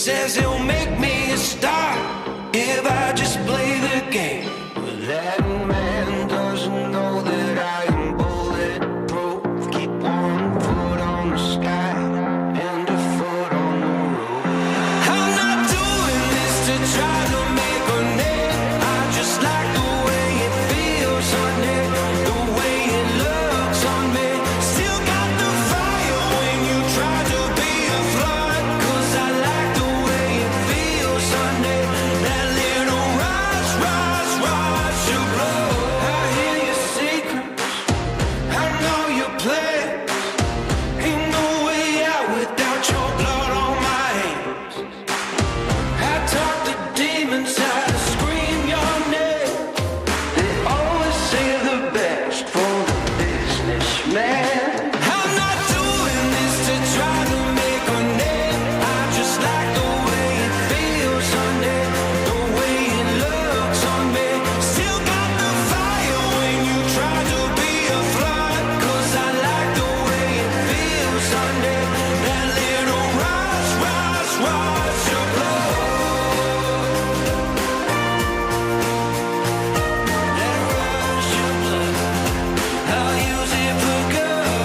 says he'll make me a star if I just play the game. But that man doesn't know that I am bulletproof. Keep one foot on the sky and a foot on the roof. I'm not doing this to try to make a name. I just like the way it feels on it, the way it looks on me. Still got the fire when you try to be a flood, 'cause I like the way it feels on it. That little rush, rush, rush of blood. I hear your secrets, I know your plans. Ain't no way out without your blood on my hands. I taught the demons how to scream your name. They always save the best for the businessman. I'm not doing this to try to make a name. I just like the way it feels on it, the way it looks on me. Still got the fire when you try to be a flood, 'cause I like the way it feels on it. That little rush, rush, rush of blood. That rush of blood, I'll use it for good.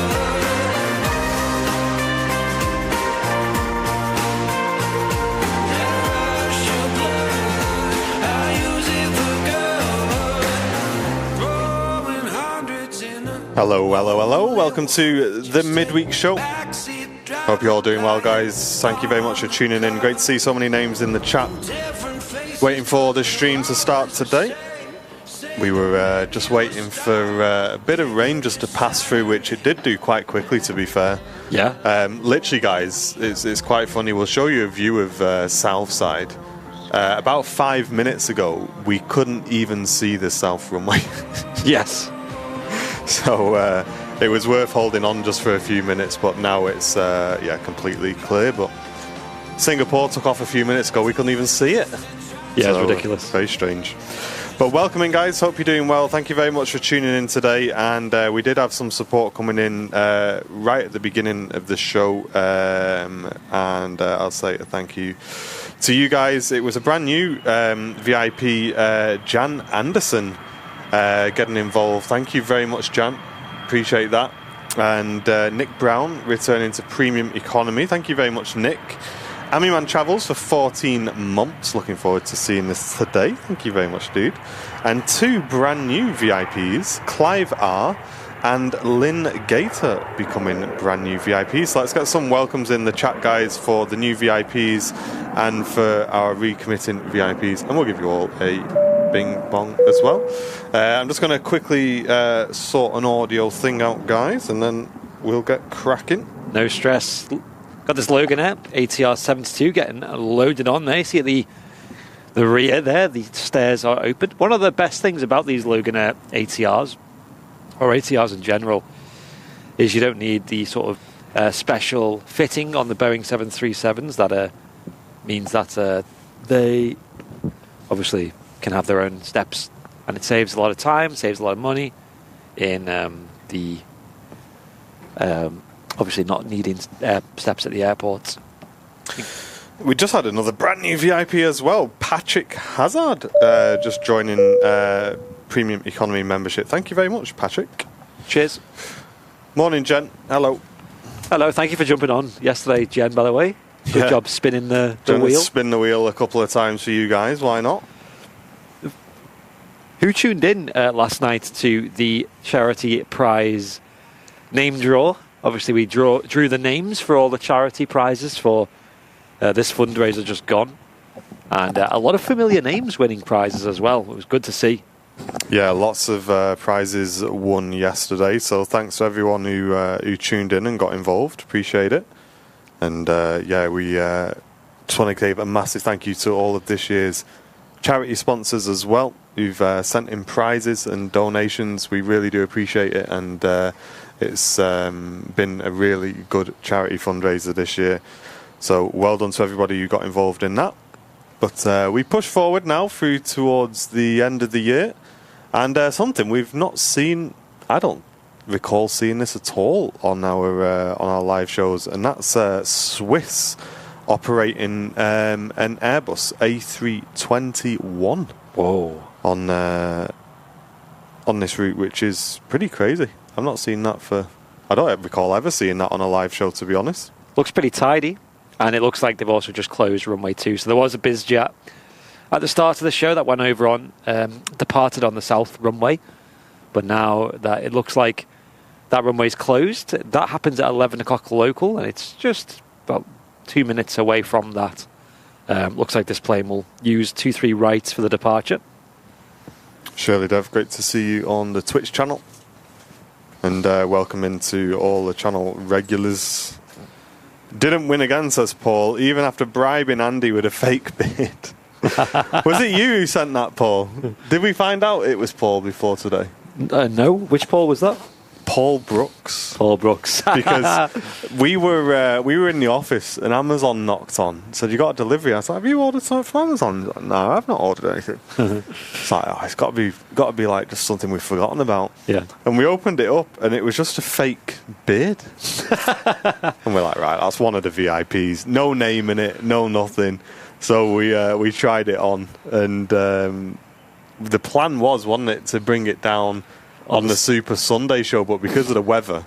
That rush of blood, I'll use it for good. Throwing hundreds in a Hello, hello, hello. Welcome to the midweek show. backseat drive. Hope you're all doing well, guys. Thank you very much for tuning in. Great to see so many names in the chat. Waiting for the stream to start today. We were just waiting for a bit of rain just to pass through, which it did do quite quickly, to be fair. Yeah. Literally, guys, it's quite funny. We'll show you a view of Southside. About 5 minutes ago, we couldn't even see the south runway. Yes. So it was worth holding on just for a few minutes, but now it's completely clear. But Singapore took off a few minutes ago. We couldn't even see it. Yeah, So, it's ridiculous. Very strange. But welcome in, guys. Hope you're doing well. Thank you very much for tuning in today. And we did have some support coming in right at the beginning of the show. And I'll say a thank you to you guys. It was a brand new VIP, Jan Anderson, getting involved. Thank you very much, Jan. Appreciate that. And Nick Brown returning to Premium Economy. Thank you very much, Nick. Amiman Travels for 14 months. Looking forward to seeing this today. Thank you very much, dude. And two brand new VIPs, Clive R and Lynn Gator, becoming brand new VIPs. So let's get some welcomes in the chat, guys, for the new VIPs and for our recommitting VIPs. And we'll give you all a bing bong as well. I'm just going to quickly sort an audio thing out, guys, and then we'll get cracking. No stress. Got this Logan Air ATR 72 getting loaded on there. You see at the rear there, the stairs are open. One of the best things about these Logan Air ATRs, or ATRs in general, is you don't need the sort of special fitting on the Boeing 737s. That means that they obviously can have their own steps, and it saves a lot of time, saves a lot of money in the obviously not needing steps at the airports. We just had another brand new VIP as well. Patrick Hazard just joining Premium Economy membership. Thank you very much, Patrick. Cheers. Morning, Jen. Hello. Hello, thank you for jumping on yesterday, Jen, by the way. Good Yeah. job spinning the Gonna wheel. spin the wheel a couple of times for you guys. Why not? Who tuned in last night to the charity prize name draw? Obviously, we drew the names for all the charity prizes for this fundraiser just gone. And a lot of familiar names winning prizes as well. It was good to see. Yeah, lots of prizes won yesterday. So thanks to everyone who tuned in and got involved. Appreciate it. And we just want to give a massive thank you to all of this year's charity sponsors as well, who've sent in prizes and donations. We really do appreciate it. And it's been a really good charity fundraiser this year. So well done to everybody who got involved in that. But we push forward now through towards the end of the year. And something we've not seen, I don't recall seeing this at all on our live shows. And that's Swiss operating an Airbus A321 on this route, which is pretty crazy. I've not seen that I don't recall ever seeing that on a live show, to be honest. Looks pretty tidy, and it looks like they've also just closed runway 2. So there was a BizJet at the start of the show that went over on, departed on the south runway, but now that it looks like that runway's closed. That happens at 11 o'clock local, and it's just about 2 minutes away from that. Looks like this plane will use 23 rights for the departure. Shirley Dev, great to see you on the Twitch channel. And welcome into all the channel regulars. Didn't win again, says Paul, even after bribing Andy with a fake beard. Was it you who sent that, Paul? Did we find out it was Paul before today? No. Which Paul was that? Paul Brooks. Paul Brooks. Because we were in the office and Amazon knocked on, said, "You got a delivery?" I was like, "Have you ordered something from Amazon?" Like, "No, I've not ordered anything." It's like, oh, it's got to be like just something we've forgotten about. Yeah. And we opened it up and it was just a fake beard. And we're like, right, that's one of the VIPs. No name in it, no nothing. So we tried it on, and the plan was, wasn't it, to bring it down on the Super Sunday show, but because of the weather,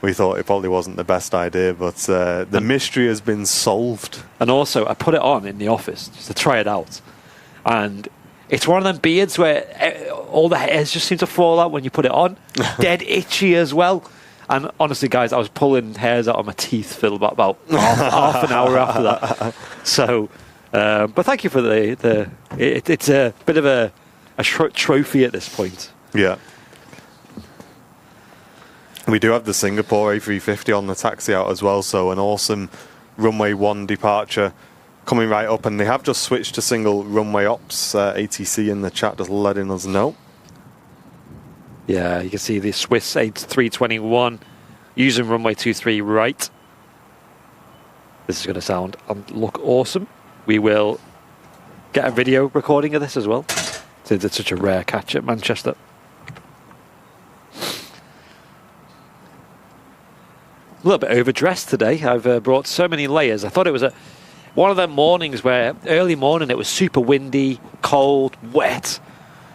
we thought it probably wasn't the best idea, but the mystery has been solved. And also, I put it on in the office just to try it out, and it's one of them beards where all the hairs just seem to fall out when you put it on. Dead itchy as well. And honestly, guys, I was pulling hairs out of my teeth for about half an hour after that. So, but thank you for it's a bit of a trophy at this point. Yeah. We do have the Singapore A350 on the taxi out as well, so an awesome runway 1 departure coming right up, and they have just switched to single runway ops. ATC in the chat just letting us know. Yeah, you can see the Swiss A321 using runway 23 right. This is going to sound and look awesome. We will get a video recording of this as well, since it's such a rare catch at Manchester. A little bit overdressed today. I've brought so many layers. I thought it was one of them mornings where early morning it was super windy, cold, wet.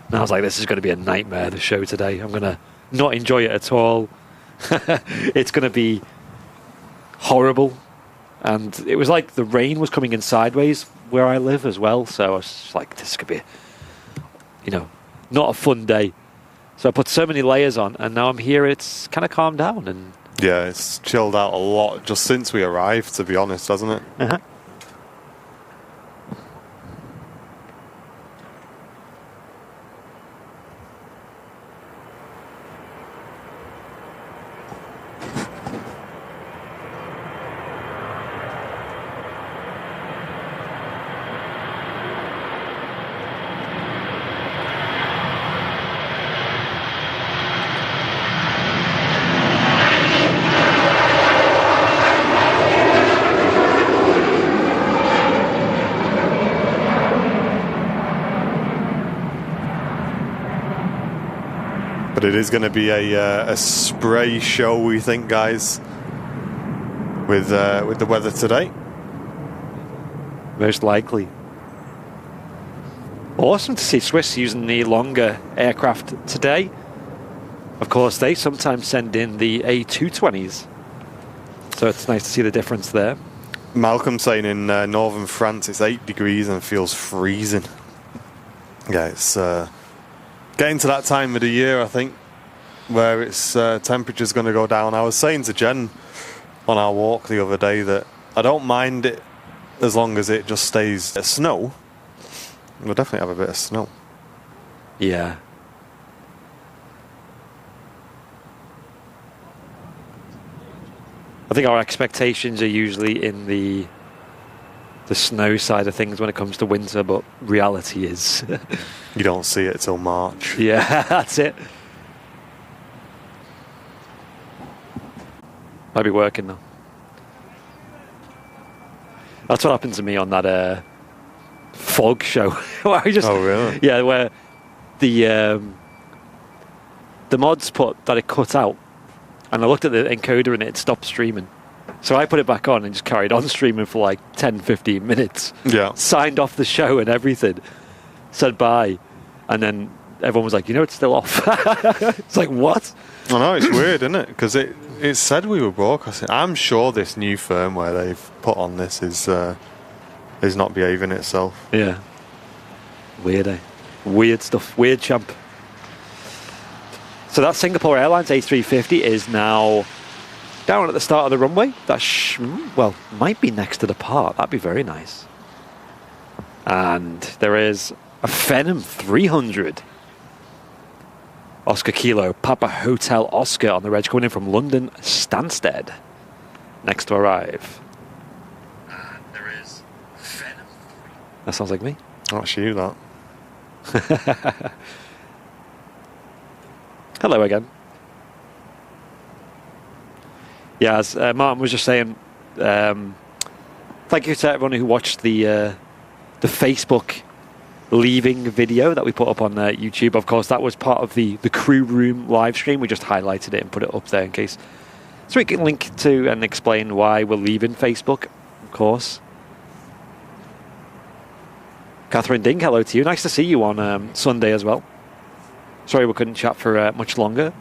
And I was like, this is going to be a nightmare, the show today. I'm going to not enjoy it at all. It's going to be horrible. And it was like the rain was coming in sideways where I live as well. So I was just like, this could be, not a fun day. So I put so many layers on, and now I'm here. It's kind of calmed down. And yeah, it's chilled out a lot just since we arrived, to be honest, hasn't it? Uh-huh. But it is going to be a spray show, we think, guys, with the weather today. Most likely. Awesome to see Swiss using the longer aircraft today. Of course, they sometimes send in the A220s. So it's nice to see the difference there. Malcolm saying in northern France it's 8 degrees and feels freezing. Yeah, it's getting to that time of the year, I think, where its temperature's going to go down. I was saying to Jen on our walk the other day that I don't mind it as long as it just stays snow. We'll definitely have a bit of snow. Yeah. I think our expectations are usually in the snow side of things when it comes to winter, but reality is you don't see it till March. Yeah, that's it. Might be working now. That's what happened to me on that fog show. Where I just, oh really? Yeah, where the mods put that it cut out, and I looked at the encoder and it stopped streaming. So I put it back on and just carried on streaming for like 10, 15 minutes. Yeah. Signed off the show and everything. Said bye. And then everyone was like, it's still off. It's like, what? I know, it's weird, isn't it? Because it said we were broadcasting. I'm sure this new firmware they've put on this is not behaving itself. Yeah. Weird, eh? Weird stuff. Weird champ. So that Singapore Airlines A350 is now down at the start of the runway. That might be next to the part. That'd be very nice. And there is a Phenom 300. Oscar Kilo, Papa Hotel Oscar on the reg coming in from London Stansted. Next to arrive. And there is Phenom. That sounds like me. That's you, that. Hello again. Yeah, as Martin was just saying, thank you to everyone who watched the Facebook leaving video that we put up on YouTube. Of course, that was part of the crew room live stream. We just highlighted it and put it up there in case. So we can link to and explain why we're leaving Facebook, of course. Catherine Ding, hello to you. Nice to see you on Sunday as well. Sorry we couldn't chat for much longer.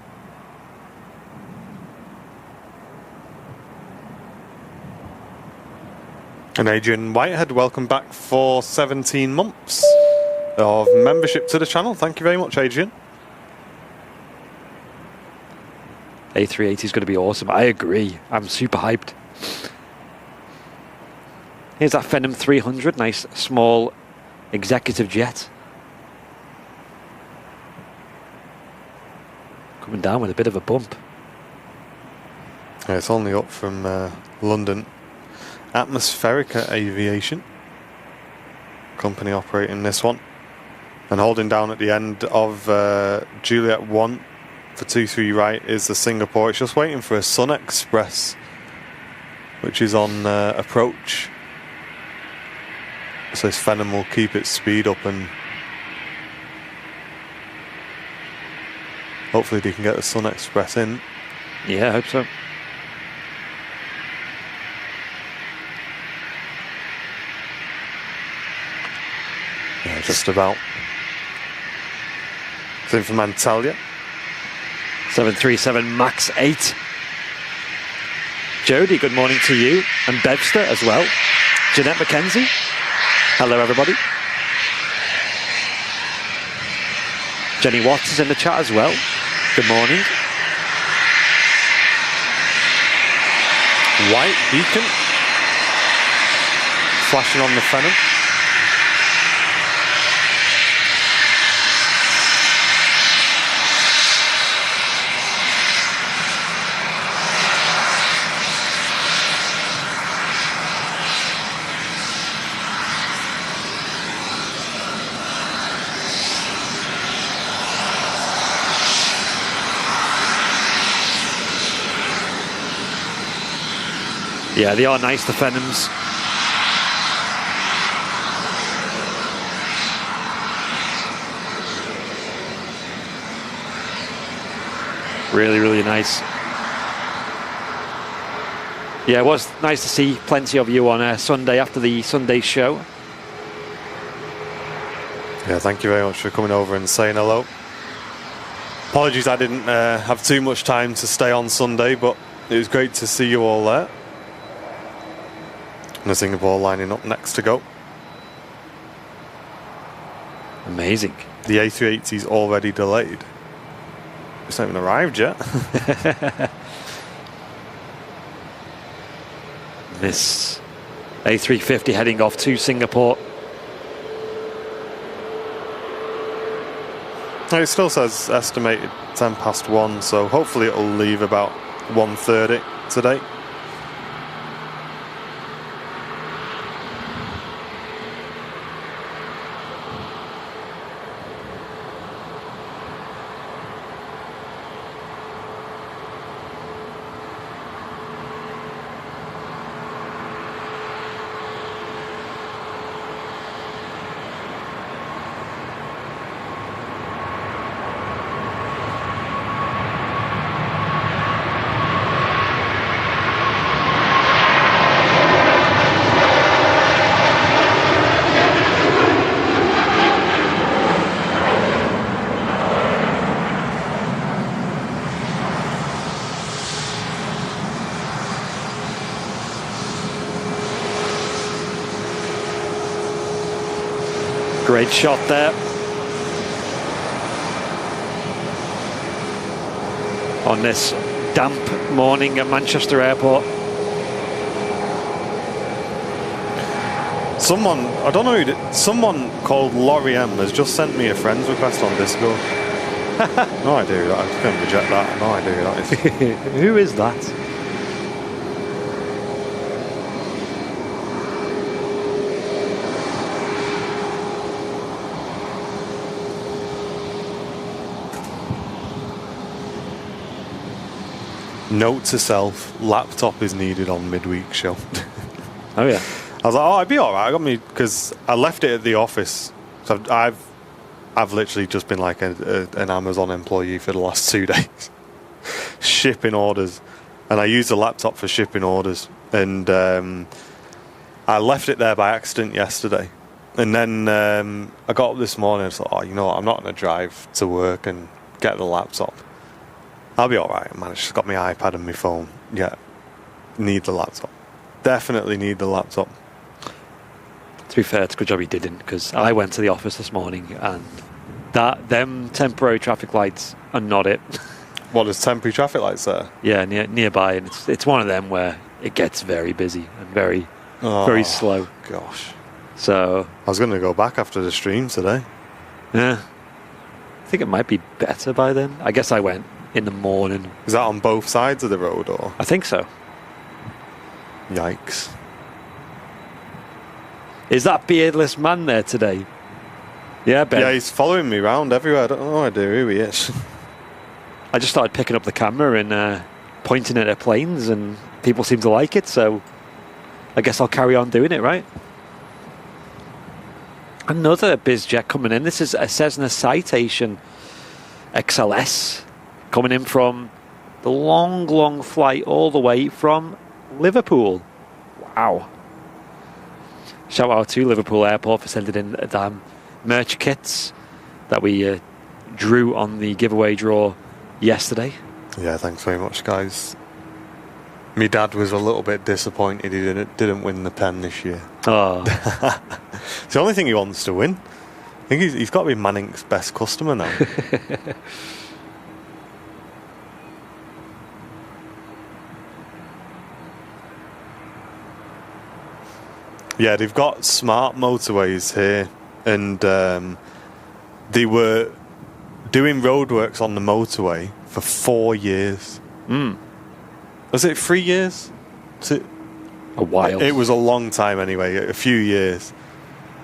And Adrian Whitehead, welcome back for 17 months of membership to the channel. Thank you very much, Adrian. A380 is going to be awesome. I agree. I'm super hyped. Here's that Phenom 300. Nice, small executive jet. Coming down with a bit of a bump. Yeah, it's only up from London. Atmospherica Aviation company operating this one, and holding down at the end of Juliet 1 for 23 right is the Singapore. It's just waiting for a Sun Express, which is on approach. So this Phenom will keep its speed up, and hopefully they can get the Sun Express in. Yeah, I hope so. Yeah, just about. Same for Mantalia. 737 MAX 8. Jody, good morning to you. And Bevster as well. Jeanette McKenzie. Hello, everybody. Jenny Watts is in the chat as well. Good morning. White beacon flashing on the Phenom. Yeah, they are nice, the Phenoms. Really, really nice. Yeah, it was nice to see plenty of you on Sunday after the Sunday show. Yeah, thank you very much for coming over and saying hello. Apologies I didn't have too much time to stay on Sunday, but it was great to see you all there. And the Singapore lining up next to go. Amazing. The A380 is already delayed. It's not even arrived yet. This A350 heading off to Singapore. It still says estimated 1:10, so hopefully it'll leave about 1:30 today. Great shot there. On this damp morning at Manchester Airport. Someone, I don't know who someone called Laurie M has just sent me a friend's request on Discord. No idea who that is. I couldn't reject that. No idea who that is. Who is that? Note to self: laptop is needed on midweek show. Oh yeah. I was like, oh, I'd be all right. I got me because I left it at the office. So I've literally just been like an Amazon employee for the last 2 days, shipping orders, and I use the laptop for shipping orders. And I left it there by accident yesterday, and then I got up this morning and thought, oh, you know what? I'm not going to drive to work and get the laptop. I'll be all right, man. I just got my iPad and my phone. Yeah, need the laptop. Definitely need the laptop. To be fair, it's a good job he didn't, because I went to the office this morning and them temporary traffic lights are not it. What, there's temporary traffic lights there? Yeah, nearby, and it's one of them where it gets very busy and very slow. Gosh. So I was going to go back after the stream today. Yeah. I think it might be better by then. I guess I went in the morning. Is that on both sides of the road, or? I think so. Yikes. Is that beardless man there today? Yeah, Ben. Yeah, he's following me around everywhere. I don't know who he is. I just started picking up the camera and pointing it at planes, and people seem to like it, so I guess I'll carry on doing it, right? Another BizJet coming in. This is a Cessna Citation XLS coming in from the long flight all the way from Liverpool. Wow. Shout out to Liverpool Airport for sending in the merch kits that we drew on the giveaway draw yesterday. Yeah, thanks very much, guys. My dad was a little bit disappointed he didn't win the pen this year. Oh. It's the only thing he wants to win. I think he's got to be Manning's best customer now. Yeah, they've got smart motorways here, and they were doing roadworks on the motorway for 4 years. Was it 3 years? A while. It was a long time anyway, a few years.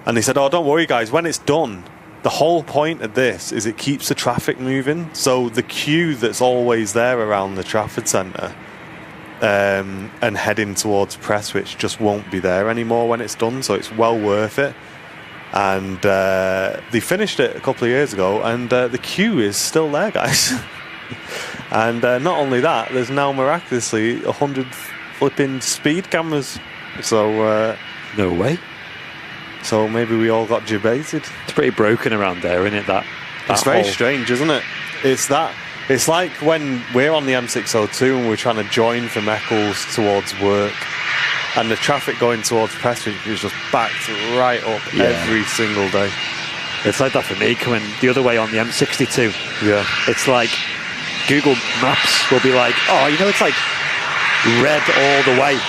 And they said, oh, don't worry, guys, when it's done, the whole point of this is it keeps the traffic moving. So the queue that's always there around the Trafford Centre and heading towards Prestwich just won't be there anymore when it's done, so it's well worth it. And they finished it a couple of years ago, and the queue is still there, guys. And not only that, there's now miraculously 100 flipping speed cameras. So no way. So maybe we all got debated. It's pretty broken around there, isn't it? That it's very strange, isn't it? It's like when we're on the M602 and we're trying to join from Eccles towards work, and the traffic going towards Prestwich is just backed right up every single day. It's like that for me coming the other way on the M62. Yeah. It's like Google Maps will be like, oh, you know, it's like red all the way.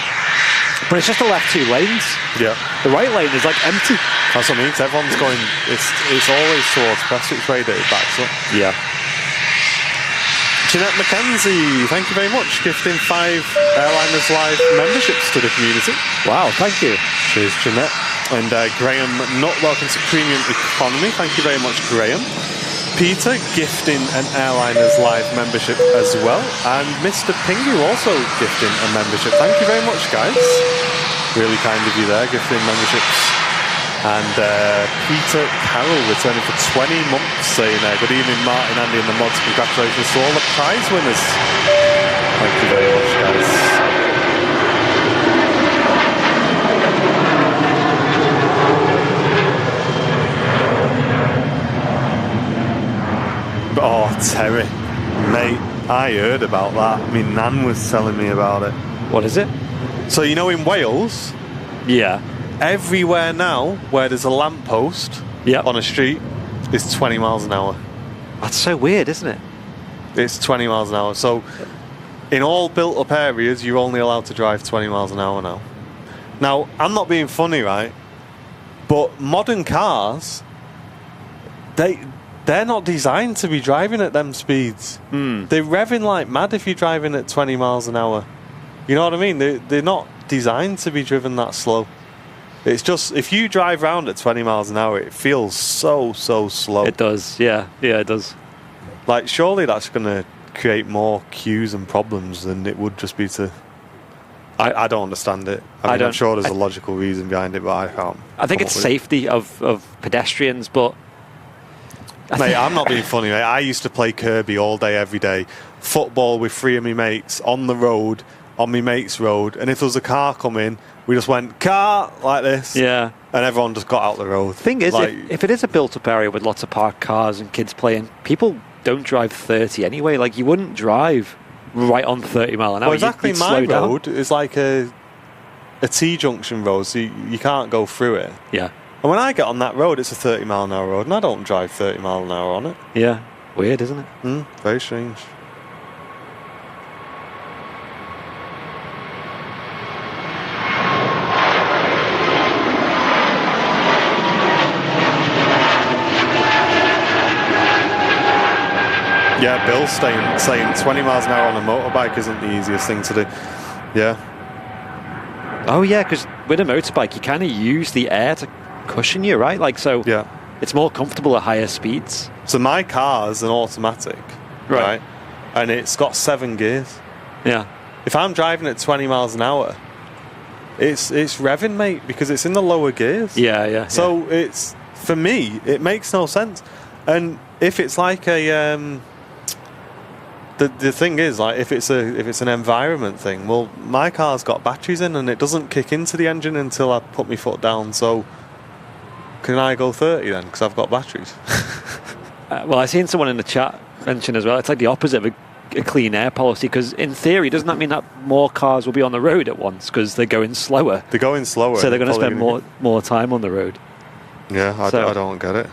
But it's just the left 2 lanes. Yeah. The right lane is like empty. That's what I mean. Everyone's going, it's always towards Prestwich way that it backs up. Yeah. Jeanette McKenzie, thank you very much. Gifting 5 Airliners Live memberships to the community. Wow, thank you. Cheers, Jeanette. And Graham Nutt, welcome to Premium Economy. Thank you very much, Graham. Peter gifting an Airliners Live membership as well. And Mr. Pingu also gifting a membership. Thank you very much, guys. Really kind of you there, gifting memberships. And Peter Carroll returning for 20 months, saying, good evening, Martin, Andy and the mods. Congratulations to all the prize winners. Thank you very much, guys. Oh, Terry. Mate, I heard about that. My nan was telling me about it. What is it? So, you know, in Wales... Yeah. Everywhere now where there's a lamppost, Yep. on a street is 20 miles an hour. That's so weird, isn't it? It's 20 miles an hour. So in all built-up areas, you're only allowed to drive 20 miles an hour now. Now, I'm not being funny, right? But modern cars, they're not designed to be driving at them speeds. They're revving like mad if you're driving at 20 miles an hour. You know what I mean? They're not designed to be driven that slow. It's just, if you drive around at 20 miles an hour, it feels so slow. It does, yeah. Yeah, it does. Like, surely that's going to create more queues and problems than it would just be to... I don't understand it. I'm sure there's a logical reason behind it, but I can't. I think it's safety of pedestrians, but... Mate, I'm not being funny, mate. I used to play Kirby all day, every day. Football with 3 of my mates on the road, on my mate's road, and if there was a car coming, we just went, car, like this. Yeah. And everyone just got out the road. The thing is, like, if it is a built-up area with lots of parked cars and kids playing, people don't drive 30 anyway. Like, you wouldn't drive right on 30 mile an hour. Well, exactly. You'd My slow road down. is like a T-junction road, so you can't go through it. Yeah. And when I get on that road, it's a 30 mile an hour road, and I don't drive 30 mile an hour on it. Yeah. Weird, isn't it? Very strange. Yeah, Bill's saying 20 miles an hour on a motorbike isn't the easiest thing to do. Yeah. Oh, yeah, because with a motorbike, you kind of use the air to cushion you, right? Like, so Yeah. it's more comfortable at higher speeds. So my car's an automatic, right? And it's got 7 gears. Yeah. If I'm driving at 20 miles an hour, it's revving, mate, because it's in the lower gears. Yeah. So it's, for me, it makes no sense. And if it's like a the thing is, like, if it's an environment thing, well, my car's got batteries in and it doesn't kick into the engine until I put my foot down. So can I go 30 then, because I've got batteries? Well, I seen someone in the chat mention as well, it's like the opposite of a clean air policy, because in theory, doesn't that mean that more cars will be on the road at once because they're going slower? They're going slower. So they're going to spend more time on the road. Yeah, I don't get it.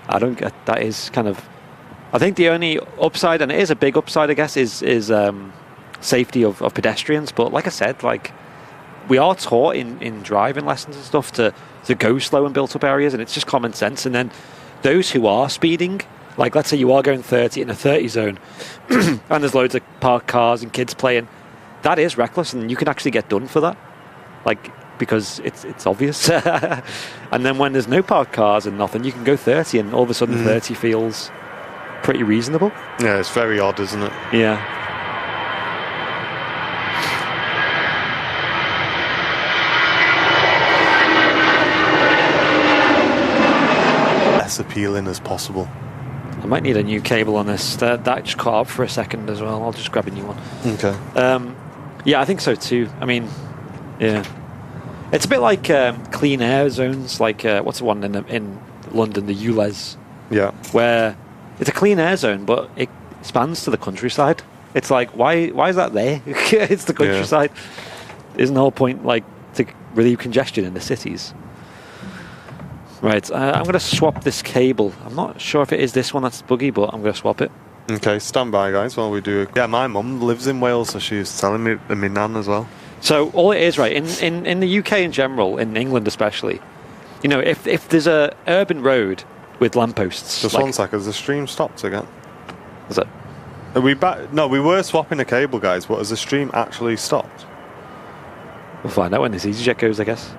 I don't get that. Is kind of, I think the only upside, and it is a big upside, I guess, is safety of pedestrians. But like I said, like, we are taught in driving lessons and stuff to go slow in built up areas, and it's just common sense. And then those who are speeding, like, let's say you are going 30 in a 30 zone and there's loads of parked cars and kids playing, that is reckless, and you can actually get done for that, like, because it's obvious. And then when there's no parked cars and nothing, you can go 30 and all of a sudden 30 feels pretty reasonable. Yeah, it's very odd, isn't it? Yeah. As appealing as possible. I might need a new cable on this. That just caught up for a second as well. I'll just grab a new one. Okay. Yeah, I think so too. I mean, yeah. It's a bit like clean air zones, like what's the one in London, the ULEZ? Yeah. Where it's a clean air zone, but it spans to the countryside. It's like, why is that there? It's the countryside. Yeah. Isn't the whole point, like, to relieve congestion in the cities? Right, I'm going to swap this cable. I'm not sure if it is this one that's buggy, but I'm going to swap it. Okay, stand by, guys, while we do it. Yeah, my mum lives in Wales, so she was telling me, and my nan as well. So all it is, right, in the UK in general, in England especially, you know, if there's a urban road with lampposts... Just like, 1 second, has the stream stopped again? Is it? Are we back? No, we were swapping a cable, guys, but has the stream actually stopped? We'll find out when this EasyJet goes, I guess.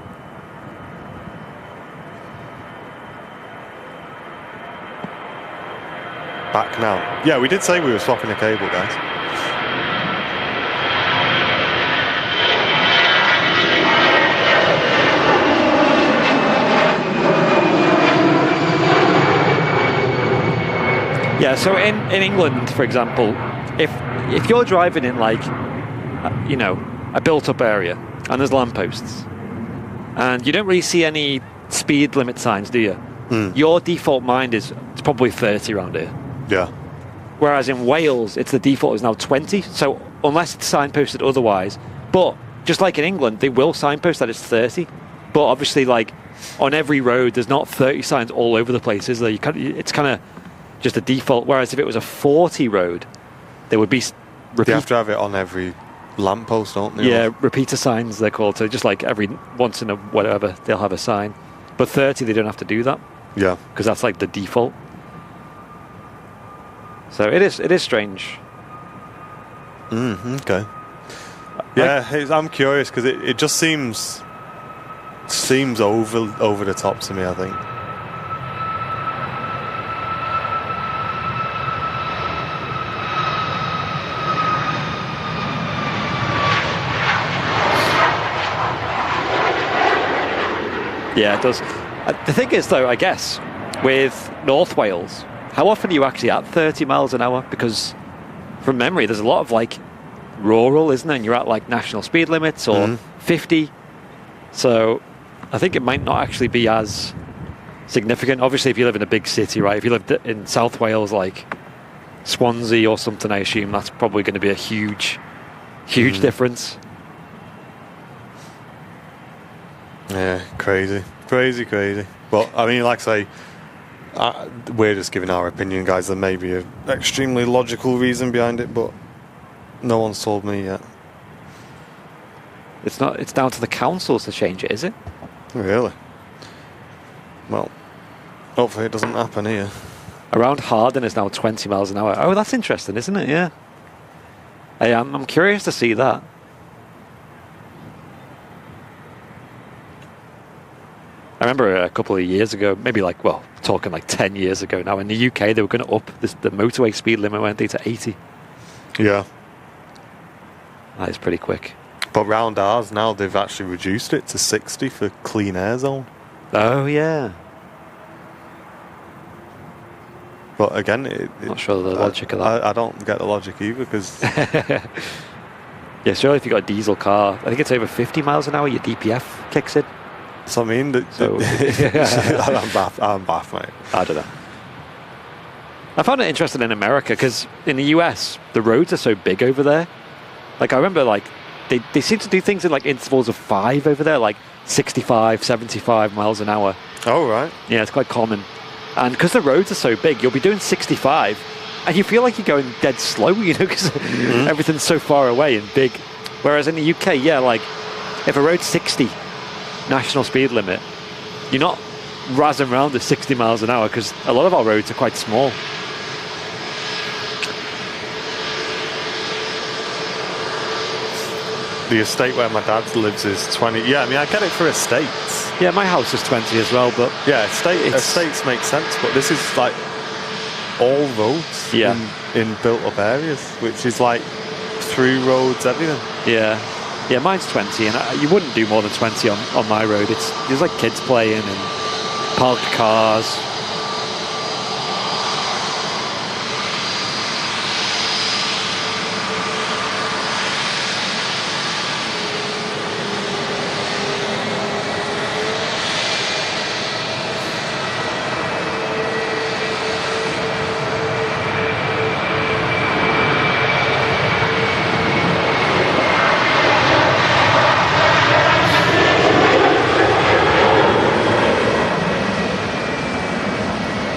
Back now. Yeah, we did say we were swapping a cable, guys. Yeah, so in England, for example, if you're driving in, like, you know, a built-up area and there's lampposts and you don't really see any speed limit signs, do you? Your default mind is it's probably 30 around here. Yeah. Whereas in Wales, the default is now 20. So unless it's signposted otherwise, but just like in England, they will signpost that it's 30. But obviously, like, on every road, there's not 30 signs all over the place, is there? It's kind of just a default. Whereas if it was a 40 road, there would be They have to have it on every lamppost, don't they? Yeah, repeater signs they're called. So just like every once in a whatever, they'll have a sign. But 30, they don't have to do that. Yeah. Because that's like the default. So it is strange. Okay. Yeah, I'm curious because it just seems over the top to me, I think. Yeah, it does. The thing is, though, I guess, with North Wales, how often are you actually at 30 miles an hour? Because from memory, there's a lot of like rural, isn't there? And you're at like national speed limits or 50. So I think it might not actually be as significant. Obviously, if you live in a big city, right? If you lived in South Wales, like Swansea or something, I assume that's probably going to be a huge difference. Yeah, crazy. But I mean, like I say, we're just giving our opinion, guys. There may be an extremely logical reason behind it, but no one's told me yet. It's not. It's down to the councils to change it, is it? Really? Well, hopefully it doesn't happen here. Around Harden is now 20 miles an hour. Oh, that's interesting, isn't it? Yeah. I'm curious to see that. I remember a couple of years ago, maybe talking like 10 years ago now, in the UK, they were going to up the motorway speed limit, weren't they, to 80? Yeah. That is pretty quick. But round ours now, they've actually reduced it to 60 for clean air zone. Oh, yeah. But again, not sure the logic of that. I don't get the logic either, because... Yeah, surely if you've got a diesel car, I think it's over 50 miles an hour, your DPF kicks in. So I mean, I'm baff, mate. I don't know. I found it interesting in America because in the US, the roads are so big over there. Like I remember, like they seem to do things in like intervals of 5 over there, like 65, 75 miles an hour. Oh right. Yeah, it's quite common. And because the roads are so big, you'll be doing 65, and you feel like you're going dead slow, you know, because everything's so far away and big. Whereas in the UK, yeah, like if a road's 60. National speed limit, you're not razzing around at 60 miles an hour because a lot of our roads are quite small. The estate where my dad lives is 20. Yeah, I mean, I get it for estates. Yeah, my house is 20 as well, but yeah, estates make sense, but this is like all roads in built-up areas, which is like through roads, everything. Yeah, mine's 20, and you wouldn't do more than 20 on my road. There's like kids playing and parked cars.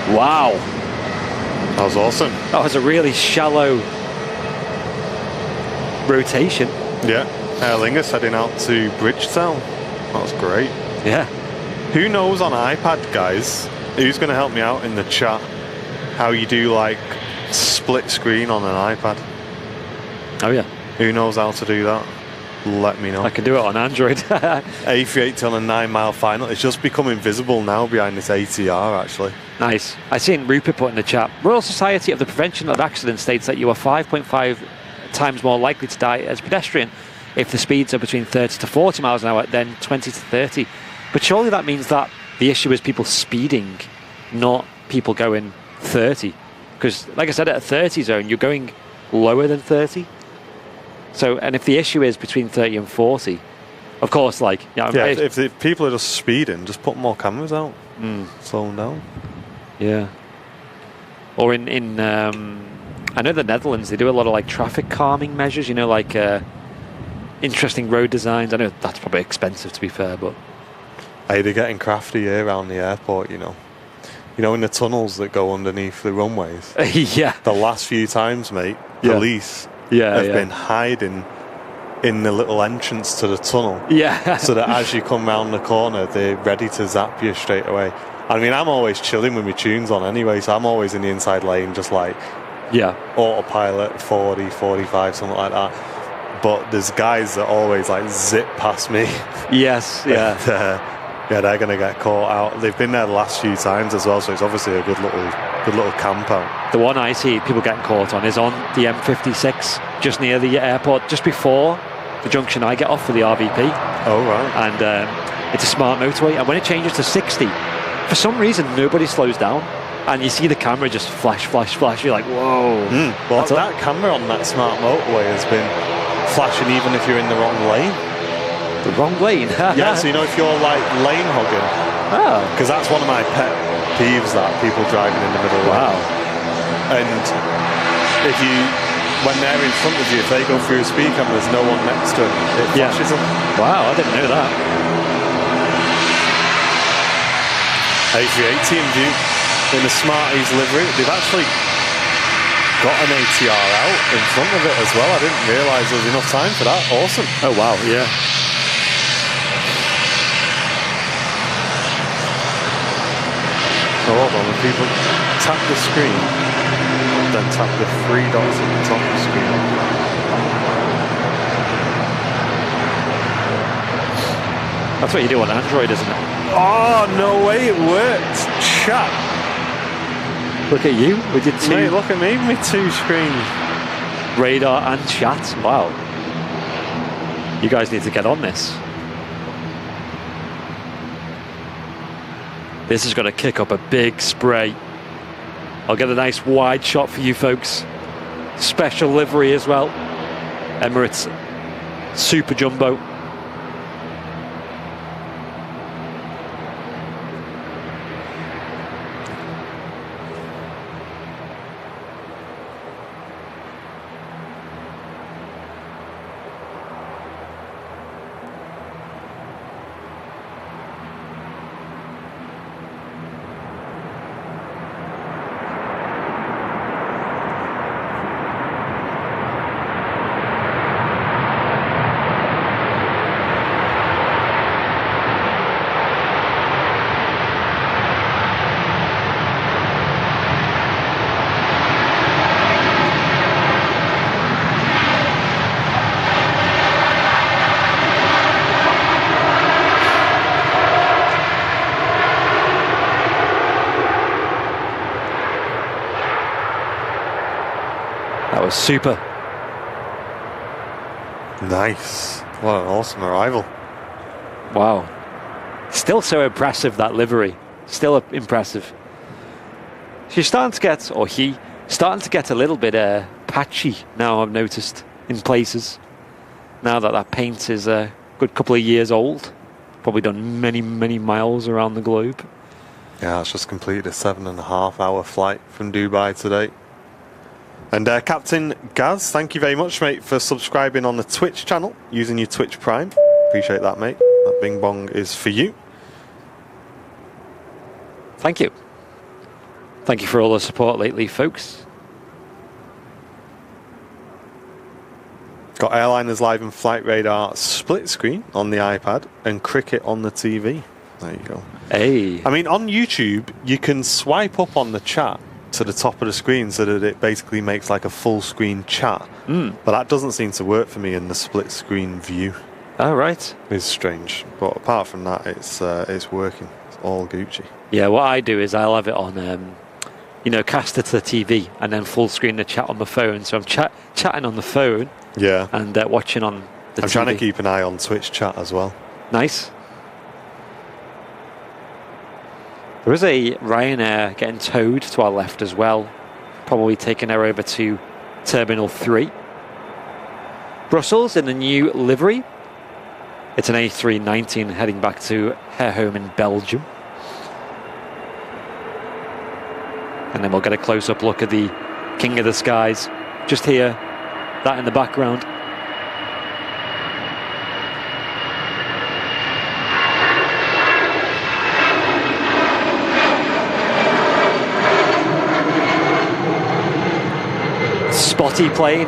Wow. That was awesome. That was a really shallow rotation. Yeah. Aer Lingus heading out to Bridgetown. That was great. Yeah. Who knows on iPad, guys? Who's going to help me out in the chat? How you do like split screen on an iPad? Oh yeah. Who knows how to do that? Let me know. I can do it on Android. A380 on a 9-mile final. It's just becoming visible now behind this ATR, actually. Nice. I seen Rupert put in the chat. Royal Society of the Prevention of Accidents states that you are 5.5 times more likely to die as a pedestrian if the speeds are between 30 to 40 miles an hour than 20 to 30. But surely that means that the issue is people speeding, not people going 30. Because, like I said, at a 30 zone, you're going lower than 30. So, and if the issue is between 30 and 40, of course, like... Yeah, if people are just speeding, just put more cameras out. Slow them down. Yeah. Or in I know the Netherlands, they do a lot of like traffic calming measures, you know, like interesting road designs. I know that's probably expensive, to be fair, but... They're getting crafty here around the airport, you know. You know, in the tunnels that go underneath the runways. Yeah. The last few times, mate, police have been hiding in the little entrance to the tunnel. Yeah. So that as you come round the corner, they're ready to zap you straight away. I mean, I'm always chilling with my tunes on anyway, so I'm always in the inside lane, just like autopilot, 40, 45, something like that. But there's guys that always like zip past me. Yes, yeah. And, they're going to get caught out. They've been there the last few times as well, so it's obviously a good little camp out. The one I see people getting caught on is on the M56, just near the airport, just before the junction I get off for the RVP. Oh, right. And it's a smart motorway, and when it changes to 60, for some reason nobody slows down, and you see the camera just flash, flash, flash. You're like, whoa. Well, that camera on that smart motorway has been flashing even if you're in the wrong lane. The wrong lane? Yeah, so you know if you're like lane hogging. Oh. Because that's one of my pet peeves, that people driving in the middle lane. And if you, when they're in front of you, if they go through a speed camera, there's no one next to them. It flashes them. Wow, I didn't know that. A380 in view in the Smarties livery. They've actually got an ATR out in front of it as well. I didn't realise there was enough time for that. Awesome. Oh, wow, yeah. Oh, hold on, when people tap the screen, then tap the three dots at the top of the screen. That's what you do on Android, isn't it? Oh, no way, it worked. Chat. Look at you with your two. Mate, look at me with my two screens. Radar and chat. Wow. You guys need to get on this. This is going to kick up a big spray. I'll get a nice wide shot for you folks. Special livery as well. Emirates Super Jumbo. That was super. Nice. What an awesome arrival. Wow. Still so impressive, that livery. Still impressive. She's starting to get, or he, starting to get a little bit patchy now, I've noticed, in places. Now that that paint is a good couple of years old. Probably done many, many miles around the globe. Yeah, it's just completed a 7.5-hour flight from Dubai today. And Captain Gaz, thank you very much, mate, for subscribing on the Twitch channel, using your Twitch Prime. Appreciate that, mate. That bing bong is for you. Thank you. Thank you for all the support lately, folks. Got Airliners Live and Flight Radar split screen on the iPad and cricket on the TV. There you go. Hey. I mean, on YouTube, you can swipe up on the chat to the top of the screen so that it basically makes like a full screen chat. But that doesn't seem to work for me in the split screen view. Oh, right. It's strange. But apart from that, it's working. It's all Gucci. Yeah, what I do is I'll have it on, you know, cast it to the TV and then full screen the chat on the phone. So I'm chatting on the phone. Yeah. And watching on the TV. I'm trying to keep an eye on Twitch chat as well. Nice. There is a Ryanair getting towed to our left as well. Probably taking her over to Terminal 3. Brussels in the new livery. It's an A380 heading back to her home in Belgium. And then we'll get a close-up look at the King of the Skies. Just here, that in the background. nifty plane.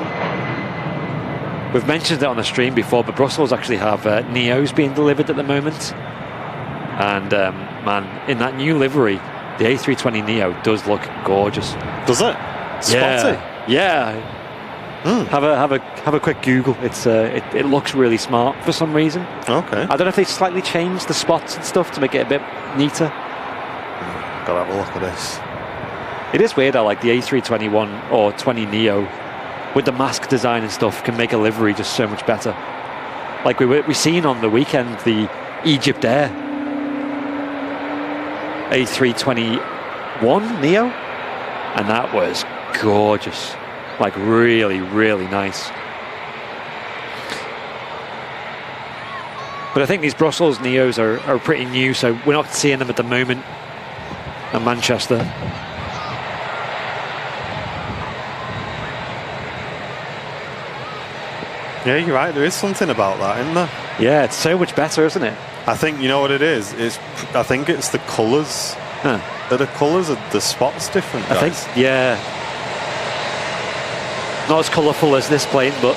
We've mentioned it on the stream before, but Brussels actually have Neos being delivered at the moment. And man, in that new livery, the A320 Neo does look gorgeous. Does it? Spotty? Yeah. Have a quick Google. It looks really smart for some reason. Okay. I don't know if they slightly changed the spots and stuff to make it a bit neater. Gotta have a look at this. It is weird how like the A321 or 20 Neo with the mask design and stuff can make a livery just so much better. Like we seen on the weekend the Egypt Air A321 Neo, and that was gorgeous. Like really, really nice. But I think these Brussels Neos are pretty new, so we're not seeing them at the moment at Manchester. Yeah, you're right. There is something about that, isn't there? Yeah, it's so much better, isn't it? I think, you know what it is? I think it's the colours. Huh. Are the colours of the spots different, guys? I think, yeah. Not as colourful as this plane, but...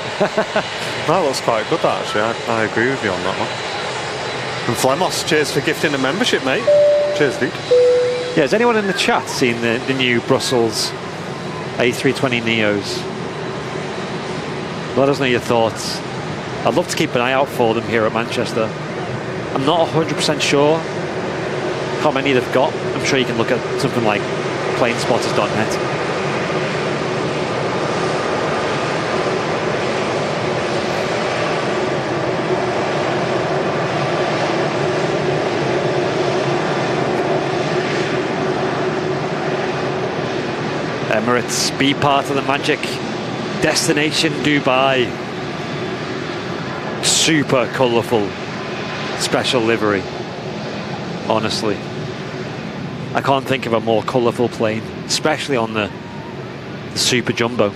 That looks quite good, actually. I agree with you on that one. And Flemos, cheers for gifting a membership, mate. Cheers, dude. Yeah, has anyone in the chat seen the new Brussels A320 Neos? Let us know your thoughts. I'd love to keep an eye out for them here at Manchester. I'm not 100% sure how many they've got. I'm sure you can look at something like planespotters.net. Emirates, be part of the magic. Destination Dubai. Super colourful special livery. Honestly, I can't think of a more colourful plane, especially on the Super Jumbo.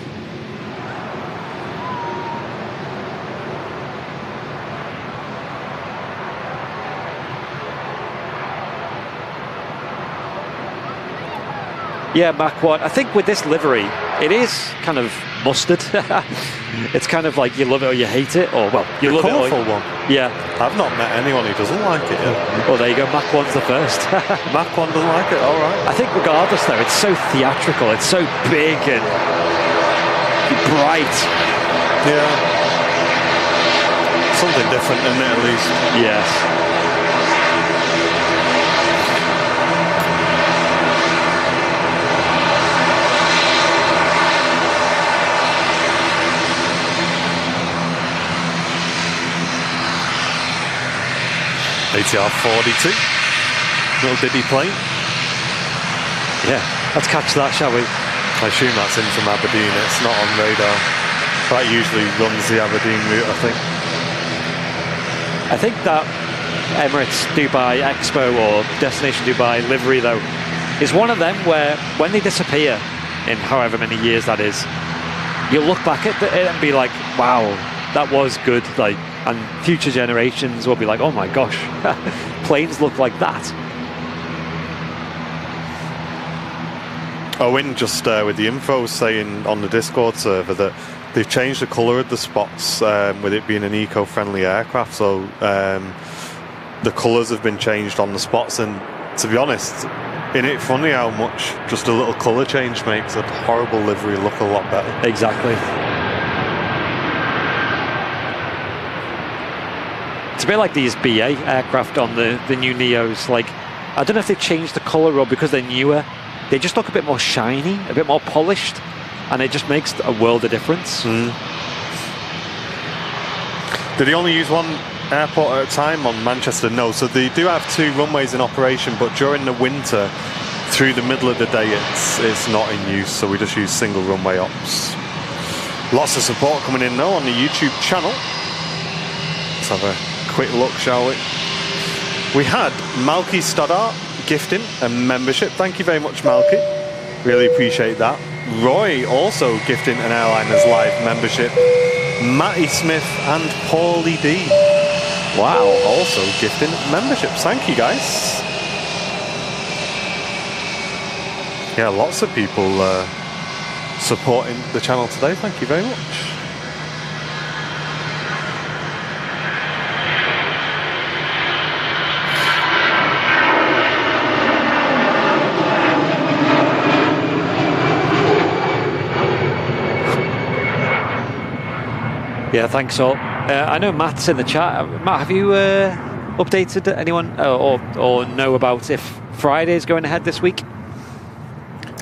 Yeah, Mach 1. I think with this livery, it is kind of mustard. It's kind of like you love it or you hate it, or well, you love it. Colourful one. Yeah. I've not met anyone who doesn't like it yet. Oh, there you go. Mach 1's the first. Mach 1 doesn't like it. All right. I think regardless, though, it's so theatrical. It's so big and bright. Yeah. Something different, isn't it? At least. Yes. ATR 42, little diddy plane. Yeah, let's catch that, shall we? I assume that's in from Aberdeen. It's not on radar. That usually runs the Aberdeen route, I think. I think that Emirates Dubai Expo or Destination Dubai livery, though, is one of them where when they disappear in however many years that is, you look back at it and be like, wow, that was good. Like, and future generations will be like, oh my gosh, planes look like that. Owen just with the info saying on the Discord server that they've changed the colour of the spots with it being an eco-friendly aircraft, so the colours have been changed on the spots, and to be honest, isn't it funny how much just a little colour change makes a horrible livery look a lot better? Exactly. It's a bit like these BA aircraft on the new Neos. Like, I don't know if they've changed the colour or because they're newer, they just look a bit more shiny, a bit more polished, and it just makes a world of difference. Did they only use one airport at a time on Manchester? No, so they do have 2 runways in operation, but during the winter, through the middle of the day, it's not in use, so we just use single runway ops. Lots of support coming in though on the YouTube channel. Let's have a quick look, shall we? We had Malky Stoddart gifting a membership. Thank you very much, Malky. Really appreciate that. Roy also gifting an Airliners Live membership. Matty Smith and Paulie D. Wow, also gifting memberships. Thank you, guys. Yeah, lots of people supporting the channel today. Thank you very much. Yeah, thanks all. I know Matt's in the chat. Matt, have you updated anyone or know about if Friday's going ahead this week?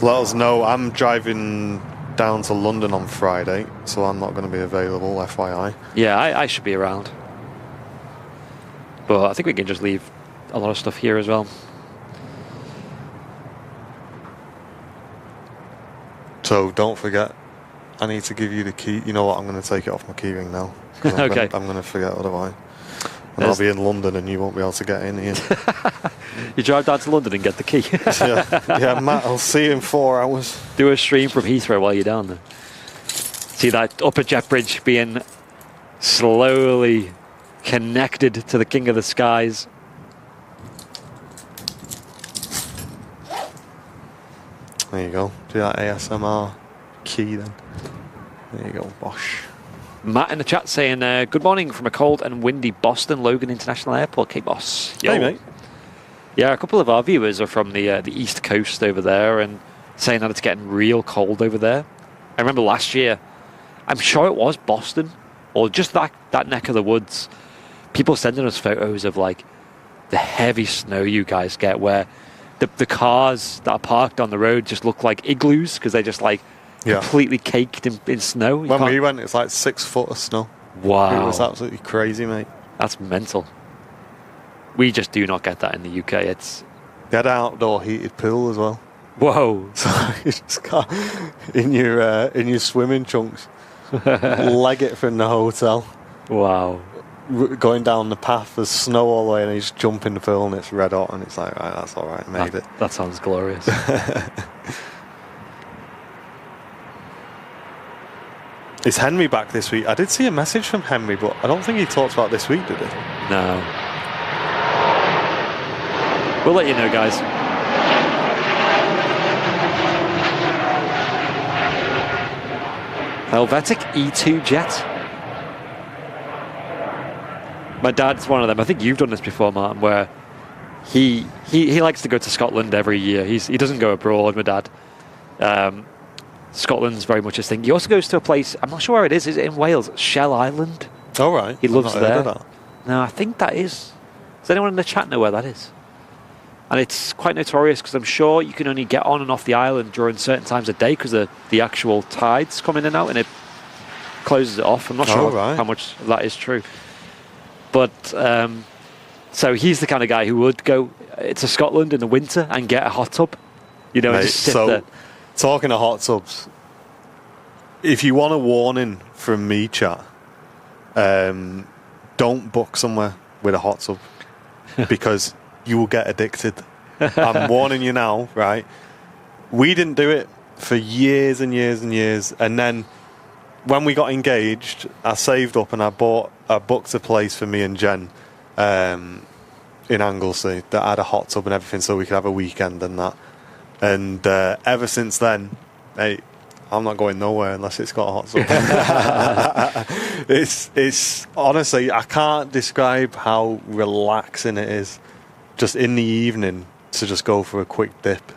Let us know. I'm driving down to London on Friday, so I'm not going to be available, FYI. Yeah, I should be around. But I think we can just leave a lot of stuff here as well. So don't forget, I need to give you the key. You know what? I'm going to take it off my keyring now. Okay. I'm going to forget otherwise. And I'll be in London and you won't be able to get in here. You drive down to London and get the key. yeah, Matt, I'll see you in 4 hours. Do a stream from Heathrow while you're down there. See that upper jet bridge being slowly connected to the King of the Skies. There you go. Do that ASMR key then. There you go, bosh. Matt in the chat saying, good morning from a cold and windy Boston Logan International Airport, Cape Moss. Hey, mate. Yeah, a couple of our viewers are from the East Coast over there and saying that it's getting real cold over there. I remember last year, I'm sure it was Boston, or just that neck of the woods, people sending us photos of like the heavy snow you guys get where the cars that are parked on the road just look like igloos because they're just like completely caked in snow. When we went, it's like 6 foot of snow. Wow. It was absolutely crazy, mate. That's mental. We just do not get that in the UK. They had an outdoor heated pool as well. Whoa. So you just got in your swimming trunks, leg it from the hotel. Wow. Going down the path, there's snow all the way, and you just jump in the pool and it's red hot, and it's like, right, that's all right, I made it. That sounds glorious. Is Henry back this week? I did see a message from Henry, but I don't think he talked about this week, did he? No. We'll let you know, guys. Helvetic E2 jet. My dad's one of them. I think you've done this before, Martin, where he likes to go to Scotland every year. He doesn't go abroad, my dad. Scotland's very much his thing. He also goes to a place, I'm not sure where it is it in Wales? Shell Island. Oh, right. He loves I've not heard there. of that. No, I think that is. Does anyone in the chat know where that is? And it's quite notorious because I'm sure you can only get on and off the island during certain times of day because the actual tides come in and out and it closes it off. I'm not sure how much of that is true. But, so he's the kind of guy who would go to Scotland in the winter and get a hot tub. You know, and just sit there. Talking of hot tubs, if you want a warning from me, chat, don't book somewhere with a hot tub because you will get addicted. I'm warning you now, right? We didn't do it for years and years and years, and then when we got engaged, I saved up and I booked a place for me and Jen in Anglesey that had a hot tub and everything, so we could have a weekend and that. And ever since then, hey, I'm not going nowhere unless it's got a hot tub. It's honestly, I can't describe how relaxing it is. Just in the evening to just go for a quick dip.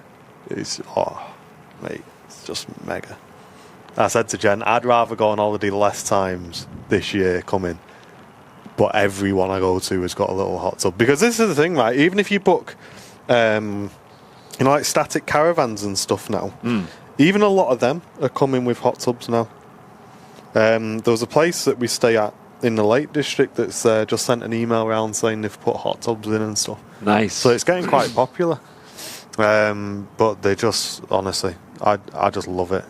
It's mate, it's just mega. I said to Jen, I'd rather go on holiday less times this year coming, but everyone I go to has got a little hot tub. Because this is the thing, right? Even if you book, like static caravans and stuff now, even a lot of them are coming with hot tubs now. There was a place that we stay at in the Lake District that's just sent an email around saying they've put hot tubs in and stuff. Nice. So it's getting quite popular. But they just, honestly, I just love it.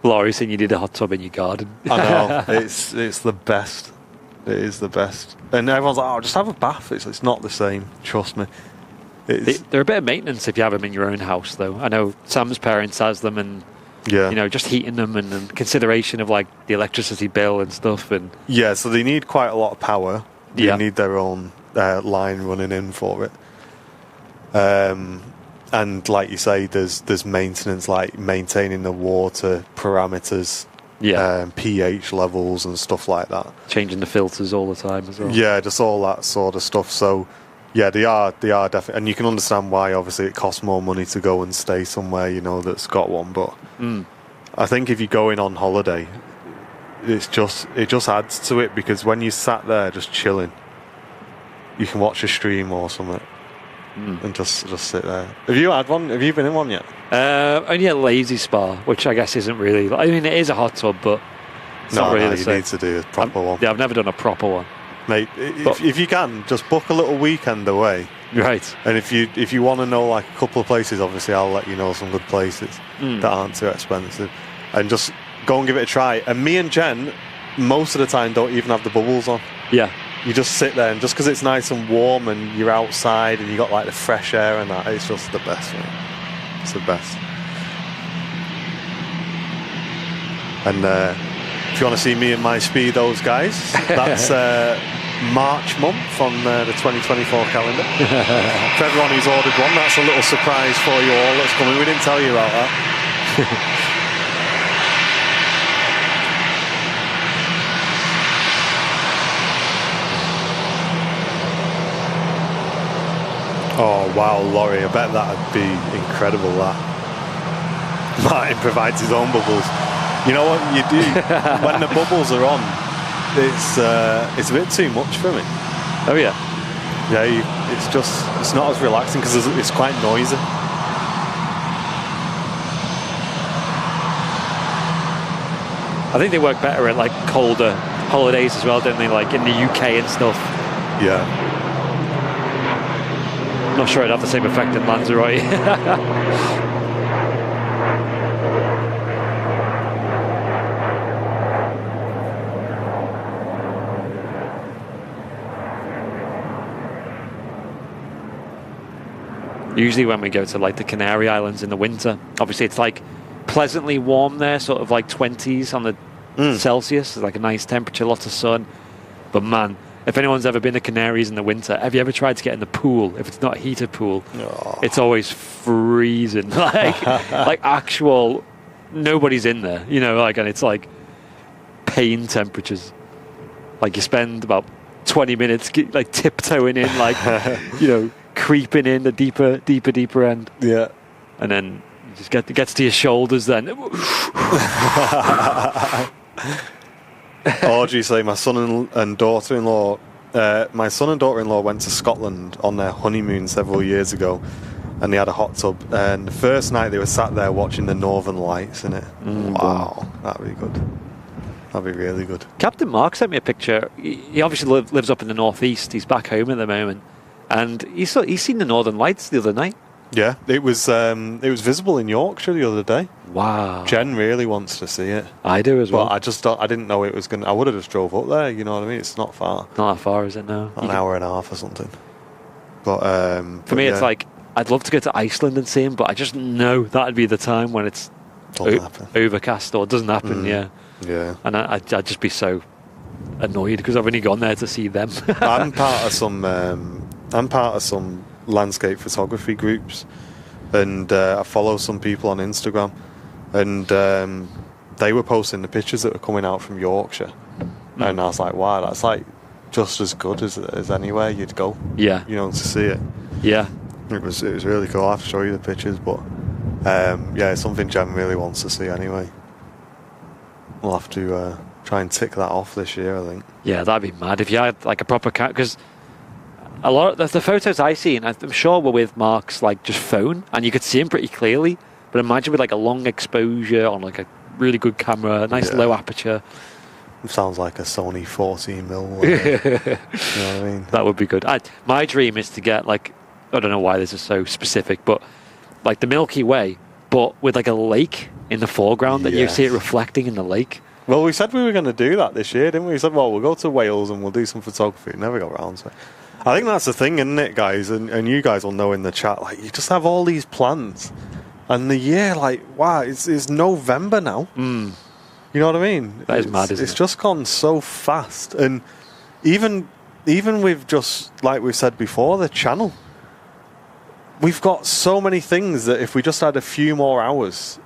Laurie saying you need a hot tub in your garden. I know. It's the best. It is the best. And everyone's like, just have a bath. It's not the same. Trust me. They're a bit of maintenance if you have them in your own house, though. I know Sam's parents has them, and just heating them and consideration of like the electricity bill and stuff. And yeah, so they need quite a lot of power. They need their own line running in for it. And like you say, there's maintenance, like maintaining the water parameters, pH levels and stuff like that. Changing the filters all the time as well. Yeah, just all that sort of stuff. So, yeah, they are definitely, and you can understand why. Obviously, it costs more money to go and stay somewhere, you know, that's got one. But I think if you're going on holiday, it just adds to it, because when you sat there just chilling, you can watch a stream or something. And just sit there. Have you had one? Have you been in one yet? Only a lazy spa, which I guess isn't really. I mean, it is a hot tub, but it's not really the you same. need to do a proper one. Yeah, I've never done a proper one, mate. If you can, just book a little weekend away. Right. And if you want to know like a couple of places, obviously I'll let you know some good places that aren't too expensive, and just go and give it a try. And me and Jen, most of the time, don't even have the bubbles on. Yeah. You just sit there, and just because it's nice and warm and you're outside and you got like the fresh air and that, it's just the best, mate. It's the best. And if you want to see me in my Speedos, guys, that's March month on the 2024 calendar. For everyone who's ordered one, that's a little surprise for you all that's coming. We didn't tell you about that. Oh wow, Laurie, I bet that'd be incredible, that. Martin provides his own bubbles. You know what you do? When the bubbles are on, it's a bit too much for me. Oh yeah? Yeah, it's not as relaxing because it's quite noisy. I think they work better at like colder holidays as well, don't they? Like in the UK and stuff. Yeah. Not sure it'd have the same effect in Lanzarote. Usually when we go to like the Canary Islands in the winter, obviously it's like pleasantly warm there, sort of like 20s on the Celsius. It's like a nice temperature, lots of sun. But man, if anyone's ever been to Canaries in the winter, have you ever tried to get in the pool? If it's not a heated pool, it's always freezing. Like actual, nobody's in there, you know, like, and it's like pain temperatures. Like you spend about 20 minutes like tiptoeing in, like, you know, creeping in the deeper end. Yeah. And then you just gets to your shoulders then. Audrey say my son and daughter-in-law went to Scotland on their honeymoon several years ago, and they had a hot tub, and the first night they were sat there watching the Northern Lights in it. Wow, that'd be good. That'd be really good. Captain Mark sent me a picture. He obviously lives up in the northeast. He's back home at the moment, and he's seen the Northern Lights the other night. Yeah, it was visible in Yorkshire the other day. Wow. Jen really wants to see it. I do as well. But I didn't know it was going to... I would have just drove up there, you know what I mean? It's not far. Not that far, is it now? An hour and a half or something. But for me, it's like, I'd love to go to Iceland and see him, but I just know that'd be the time when it's overcast or doesn't happen, yeah. And I'd just be so annoyed because I've only gone there to see them. I'm part of some landscape photography groups, and I follow some people on Instagram, and they were posting the pictures that were coming out from Yorkshire, and I was like, wow, that's like just as good as anywhere you'd go, you know, to see it. It was really cool. I'll have to show you the pictures, but it's something Jen really wants to see anyway. We'll have to try and tick that off this year, I think. Yeah, that'd be mad if you had like a proper cat, because a lot of the photos I see, and I'm sure were with Mark's like just phone, and you could see him pretty clearly. But imagine with like a long exposure on like a really good camera, a nice low aperture. It sounds like a Sony 14mm. You know what I mean? That would be good. My dream is to get like, I don't know why this is so specific, but like the Milky Way, but with like a lake in the foreground that you see it reflecting in the lake. Well, we said we were going to do that this year, didn't we? We said, well, we'll go to Wales and we'll do some photography. Never got around to it. I think that's the thing, isn't it, guys? And you guys will know in the chat, like, you just have all these plans. And the year, like, wow, it's November now. You know what I mean? That is mad, isn't it? It's just gone so fast. And even with just, like we've said before, the channel. we've got so many things that if we just had a few more hours,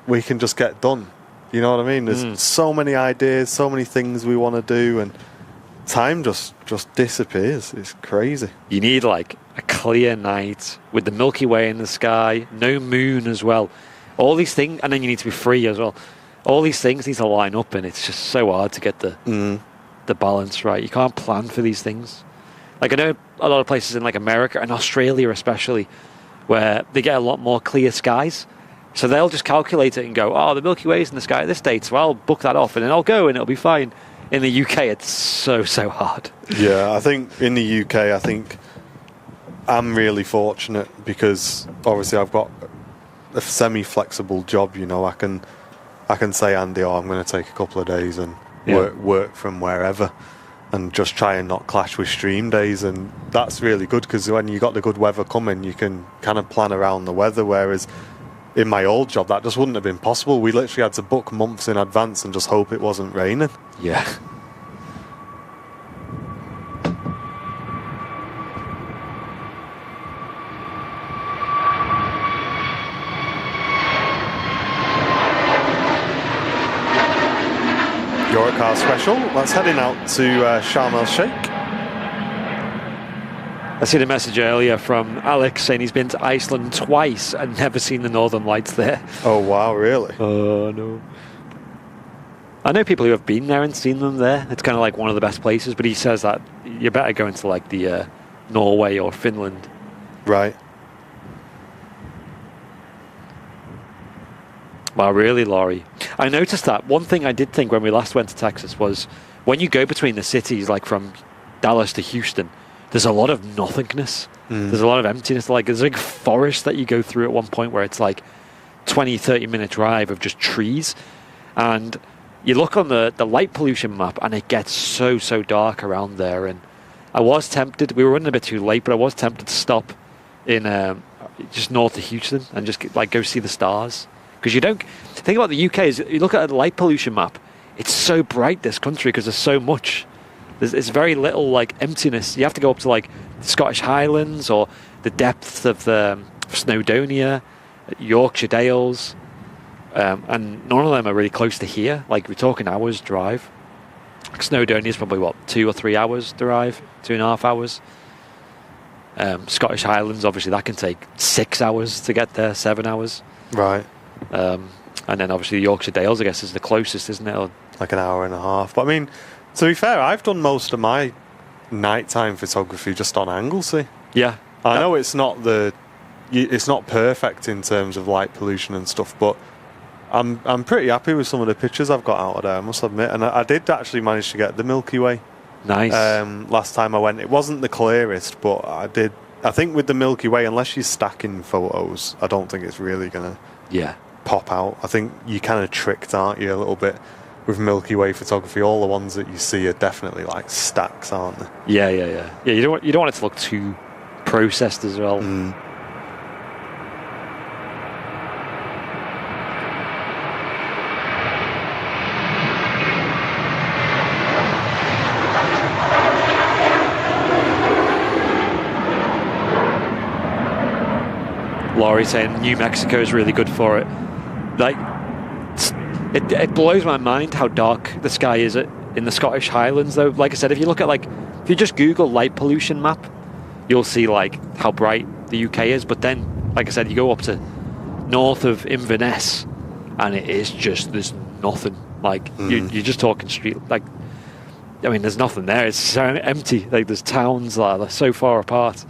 we can just get done. You know what I mean? There's so many ideas, so many things we want to do, and time just disappears. It's crazy. You need like a clear night with the Milky Way in the sky, no moon as well. All these things, and then you need to be free as well. All these things need to line up, and it's just so hard to get the balance right. You can't plan for these things. Like I know a lot of places in like America and Australia especially, where they get a lot more clear skies. So they'll just calculate it and go, oh, the Milky Way's in the sky at this date, so I'll book that off and then I'll go and it'll be fine. In the UK, it's so hard. Yeah, I think in the UK, I think I'm really fortunate because obviously I've got a semi-flexible job. You know, I can say, Andy, I'm going to take a couple of days and work from wherever, and just try and not clash with stream days, and that's really good because when you got the good weather coming, you can kind of plan around the weather. Whereas in my old job, that just wouldn't have been possible. We literally had to book months in advance and just hope it wasn't raining. Yeah. Your car special. That's heading out to Sharm el Sheikh. I seen a message earlier from Alex saying he's been to Iceland twice and never seen the Northern Lights there. Oh wow, really? Oh no. I know people who have been there and seen them there. It's kind of like one of the best places, but he says that you're better going to like the Norway or Finland. Right. Wow, really, Laurie? I noticed that. One thing I did think when we last went to Texas was when you go between the cities, like from Dallas to Houston, there's a lot of nothingness. There's a lot of emptiness. Like there's a big forest that you go through at one point where it's like 20, 30-minute drive of just trees. And you look on the light pollution map and it gets so dark around there. And I was tempted, we were running a bit too late, but I was tempted to stop in just north of Houston and just like go see the stars. Because you don't, the thing about the UK is you look at the light pollution map, it's so bright, this country, because there's so much. There's very little like emptiness. You have to go up to like the Scottish Highlands or the depths of the Snowdonia, Yorkshire Dales, and none of them are really close to here. Like we're talking hours drive. Snowdonia is probably what, 2 or 3 hours drive, 2.5 hours. Scottish Highlands, obviously that can take 6 hours to get there, 7 hours. Right. And then obviously the Yorkshire Dales, I guess, is the closest, isn't it? Or like an hour and a half. But I mean, to be fair, I've done most of my nighttime photography just on Anglesey. yeah. I know it's not perfect in terms of light pollution and stuff, but I'm pretty happy with some of the pictures I've got out of there, I must admit. And I did actually manage to get the Milky Way. Nice. Last time I went, it wasn't the clearest, but I think with the Milky Way, unless you're stacking photos, I don't think it's really gonna pop out. I think you kind of tricked, aren't you, a little bit with Milky Way photography. All the ones that you see are definitely like stacks, aren't they? Yeah. You don't want it to look too processed as well. Laurie saying New Mexico is really good for it. Like, it blows my mind how dark the sky is in the Scottish Highlands, though. Like I said, if you just Google light pollution map, you'll see like how bright the UK is. But then, like I said, you go up to north of Inverness, and it is just there's nothing. Like you're just talking street. Like, I mean, there's nothing there. It's so empty. Like there's towns that are so far apart.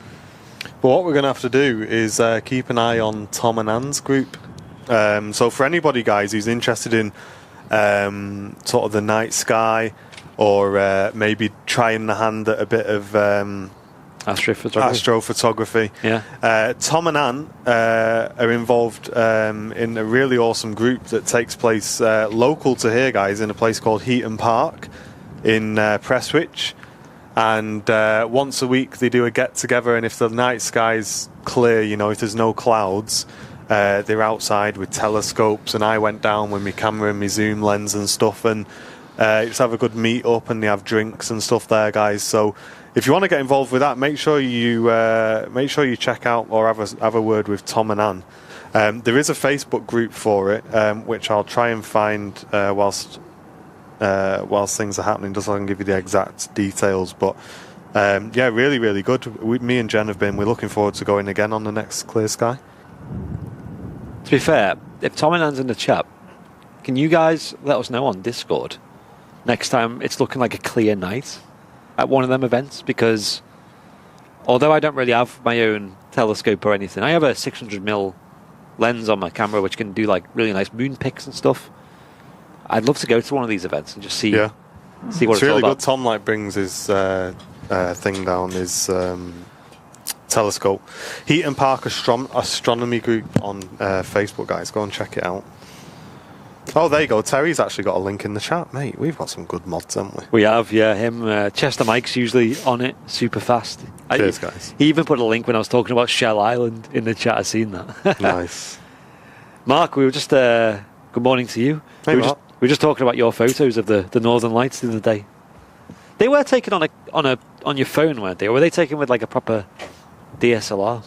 But what we're going to have to do is keep an eye on Tom and Anne's group. So for anybody, guys, who's interested in sort of the night sky, or maybe trying the hand at a bit of astrophotography. Tom and Anne are involved in a really awesome group that takes place local to here, guys, in a place called Heaton Park in Prestwich. And once a week they do a get together, and if the night sky's clear, you know, if there's no clouds, they're outside with telescopes, and I went down with my camera and my zoom lens and stuff, and just have a good meet up, and they have drinks and stuff there, guys. So if you want to get involved with that, make sure you check out or have a word with Tom and Anne. There is a Facebook group for it, which I'll try and find whilst things are happening, just so I can give you the exact details. But yeah, really, really good. Me and Jen we're looking forward to going again on the next Clear Sky. To be fair, if Tom and Anne's in the chat, can you guys let us know on Discord next time it's looking like a clear night at one of them events? Because although I don't really have my own telescope or anything, I have a 600mm lens on my camera which can do like really nice moon pics and stuff. I'd love to go to one of these events and just see what it's really all about. good. Tom brings his thing down, his telescope. Heaton Park Astronomy Group on Facebook, guys. Go and check it out. Oh, there you go. Terry's actually got a link in the chat, mate. We've got some good mods, haven't we? We have, yeah. Him, Chester Mike's usually on it super fast. Cheers, guys. He even put a link when I was talking about Shell Island in the chat. I've seen that. Nice. Mark, we were just... good morning to you. Hey, we were just talking about your photos of the Northern Lights the other day. They were taken on your phone, weren't they? Or were they taken with like a proper DSLR?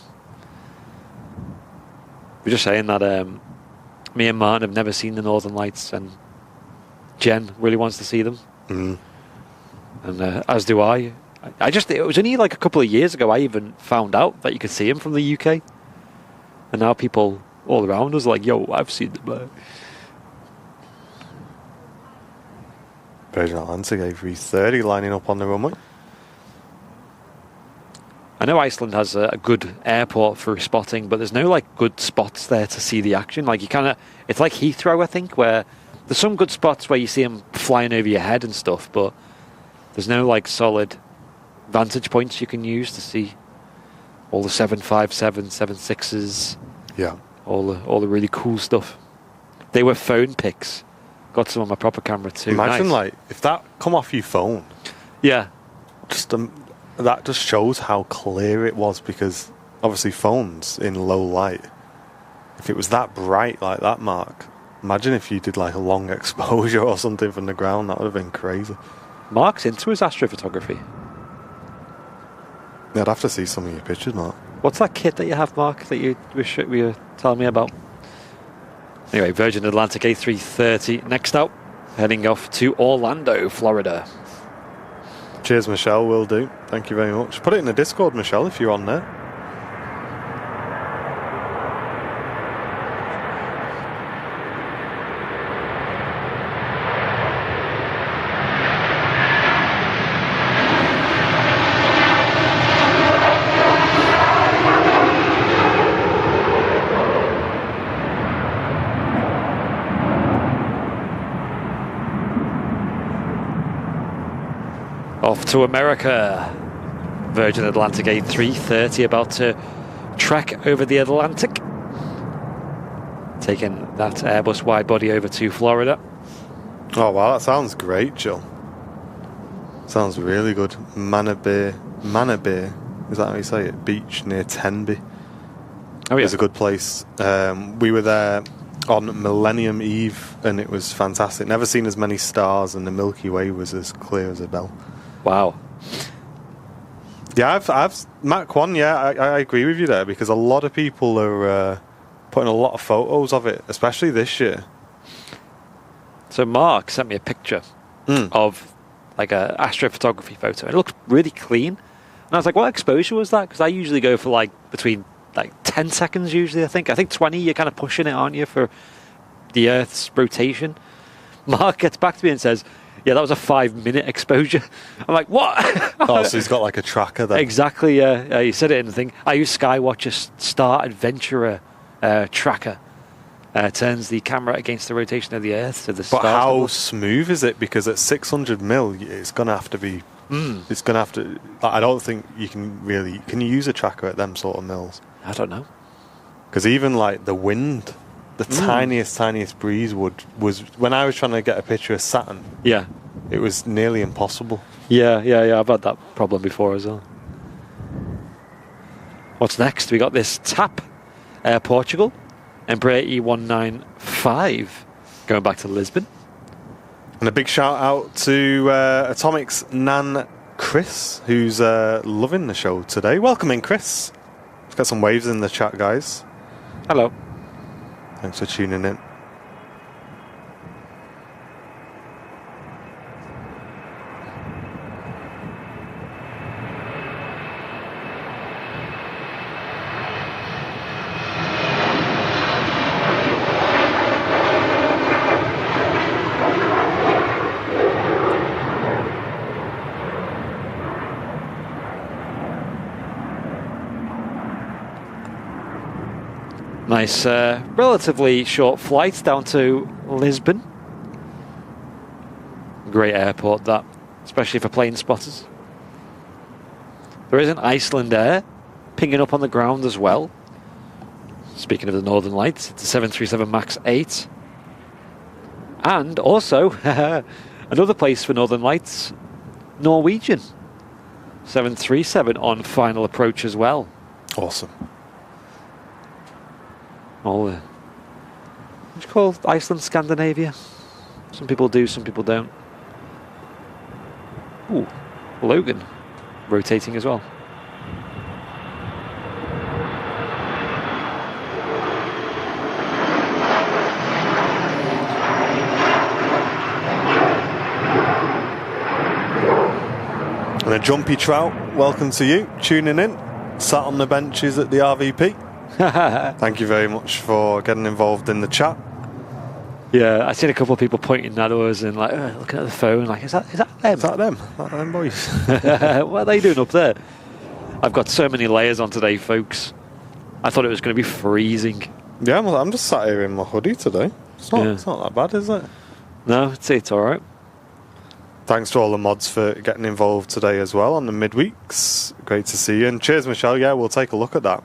We're just saying that me and Martin have never seen the Northern Lights, and Jen really wants to see them. Mm. And as do I. It was only like a couple of years ago I even found out that you could see them from the UK. And now people all around us are like, yo, I've seen them. Virgin Atlantic A380 lining up on the runway. I know Iceland has a good airport for spotting, but there's no like good spots there to see the action. Like it's like Heathrow, I think, where there's some good spots where you see them flying over your head and stuff, but there's no like solid vantage points you can use to see all the 757, 76s. Yeah. All the really cool stuff. They were phone pics. Got some on my proper camera too. Imagine nice. like if that come off your phone. Yeah. Just that just shows how clear it was, because obviously phones in low light. If it was that bright like that, Mark, imagine if you did like a long exposure or something from the ground. That would have been crazy. Mark's into his astrophotography. Yeah, I'd have to see some of your pictures, Mark. What's that kit that you have, Mark, that you were telling me about? Anyway, Virgin Atlantic A380 next out, heading off to Orlando, Florida. Cheers, Michelle, will do. Thank you very much. Put it in the Discord, Michelle, if you're on there. Off to America. Virgin Atlantic A330 about to trek over the Atlantic. Taking that Airbus wide body over to Florida. Oh, wow, that sounds great, Jill. Sounds really good. Manabee, is that how you say it? Beach near Tenby. Oh, yeah. It's a good place. We were there on Millennium Eve, and it was fantastic. Never seen as many stars, and the Milky Way was as clear as a bell. Wow. Yeah, I've Mach 1, yeah, I agree with you there, because a lot of people are putting a lot of photos of it, especially this year. So Mark sent me a picture of like a astrophotography photo. It looked really clean. And I was like, what exposure was that? Because I usually go for like between like 10 seconds usually, I think. I think 20, you're kind of pushing it, aren't you, for the Earth's rotation. Mark gets back to me and says, yeah, that was a 5-minute exposure. I'm like, what? Oh, so he's got like a tracker there. Exactly, yeah. You said it in the thing. I use Skywatcher Star Adventurer tracker. Turns the camera against the rotation of the Earth. So the but how smooth is it? Because at 600mm, it's going to have to be... It's going to have to... I don't think you can really... Can you use a tracker at them sort of mils? I don't know. Because even like the wind... The tiniest breeze was when I was trying to get a picture of Saturn. Yeah, it was nearly impossible. Yeah. I've had that problem before as well. What's next? We got this TAP, Air Portugal, Embraer E195, going back to Lisbon. And a big shout out to Atomic's Nan Chris, who's loving the show today. Welcome in, Chris. Let's get some waves in the chat, guys. Hello. Thanks for tuning in. Nice, relatively short flight down to Lisbon. Great airport, that, especially for plane spotters. There is an Iceland Air pinging up on the ground as well. Speaking of the Northern Lights, it's a 737 MAX 8. And also, another place for Northern Lights, Norwegian. 737 on final approach as well. Awesome. All the, what's it called? Iceland, Scandinavia. Some people do, some people don't. Ooh, Logan rotating as well. And a Jumpy Trout, welcome to you, tuning in. Sat on the benches at the RVP. Thank you very much for getting involved in the chat. Yeah, I've seen a couple of people pointing at us and like looking at the phone, like, is that them? Is that them? That them boys? What are they doing up there? I've got so many layers on today, folks. I thought it was going to be freezing. Yeah, I'm just sat here in my hoodie today. It's not that bad, is it? No, it's all right. Thanks to all the mods for getting involved today as well on the midweeks. Great to see you. And cheers, Michelle. Yeah, we'll take a look at that.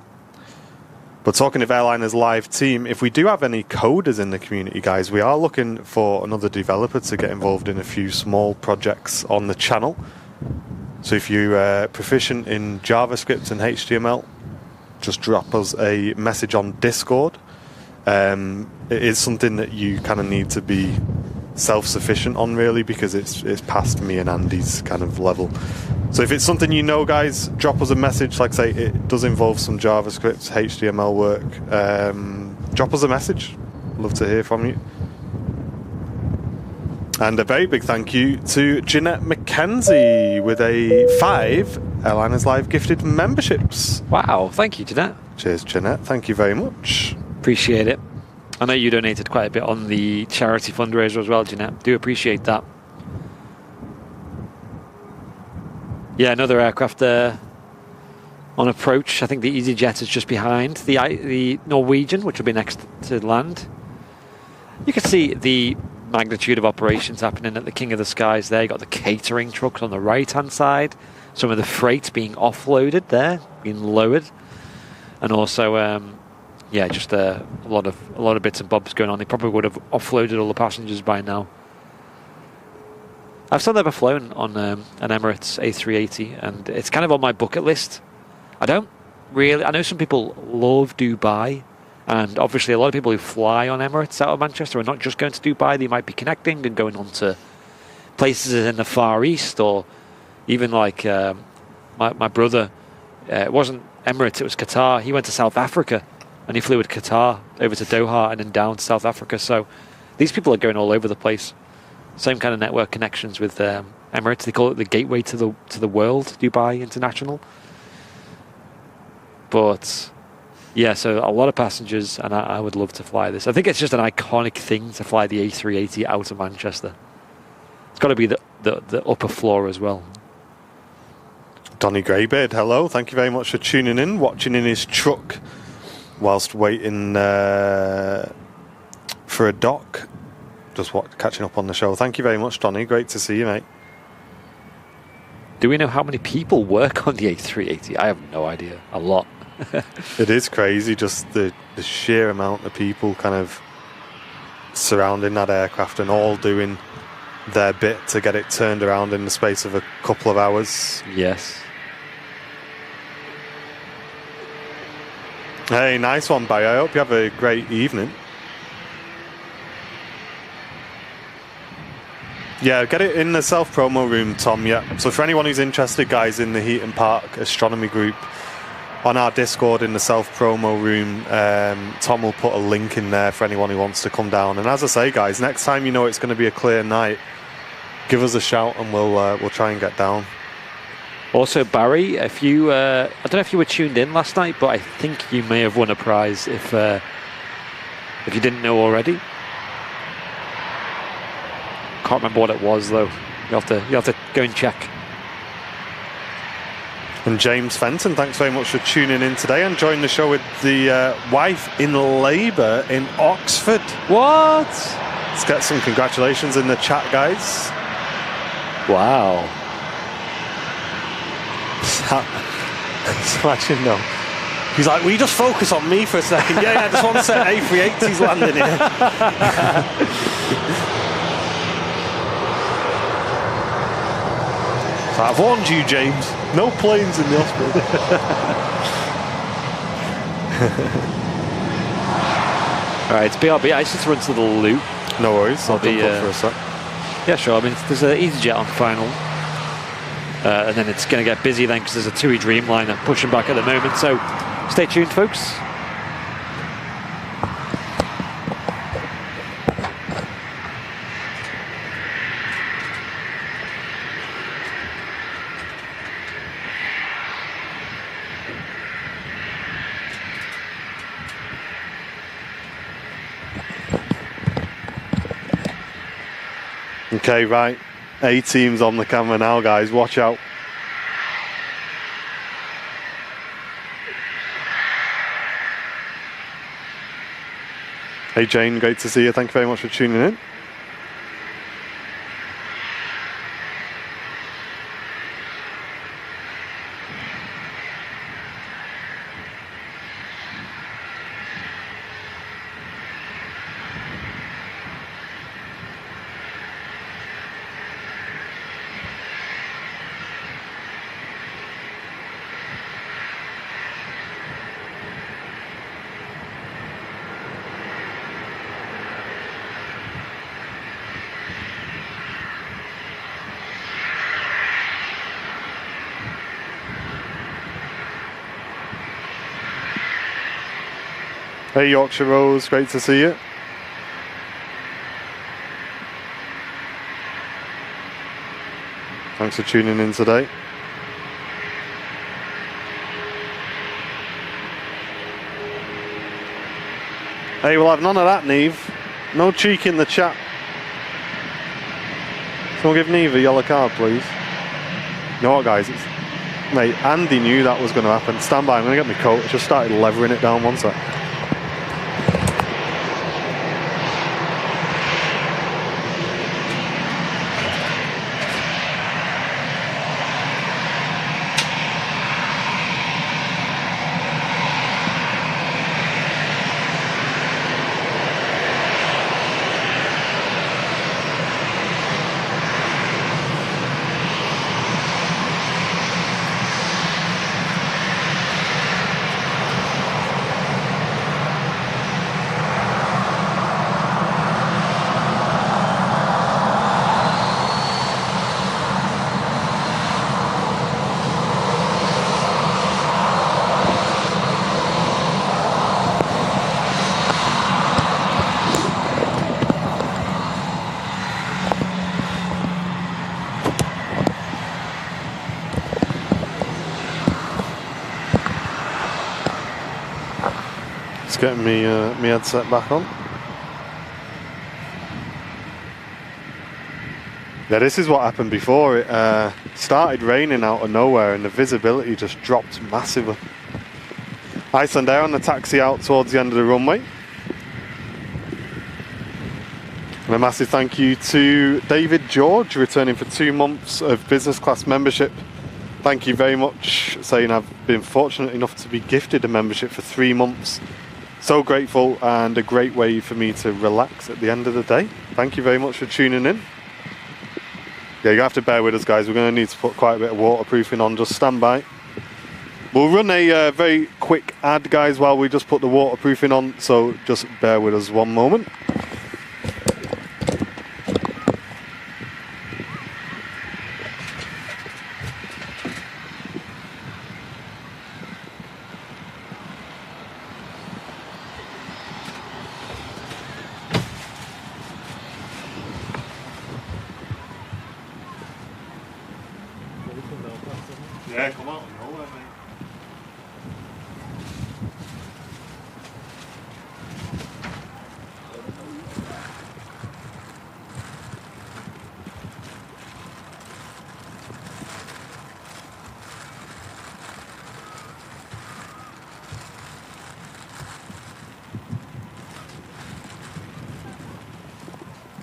But talking of Airliner's live team, if we do have any coders in the community, guys, we are looking for another developer to get involved in a few small projects on the channel. So if you're proficient in JavaScript and HTML, just drop us a message on Discord. It is something that you kind of need to be self-sufficient on, really, because it's past me and Andy's kind of level. So if it's something you know, guys, drop us a message. Like I say, it does involve some JavaScript, HTML work. Drop us a message. Love to hear from you. And a very big thank you to Jeanette McKenzie with a 5 Airliners Live gifted memberships. Wow, thank you, Jeanette. Cheers, Jeanette. Thank you very much. Appreciate it. I know you donated quite a bit on the charity fundraiser as well, Jeanette. Do appreciate that. Yeah, another aircraft there on approach. I think the EasyJet is just behind the Norwegian, which will be next to land. You can see the magnitude of operations happening at the King of the Skies there. You've got the catering trucks on the right-hand side. Some of the freight being offloaded there, being lowered. And also, yeah, just a lot of bits and bobs going on. They probably would have offloaded all the passengers by now. I've still never flown on an Emirates A380, and it's kind of on my bucket list. I don't really... I know some people love Dubai, and obviously a lot of people who fly on Emirates out of Manchester are not just going to Dubai. They might be connecting and going on to places in the Far East, or even like my brother. It wasn't Emirates, it was Qatar. He went to South Africa, and he flew with Qatar over to Doha and then down to South Africa. So these people are going all over the place. Same kind of network connections with Emirates. They call it the gateway to the world, Dubai International. But yeah, so a lot of passengers, and I would love to fly this. I think it's just an iconic thing to fly the A380 out of Manchester. It's got to be the upper floor as well. Donny Greybeard, hello. Thank you very much for tuning in, watching in his truck whilst waiting for a dock. Just catching up on the show. Thank you very much, Donny. Great to see you, mate. Do we know how many people work on the A380? I have no idea. A lot. It is crazy, just the sheer amount of people kind of surrounding that aircraft and all doing their bit to get it turned around in the space of a couple of hours. Yes. Hey, nice one, Barry. I hope you have a great evening. Yeah, get it in the self-promo room, Tom, yeah. So for anyone who's interested, guys, in the Heaton Park Astronomy Group, on our Discord in the self-promo room, Tom will put a link in there for anyone who wants to come down. And as I say, guys, next time you know it's going to be a clear night, give us a shout and we'll try and get down. Also, Barry, if you I don't know if you were tuned in last night, but I think you may have won a prize if you didn't know already. Can't remember what it was though. You have to go and check. And James Fenton, thanks very much for tuning in today and joining the show with the wife in labour in Oxford. What? Let's get some congratulations in the chat, guys. Wow. Imagine no. He's like, will you just focus on me for a second? Yeah, just one set A380's landing here. So I've warned you, James. No planes in the hospital. Alright, it's BRB. I just need to run to the loop. No worries, I'll jump up for a sec. Yeah, sure. I mean, there's an EasyJet on final. And then it's going to get busy then because there's a TUI Dreamliner pushing back at the moment. So stay tuned, folks. Okay, right. A-team's on the camera now, guys. Watch out. Hey, Jane. Great to see you. Thank you very much for tuning in. Hey Yorkshire Rose, great to see you. Thanks for tuning in today. Hey, we'll have none of that, Neve. No cheek in the chat. Someone give Neve a yellow card, please. You know what, guys? Mate, Andy knew that was going to happen. Stand by, I'm going to get my coat. I just started levering it down one sec. Getting me headset back on. Yeah, this is what happened before. It started raining out of nowhere and the visibility just dropped massively. Iceland Air on the taxi out towards the end of the runway. And a massive thank you to David George, returning for 2 months of business class membership. Thank you very much, saying I've been fortunate enough to be gifted a membership for 3 months. So grateful, and a great way for me to relax at the end of the day. Thank you very much for tuning in. Yeah, you have to bear with us, guys. We're going to need to put quite a bit of waterproofing on. Just stand by. We'll run a very quick ad, guys, while we just put the waterproofing on. So just bear with us one moment.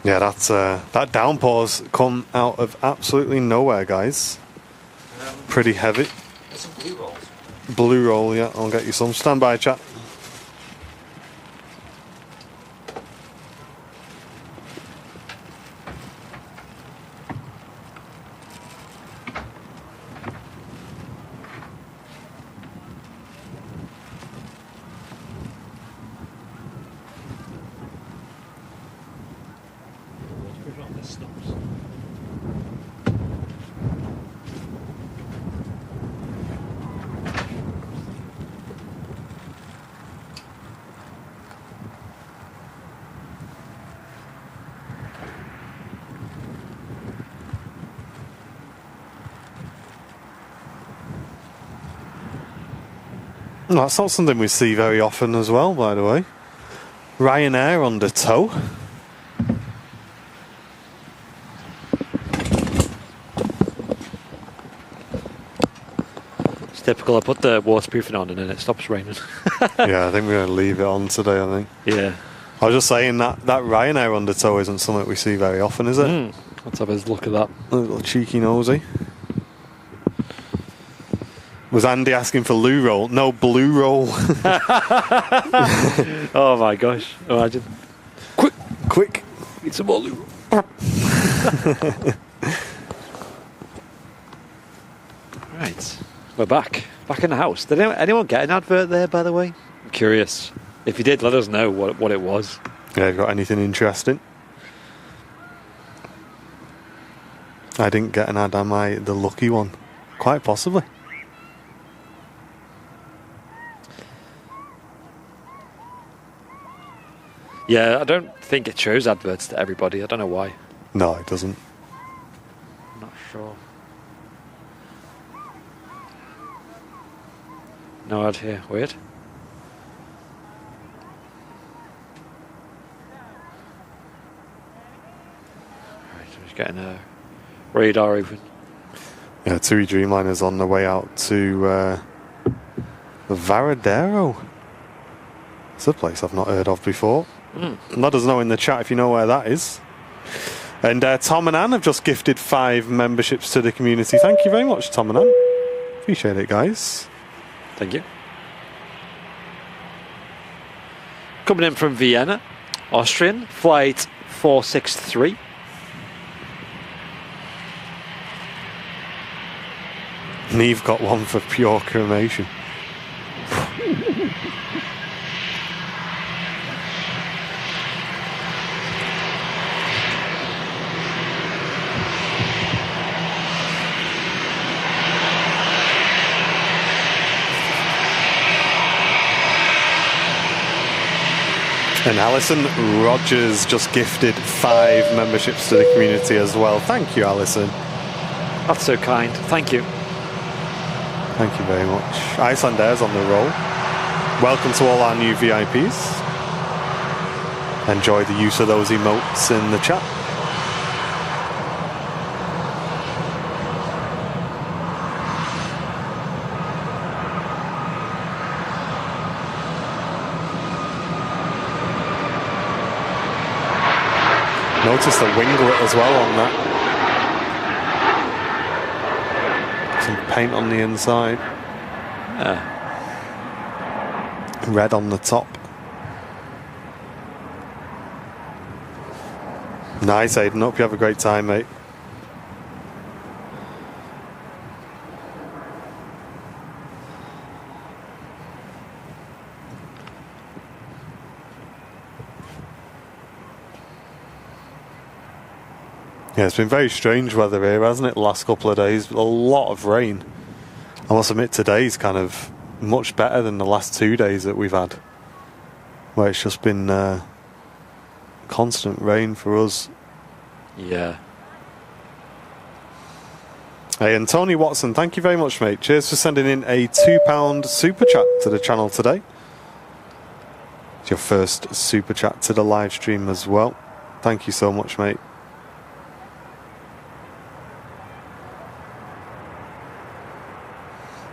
Yeah, that's that downpour's come out of absolutely nowhere, guys. Pretty heavy. There's some blue rolls. Blue roll, yeah. I'll get you some. Stand by, chat. That's not something we see very often as well, by the way. Ryanair under tow. It's typical. I put the waterproofing on and then it stops raining. Yeah, I think we're going to leave it on today, I think. Yeah. I was just saying that Ryanair under tow isn't something we see very often, is it? Let's have a look at that. A little cheeky nosy. Was Andy asking for loo roll? No, blue roll. Oh my gosh. Imagine. Quick. Need some more loo roll. Right. We're back. Back in the house. Did anyone get an advert there, by the way? I'm curious. If you did, let us know what it was. Yeah, got anything interesting? I didn't get an ad, am I the lucky one? Quite possibly. Yeah, I don't think it shows adverts to everybody. I don't know why. No, it doesn't. I'm not sure. No ad here. Weird. Right, I'm just getting a radar open. Yeah, TUI Dreamliner's on the way out to Varadero. It's a place I've not heard of before. Let us know in the chat if you know where that is. And Tom and Anne have just gifted 5 memberships to the community. Thank you very much, Tom and Anne. Appreciate it, guys. Thank you. Coming in from Vienna, Austrian, flight 463. Neve got one for pure cremation. And Alison Rogers just gifted 5 memberships to the community as well. Thank you, Alison. That's so kind. Thank you. Thank you very much. Icelandairs on the roll. Welcome to all our new VIPs. Enjoy the use of those emotes in the chat. Notice the winglet as well on that. Some paint on the inside. Red on the top. Nice, Aiden. Hope you have a great time, mate. Yeah, it's been very strange weather here, hasn't it, the last couple of days? A lot of rain. I must admit today's kind of much better than the last 2 days that we've had, where it's just been constant rain for us. Yeah. Hey, and Tony Watson, thank you very much, mate. Cheers for sending in a £2 super chat to the channel today. It's your first super chat to the live stream as well. Thank you so much, mate.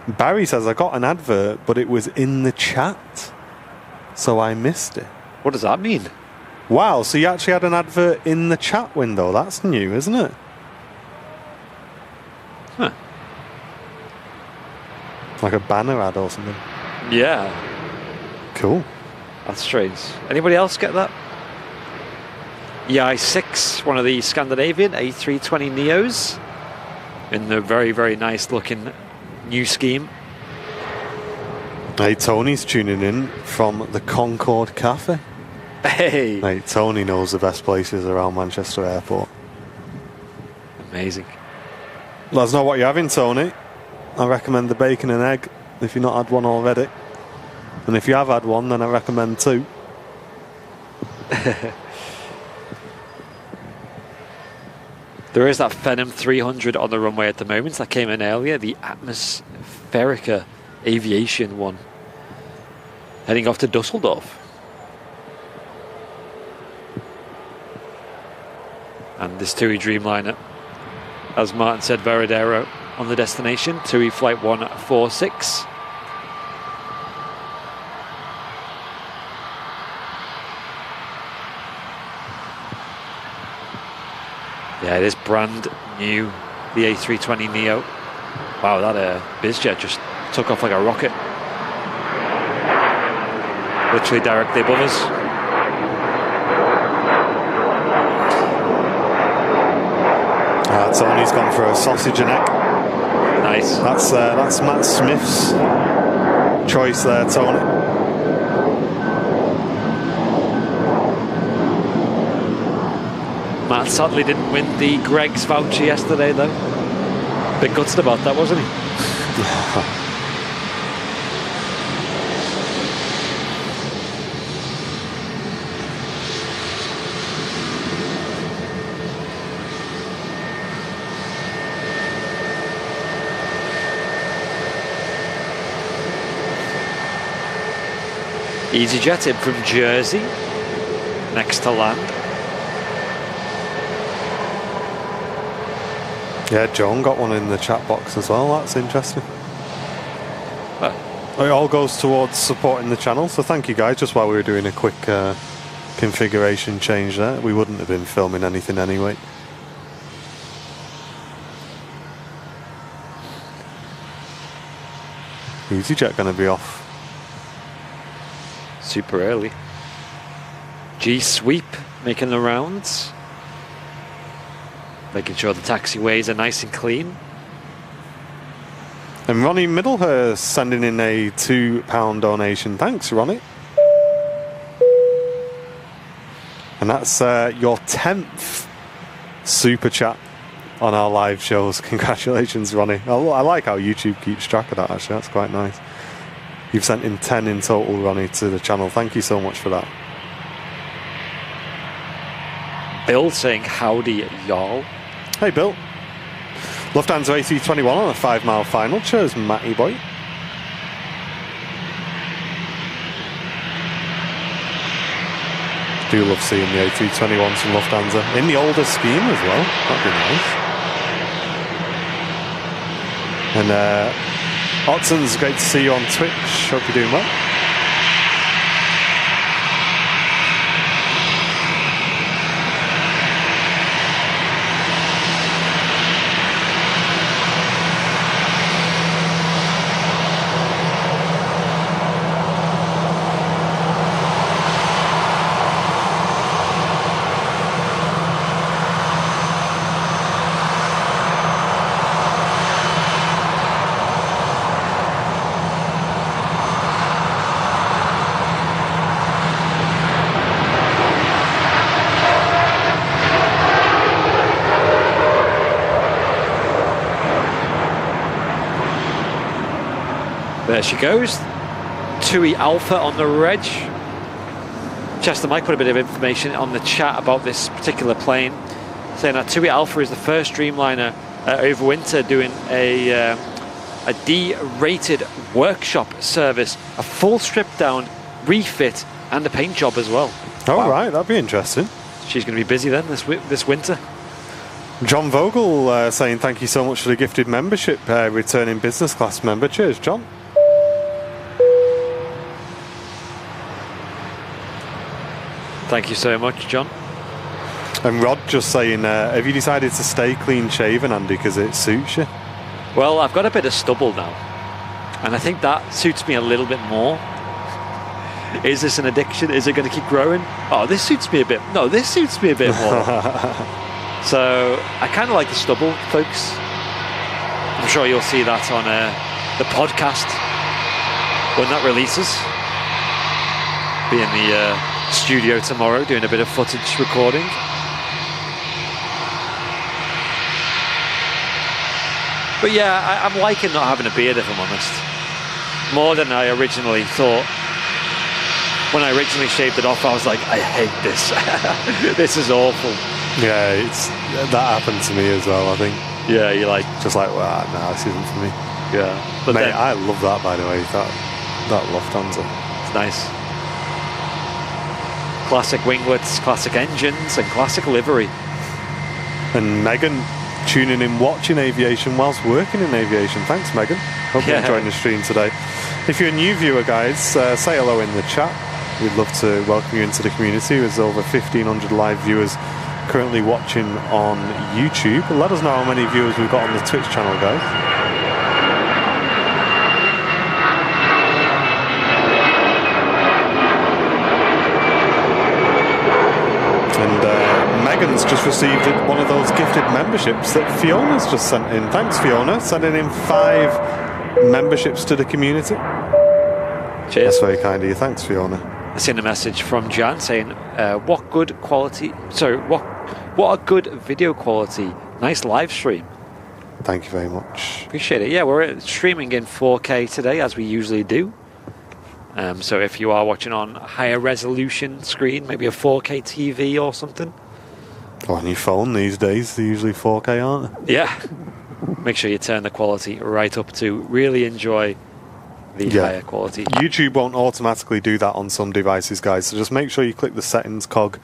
Barry says, I got an advert, but it was in the chat, so I missed it. What does that mean? Wow, so you actually had an advert in the chat window. That's new, isn't it? Huh. Like a banner ad or something. Yeah. Cool. That's strange. Anybody else get that? EI6, one of the Scandinavian A320 Neos, in the very, very nice looking new scheme. Hey, Tony's tuning in from the Concord Cafe. Hey! Hey, Tony knows the best places around Manchester Airport. Amazing. Let us know what you're having, Tony. I recommend the bacon and egg if you've not had one already. And if you have had one, then I recommend 2. There is that Phenom 300 on the runway at the moment that came in earlier, the Atmospherica aviation one, heading off to Dusseldorf. And this TUI Dreamliner, as Martin said, Veradero on the destination, TUI Flight 146. Yeah, it is brand new, the A320 Neo. Wow, that bizjet just took off like a rocket. Literally directly above us. Tony's gone for a sausage and egg. Nice. That's Matt Smith's choice there, Tony. Matt sadly didn't win the Greg's voucher yesterday, though. Bit gutted about that, wasn't he? EasyJet in from Jersey, next to land. Yeah, Joan got one in the chat box as well. That's interesting. Oh. It all goes towards supporting the channel, so thank you guys. Just while we were doing a quick configuration change there, we wouldn't have been filming anything anyway. EasyJet going to be off. Super early. G-Sweep making the rounds. Making sure the taxiways are nice and clean. And Ronnie Middlehurst sending in a £2 donation. Thanks, Ronnie. And that's your 10th super chat on our live shows. Congratulations, Ronnie. I like how YouTube keeps track of that, actually. That's quite nice. You've sent in 10 in total, Ronnie, to the channel. Thank you so much for that. Bill saying howdy, y'all. Hey, Bill. Lufthansa A321 on a 5-mile final. Cheers, Matty boy. Do love seeing the A321s from Lufthansa in the older scheme as well. That'd be nice. And Otson's great to see you on Twitch. Hope you're doing well. There she goes. TUI Alpha on the reg. Chester Mike put a bit of information on the chat about this particular plane, saying that TUI Alpha is the first Dreamliner over winter doing a D-rated workshop service, a full strip down, refit, and a paint job as well. Oh, wow. Right, that'd be interesting. She's going to be busy then this winter. John Vogel saying thank you so much for the gifted membership, returning business class member. Cheers, John. Thank you so much, John. And Rod just saying, have you decided to stay clean shaven, Andy, because it suits you? Well, I've got a bit of stubble now, and I think that suits me a little bit more. Is this an addiction? Is it going to keep growing? Oh, this suits me a bit. No, this suits me a bit more. So I kind of like the stubble, folks. I'm sure you'll see that on the podcast when that releases. Be in the studio tomorrow doing a bit of footage recording. But yeah, I'm liking not having a beard, if I'm honest. More than I originally thought. When I originally shaved it off, I was like, I hate this. This is awful. Yeah, that happened to me as well, I think. Yeah, you're like... Just like, well, no, this isn't for me. Yeah. But Mate, then, I love that, by the way, that Lufthansa. it's nice. Classic winglets, classic engines, and classic livery. And Megan tuning in, watching aviation whilst working in aviation. Thanks, Megan. Hope you're enjoying the stream today. If you're a new viewer, guys, say hello in the chat. We'd love to welcome you into the community. There's over 1,500 live viewers currently watching on YouTube. Let us know how many viewers we've got on the Twitch channel, guys. And Megan's just received one of those gifted memberships that Fiona's just sent in. Thanks, Fiona, sending in 5 memberships to the community. Cheers. That's very kind of you. Thanks, Fiona. I seen a message from Jan saying, what a good video quality. Nice live stream. Thank you very much. Appreciate it. Yeah, we're streaming in 4K today, as we usually do. So if you are watching on a higher resolution screen, maybe a 4K TV or something. On your phone these days, they're usually 4K, aren't they? Yeah. Make sure you turn the quality right up to really enjoy the higher quality. YouTube won't automatically do that on some devices, guys, so just make sure you click the settings cog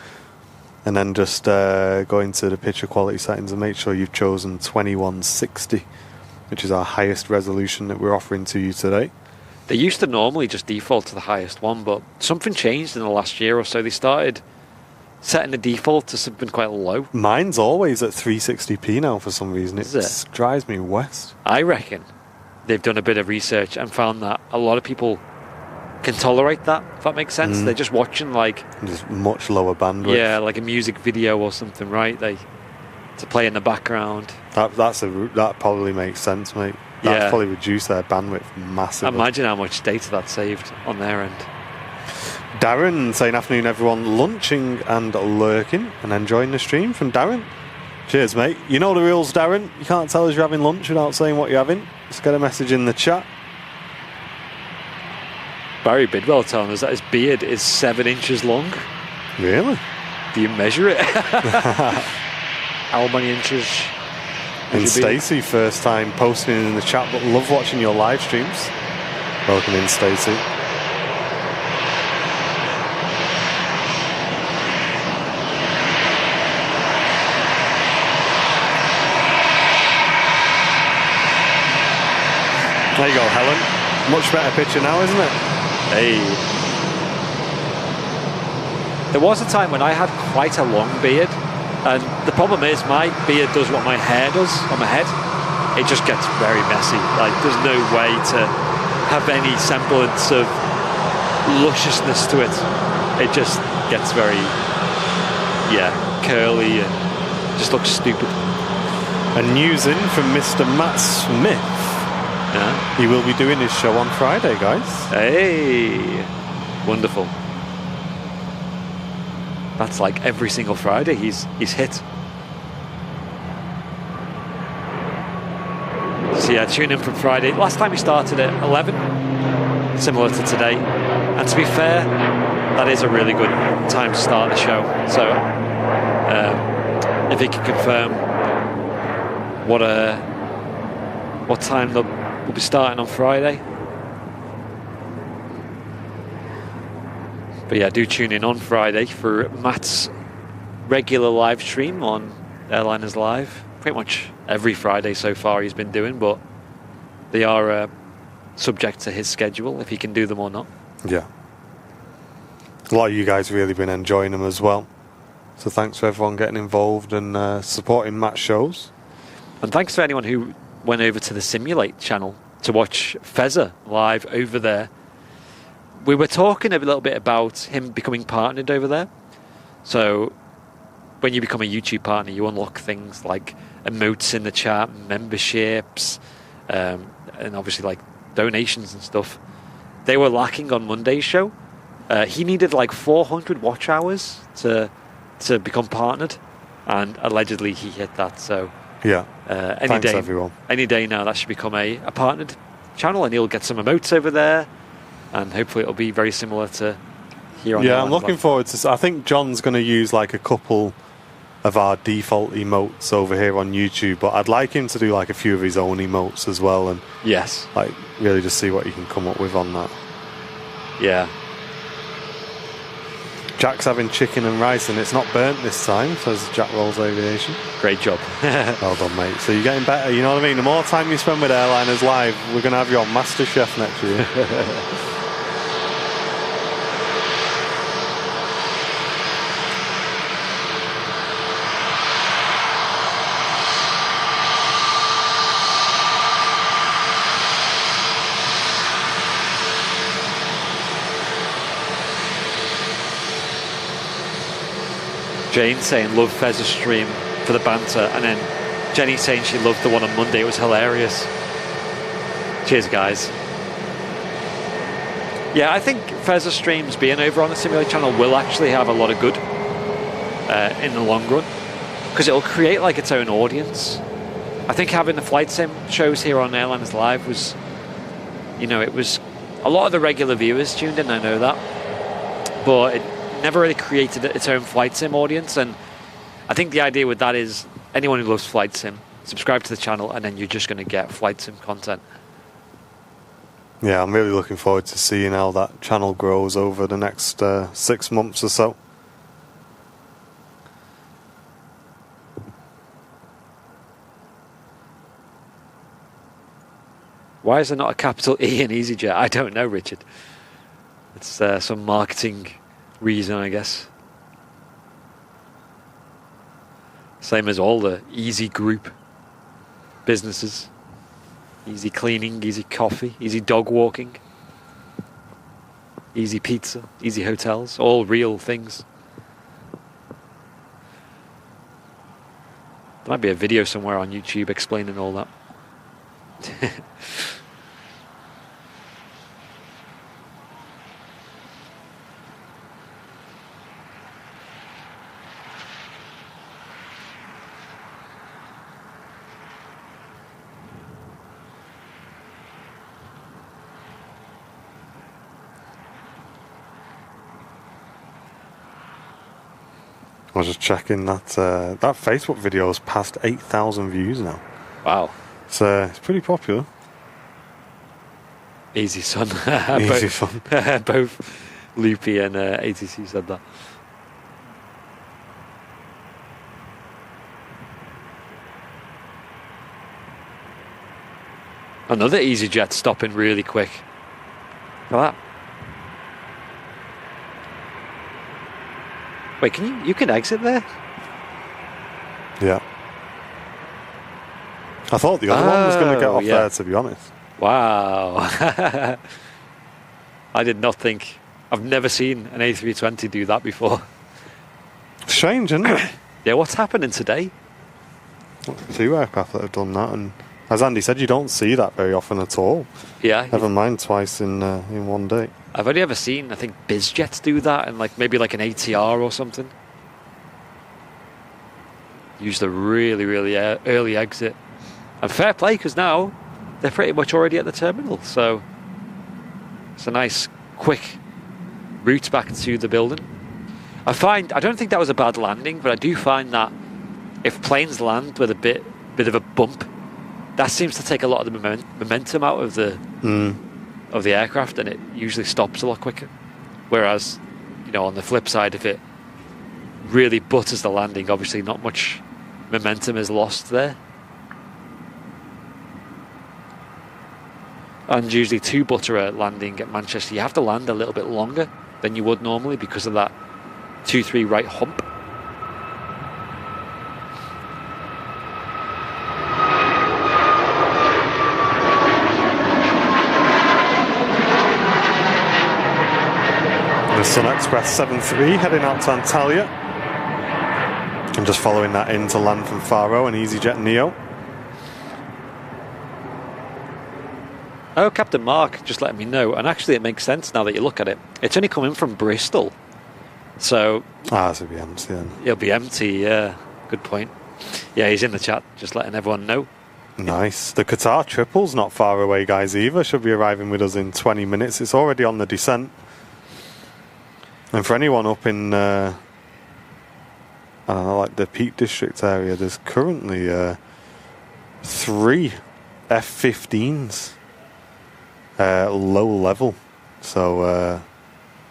and then just go into the picture quality settings and make sure you've chosen 2160, which is our highest resolution that we're offering to you today. They used to normally just default to the highest one, but something changed in the last year or so. They started setting the default to something quite low. Mine's always at 360p now for some reason. It drives me west. I reckon they've done a bit of research and found that a lot of people can tolerate that, if that makes sense. They're just watching like... Just much lower bandwidth. Yeah, like a music video or something, right? To play in the background. That probably makes sense, mate. That's probably reduced their bandwidth massively. Imagine how much data that's saved on their end. Darren saying, afternoon everyone, lunching and lurking and enjoying the stream from Darren. Cheers, mate. You know the rules, Darren. You can't tell us you're having lunch without saying what you're having. Just get a message in the chat. Barry Bidwell telling us that his beard is 7 inches long. Really? Do you measure it? How many inches? And Stacey, first time posting in the chat, but love watching your live streams. Welcome in, Stacey. There you go, Helen. Much better picture now, isn't it? Hey. There was a time when I had quite a long beard, and the problem is my beard does what my hair does on my head. It just gets very messy. Like, there's no way to have any semblance of lusciousness to it. It just gets very, curly and just looks stupid. And news in from Mr. Matt Smith. Yeah. He will be doing his show on Friday, guys. Hey, wonderful. That's like every single Friday he's hit. So yeah, tune in from Friday. Last time he started at 11, similar to today. And to be fair, that is a really good time to start the show. So if he can confirm what time we'll be starting on Friday. But yeah, do tune in on Friday for Matt's regular live stream on Airliners Live. Pretty much every Friday so far he's been doing, but they are subject to his schedule, if he can do them or not. Yeah. a lot of you guys really been enjoying them as well. So thanks for everyone getting involved and supporting Matt's shows. And thanks to anyone who went over to the Simulate channel to watch Fezzer live over there. We were talking a little bit about him becoming partnered over there. So when you become a YouTube partner, you unlock things like emotes in the chat, memberships, and obviously like donations and stuff. They were lacking on Monday's show. He needed like 400 watch hours to become partnered, and allegedly he hit that. So yeah, thanks day, everyone. Any day now, that should become a partnered channel, and he'll get some emotes over there, and hopefully it'll be very similar to here on. Yeah, I'm looking forward to. I think John's going to use like a couple of our default emotes over here on YouTube, but I'd like him to do like a few of his own emotes as well, and yes, like really just see what he can come up with on that. Yeah. Jack's having chicken and rice, and it's not burnt this time, says Jack Rolls Aviation. Great job. Well done, mate. So you're getting better, you know what I mean? The more time you spend with Airliners Live, we're going to have you on MasterChef next year. Jane saying love Fezzer stream for the banter, and then Jenny saying she loved the one on Monday. It was hilarious. Cheers, guys. Yeah, I think Fezzer streams being over on the Simulate channel will actually have a lot of good in the long run, because it'll create like its own audience. I think having the flight sim shows here on Airliners Live was, you know, it was a lot of the regular viewers tuned in, I know that, but it never really created its own flight sim audience. And I think the idea with that is anyone who loves flight sim, subscribe to the channel, and then you're just going to get flight sim content. Yeah, I'm really looking forward to seeing how that channel grows over the next 6 months or so. Why is there not a capital E in EasyJet? I don't know, Richard. It's some marketing reason, I guess. Same as all the Easy Group businesses. Easy cleaning, easy coffee, easy dog walking, easy pizza, easy hotels, all real things. There might be a video somewhere on YouTube explaining all that. I was just checking that that Facebook video has passed 8,000 views now. Wow. So it's pretty popular. Easy, son. Easy fun. Both Loopy and ATC said that. Another EasyJet stopping really quick. Look at that. Wait, you can exit there? Yeah. I thought the other one was going to get off there, to be honest. Wow. I did not think. I've never seen an A320 do that before. Strange, isn't it? Yeah, what's happening today? 2 aircraft that have done that, and as Andy said, you don't see that very often at all. Yeah. Never mind twice in one day. I've only ever seen, I think, BizJets do that, and like maybe like an ATR or something. Use the really, really early exit. And fair play, because now they're pretty much already at the terminal. So it's a nice, quick route back to the building. I don't think that was a bad landing, but I do find that if planes land with a bit of a bump, that seems to take a lot of the momentum out of the aircraft, and it usually stops a lot quicker. Whereas, you know, on the flip side, if it really butters the landing, obviously not much momentum is lost there. And usually to butter a landing at Manchester, you have to land a little bit longer than you would normally because of that 2-3 right hump. The Sun Express 7-3 heading out to Antalya. I'm just following that in to land from Faro and EasyJet Neo. Oh, Captain Mark just letting me know, and actually it makes sense now that you look at it. It's only coming from Bristol, so it'll be empty then. It'll be empty. Yeah, good point. Yeah, he's in the chat, just letting everyone know. Nice. The Qatar triple's not far away, guys. Either should be arriving with us in 20 minutes. It's already on the descent. And for anyone up in, I don't know, like the Peak District area, there's currently 3 F-15s low level. So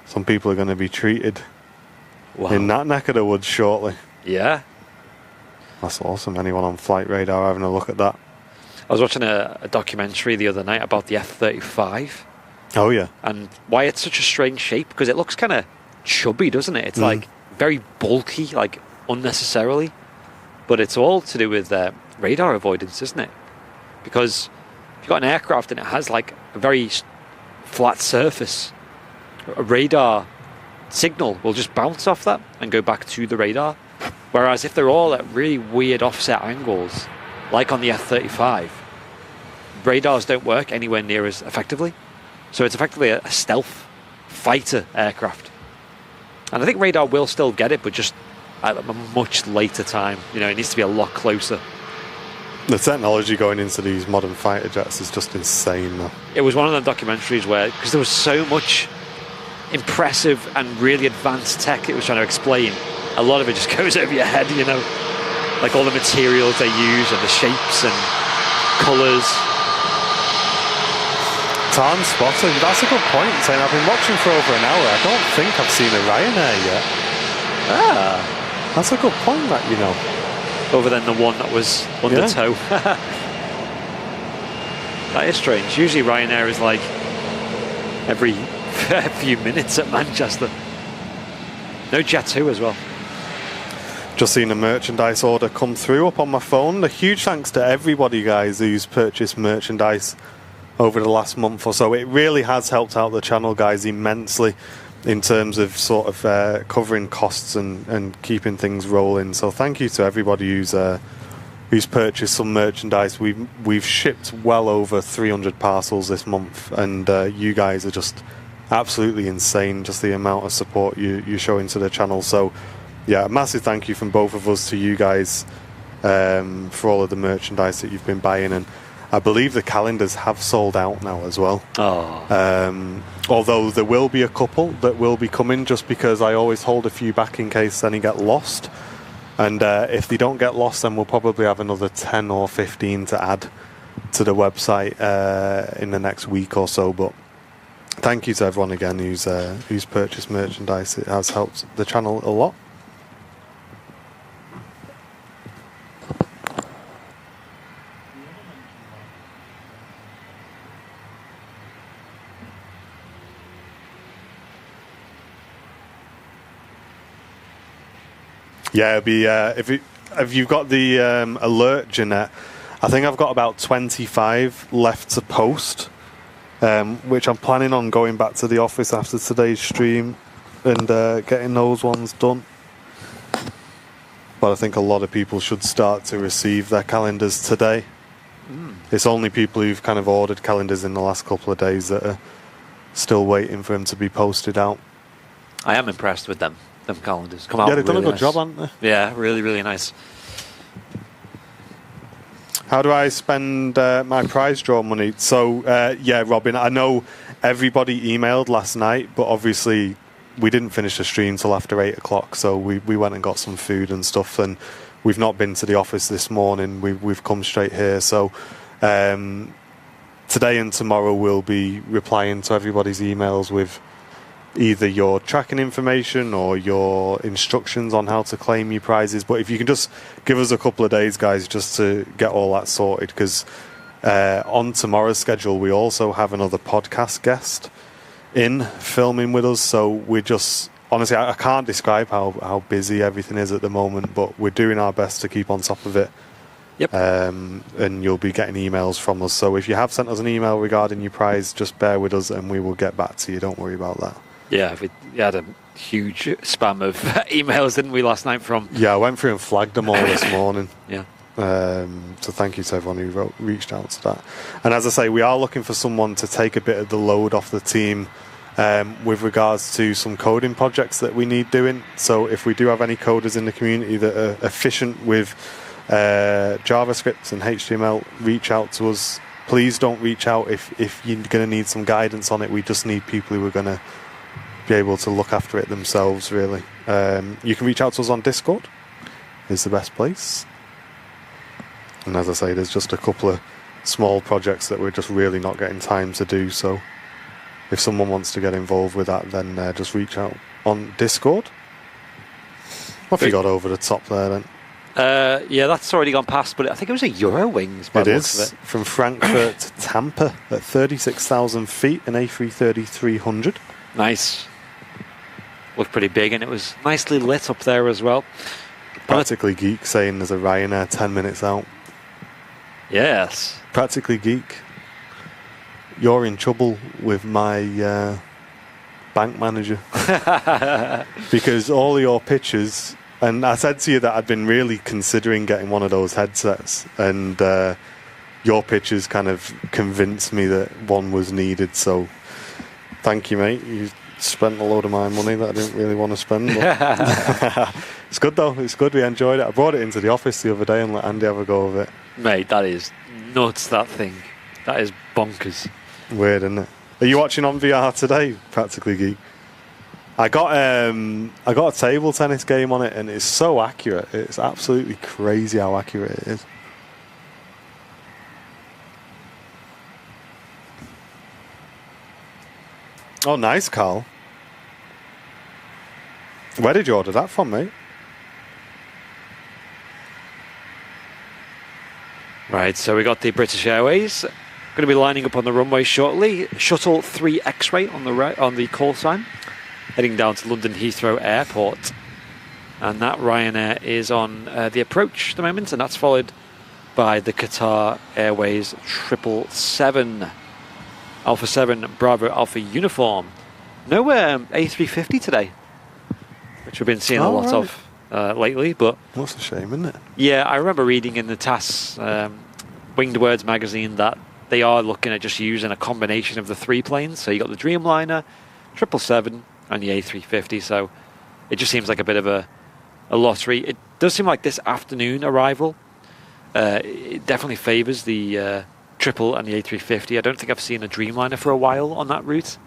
some people are going to be treated in that neck of the woods shortly. Yeah. That's awesome. Anyone on Flight Radar having a look at that? I was watching a documentary the other night about the F-35. Oh, yeah. And why it's such a strange shape, because it looks kind of chubby, doesn't it? It's like very bulky, like unnecessarily, but it's all to do with radar avoidance, isn't it? Because if you've got an aircraft and it has like a very flat surface, a radar signal will just bounce off that and go back to the radar, whereas if they're all at really weird offset angles like on the F-35, radars don't work anywhere near as effectively, so it's effectively a stealth fighter aircraft. And I think radar will still get it, but just at a much later time. You know, it needs to be a lot closer. The technology going into these modern fighter jets is just insane, though. It was one of the documentaries where, because there was so much impressive and really advanced tech it was trying to explain, a lot of it just goes over your head, you know, like all the materials they use and the shapes and colours. Time spotter, that's a good point. Saying I've been watching for over an hour. I don't think I've seen a Ryanair yet. That's a good point, that, you know. Other than the one that was under tow. That is strange. Usually Ryanair is like every few minutes at Manchester. No Jet2 as well. Just seen a merchandise order come through up on my phone. A huge thanks to everybody, guys, who's purchased merchandise over the last month or so. It really has helped out the channel, guys, immensely in terms of sort of covering costs and keeping things rolling. So thank you to everybody who's purchased some merchandise. We've shipped well over 300 parcels this month, and you guys are just absolutely insane, just the amount of support you're showing to the channel. So yeah, a massive thank you from both of us to you guys for all of the merchandise that you've been buying. And I believe the calendars have sold out now as well. Although there will be a couple that will be coming, just because I always hold a few back in case any get lost. And if they don't get lost, then we'll probably have another 10 or 15 to add to the website in the next week or so. But thank you to everyone again who's purchased merchandise. It has helped the channel a lot. Yeah, it'll be if you've got the alert, Jeanette. I think I've got about 25 left to post, which I'm planning on going back to the office after today's stream and getting those ones done. But I think a lot of people should start to receive their calendars today. It's only people who've kind of ordered calendars in the last couple of days that are still waiting for them to be posted out. I am impressed with them calendars. Come out. Yeah, they've done really a good nice job, haven't they? Yeah, really, really nice. How do I spend my prize draw money? So, yeah, Robin, I know everybody emailed last night, but obviously we didn't finish the stream till after 8 o'clock, so we went and got some food and stuff, and we've not been to the office this morning. We've come straight here, so today and tomorrow we'll be replying to everybody's emails with either your tracking information or your instructions on how to claim your prizes. But if you can just give us a couple of days, guys, just to get all that sorted, because on tomorrow's schedule we also have another podcast guest. in filming with us. So we're just honestly, I can't describe how busy everything is at the moment, but we're doing our best to keep on top of it. Yep. And you'll be getting emails from us. So if you have sent us an email regarding your prize, just bear with us and we will get back to you. Don't worry about that. Yeah, we had a huge spam of emails, didn't we, last night from... Yeah, I went through and flagged them all this morning. Yeah. So thank you to everyone who reached out to that. And as I say, we are looking for someone to take a bit of the load off the team with regards to some coding projects that we need doing. So if we do have any coders in the community that are efficient with JavaScript and HTML, reach out to us. Please don't reach out if you're going to need some guidance on it. We just need people who are going to be able to look after it themselves, really. You can reach out to us on Discord, is the best place. And as I say, there's just a couple of small projects that we're just really not getting time to do. So if someone wants to get involved with that, then just reach out on Discord. What have you got over the top there then? Yeah, that's already gone past, but I think it was a Eurowings. It is, from Frankfurt to Tampa at 36,000 feet, an A330-300. Nice. Looked pretty big, and it was nicely lit up there as well. Practically Geek saying there's a Ryanair 10 minutes out. Yes. Practically Geek, you're in trouble with my bank manager. Because all your pictures... And I said to you that I'd been really considering getting one of those headsets, and your pictures kind of convinced me that one was needed. So thank you, mate. You spent a load of my money that I didn't really want to spend. But it's good, though. It's good. We enjoyed it. I brought it into the office the other day and let Andy have a go of it. Mate, that is nuts, that thing. That is bonkers. Weird, isn't it? Are you watching on VR today, Practically Geek? I got a table tennis game on it, and it's so accurate. It's absolutely crazy how accurate it is. Oh, nice, Carl. Where did you order that from, mate? Right, so we got the British Airways. Going to be lining up on the runway shortly. Shuttle 3 X-ray on the right, on the call sign, heading down to London Heathrow Airport. And that Ryanair is on the approach at the moment, and that's followed by the Qatar Airways 777. Alpha 7 Bravo Alpha uniform. No A350 today, which we've been seeing a lot of lately. But that's a shame, isn't it? Yeah, I remember reading in the TASS Winged Words magazine that they are looking at just using a combination of the 3 planes. So you got the Dreamliner, 777, and the A350. So it just seems like a bit of a lottery. It does seem like this afternoon arrival, it definitely favours the triple and the A350. I don't think I've seen a Dreamliner for a while on that route.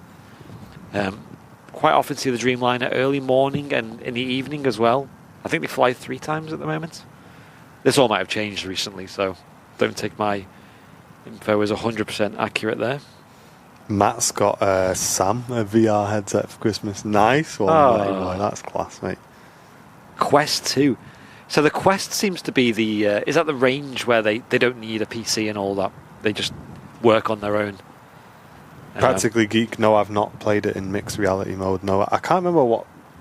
Quite often see the Dreamliner early morning and in the evening as well. I think they fly 3 times at the moment. This all might have changed recently, so don't take my info as 100% accurate there. Matt's got Sam a VR headset for Christmas. Nice one, mate. Boy, that's class, mate. Quest 2. So the Quest seems to be the... is that the range where they don't need a PC and all that? They just work on their own? Practically Geek. No, I've not played it in mixed reality mode. No, I can't remember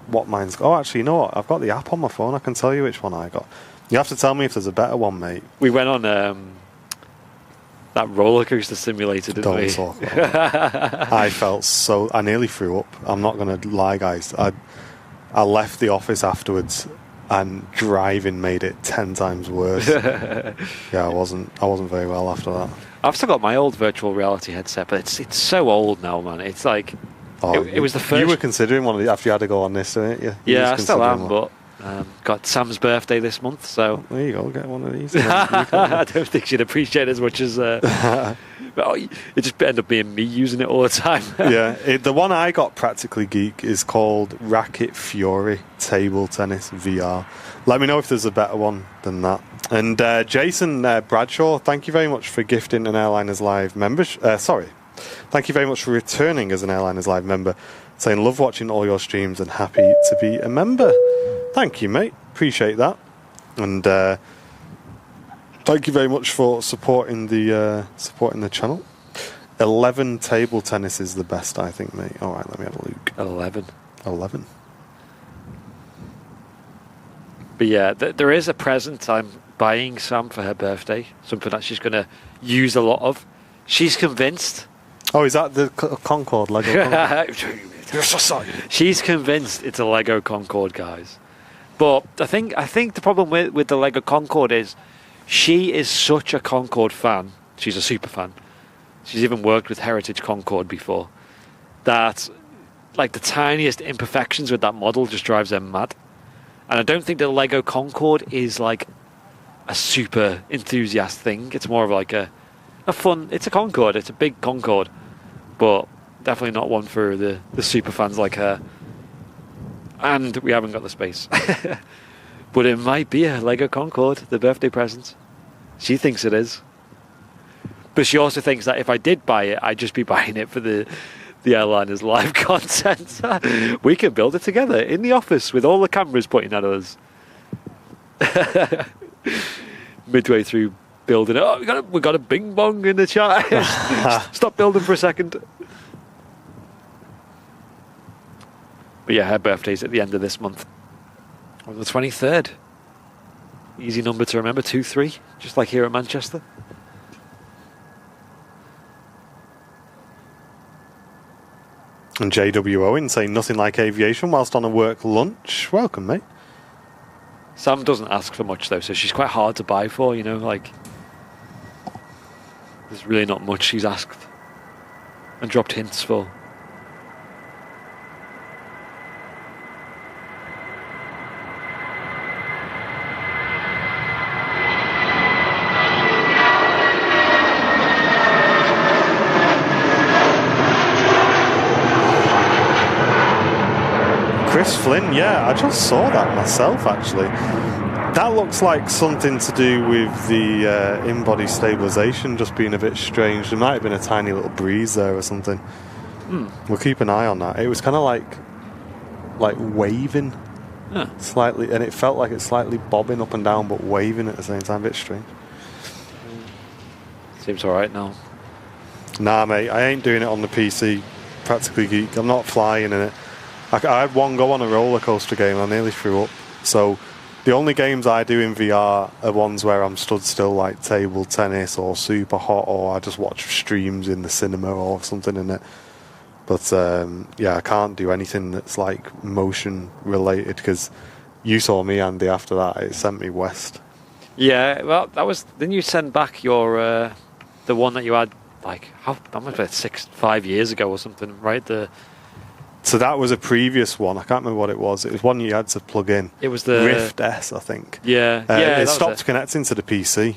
what mine's... Oh, actually, you know what? I've got the app on my phone. I can tell you which one I got. You have to tell me if there's a better one, mate. We went on that roller coaster simulator, didn't we? Don't talk about that. I felt so... I nearly threw up. I'm not going to lie, guys. I left the office afterwards, and driving made it 10 times worse. Yeah, I wasn't very well after that. I've still got my old virtual reality headset, but it's so old now, man. It's like... it was the first... You were considering one of the... After you had to go on this, didn't you? Yeah, I still am, but... got Sam's birthday this month, so... There you go, get one of these. I don't think she'd appreciate it as much as... it just ended up being me using it all the time. Yeah, the one I got, Practically Geek, is called Racket Fury Table Tennis VR. Let me know if there's a better one than that. And Jason Bradshaw, thank you very much for gifting an Airliners Live membership. Thank you very much for returning as an Airliners Live member, saying, love watching all your streams and happy to be a member. Thank you, mate. Appreciate that. And thank you very much for supporting the channel. 11 table tennis is the best, I think, mate. All right, let me have a look. 11. 11. But yeah, there is a present I'm buying Sam for her birthday. Something that she's going to use a lot of. She's convinced. Oh, is that the Concorde Lego? Concorde? She's convinced it's a Lego Concorde, guys. But I think the problem with the Lego Concorde is she is such a Concorde fan. She's a super fan. She's even worked with Heritage Concorde before. That, like, the tiniest imperfections with that model just drives her mad. And I don't think the Lego Concorde is like a super enthusiast thing. It's more of like a fun. It's a Concorde. It's a big Concorde, but definitely not one for the super fans like her. And we haven't got the space. But it might be a Lego Concorde, the birthday present. She thinks it is. But she also thinks that if I did buy it, I'd just be buying it for the Airliner's live content. We can build it together in the office with all the cameras pointing at us. Midway through building it, we got a bing bong in the chat. Stop building for a second. But yeah, her birthday's at the end of this month, on the 23rd. Easy number to remember, 2-3, just like here at Manchester. And JW Owen saying nothing like aviation whilst on a work lunch. Welcome, mate. Sam doesn't ask for much, though, so she's quite hard to buy for, you know, like... There's really not much she's asked and dropped hints for. Chris Flynn, yeah, I just saw that myself, actually. That looks like something to do with the in-body stabilisation just being a bit strange. There might have been a tiny little breeze there or something. We'll keep an eye on that. It was kind of like waving slightly, and it felt like it's slightly bobbing up and down but waving at the same time. A bit strange. Seems alright now. Nah, mate, I ain't doing it on the PC. Practically Geek. I'm not flying in it. I had one go on a roller coaster game. I nearly threw up. So the only games I do in VR are ones where I'm stood still, like table tennis or super hot, or I just watch streams in the cinema or something in it. But yeah, I can't do anything that's like motion related, because you saw me, Andy, after that. It sent me west. Yeah, well, that was... Didn't you send back your... the one that you had, like, that must have been 5 years ago or something, right? So that was a previous one. I can't remember what it was. It was one you had to plug in. It was the... Rift S, I think. Yeah. It stopped connecting to the PC.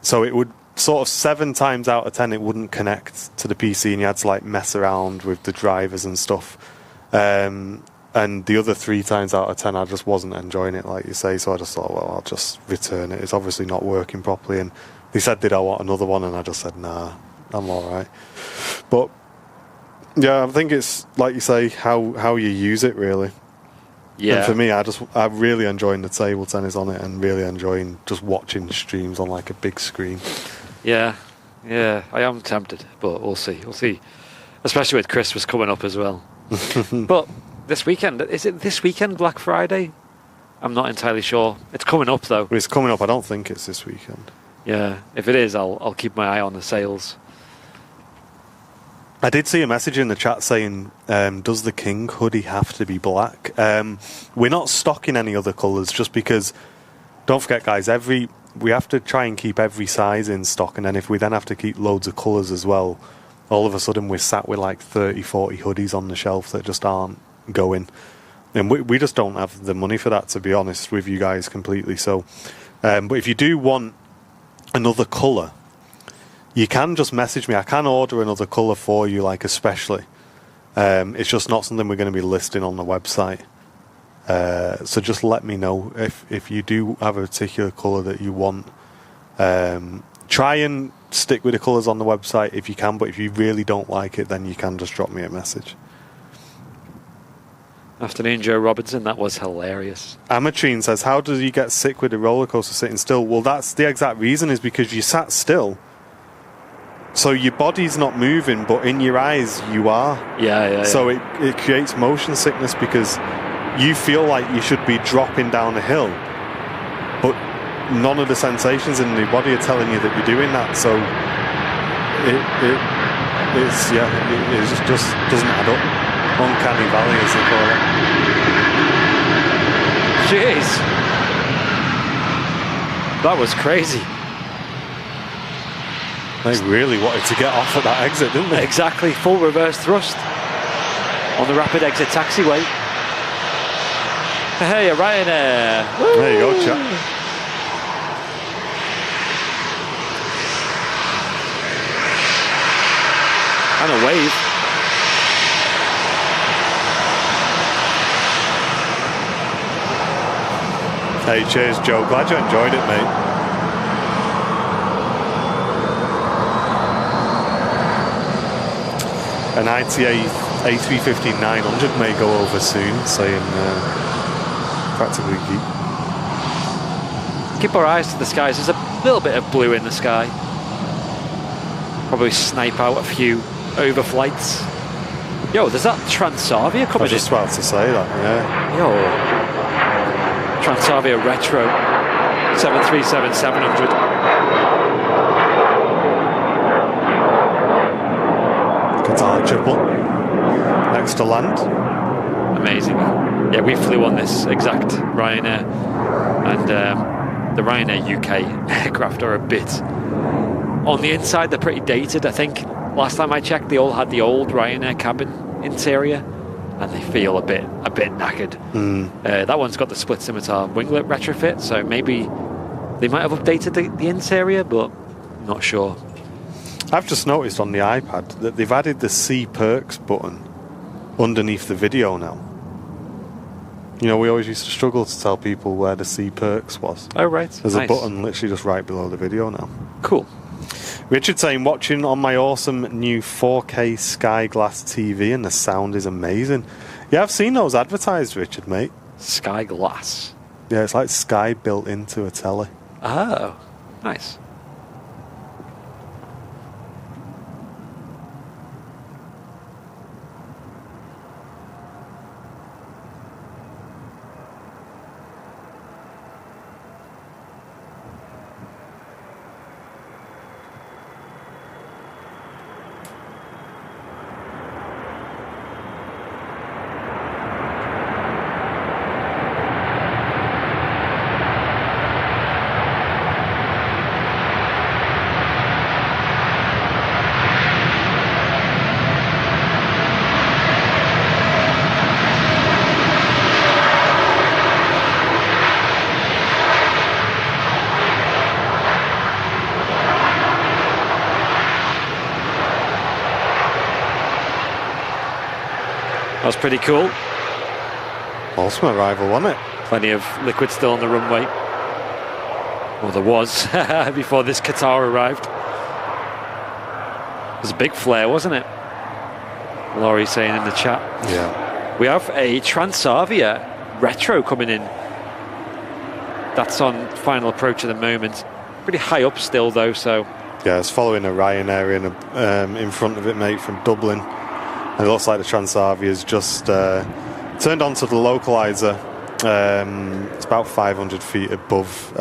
So it would sort of 7 times out of 10 it wouldn't connect to the PC, and you had to like mess around with the drivers and stuff. And the other 3 times out of 10 I just wasn't enjoying it, like you say. So I just thought, well, I'll just return it. It's obviously not working properly. And they said, did I want another one? And I just said, nah, I'm all right. But yeah, I think it's, like you say, how you use it, really. Yeah. And for me, I'm really enjoying the table tennis on it, and really enjoying just watching streams on like a big screen. Yeah, I am tempted, but we'll see. Especially with Christmas coming up as well. But this weekend, is it this weekend, Black Friday? I'm not entirely sure. It's coming up, though. It's coming up. I don't think it's this weekend. Yeah, if it is, I'll keep my eye on the sales. I did see a message in the chat saying, does the King hoodie have to be black? We're not stocking any other colours, just because, don't forget, guys, we have to try and keep every size in stock, and then if we then have to keep loads of colours as well, all of a sudden we're sat with like 30, 40 hoodies on the shelf that just aren't going. And we just don't have the money for that, to be honest with you guys, completely. So, but if you do want another colour, you can just message me. I can order another colour for you, like especially. It's just not something we're going to be listing on the website. So just let me know if you do have a particular colour that you want. Try and stick with the colours on the website if you can, but if you really don't like it, then you can just drop me a message. Afternoon, Joe Robinson. That was hilarious. Amatrine says, how do you get sick with the roller coaster sitting still? Well, that's the exact reason, is because you sat still. So your body's not moving, but in your eyes you are. Yeah. So it creates motion sickness because you feel like you should be dropping down a hill, but none of the sensations in your body are telling you that you're doing that. So it just doesn't add up. Uncanny valley, as they call it. Jeez. That was crazy. They really wanted to get off at that exit, didn't they? Exactly. Full reverse thrust on the rapid exit taxiway. Hey, you're right in there. Woo! There you go, chap. And a wave. Hey, cheers, Joe. Glad you enjoyed it, mate. An ITA A350-900 may go over soon, saying practically geek. Keep our eyes to the skies. There's a little bit of blue in the sky. Probably snipe out a few overflights. Yo, there's that Transavia coming in. I was just about to say that, yeah. Yo, Transavia Retro 737-700. Qatar triple. Next to land. Amazing. Yeah, we flew on this exact Ryanair, and the Ryanair UK aircraft are a bit on the inside. They're pretty dated. I think last time I checked, they all had the old Ryanair cabin interior, and they feel a bit knackered. That one's got the split scimitar winglet retrofit, so maybe they might have updated the interior, but I'm not sure. I've just noticed on the iPad that they've added the See Perks button underneath the video now. You know, we always used to struggle to tell people where the See Perks was. Oh, right. There's a button literally just right below the video now. Cool. Richard saying, watching on my awesome new 4K Sky Glass TV, and the sound is amazing. Yeah, I've seen those advertised, Richard, mate. Sky Glass. Yeah, it's like Sky built into a telly. Oh, nice. That was pretty cool. Awesome arrival, wasn't it? Plenty of liquid still on the runway. Well, there was before this Qatar arrived. It was a big flare, wasn't it? Laurie's saying in the chat. Yeah. We have a Transavia Retro coming in. That's on final approach at the moment. Pretty high up still, though, so... Yeah, it's following a Ryanair in front of it, mate, from Dublin. And it looks like the Transavia's just turned onto the localizer. It's about 500 feet above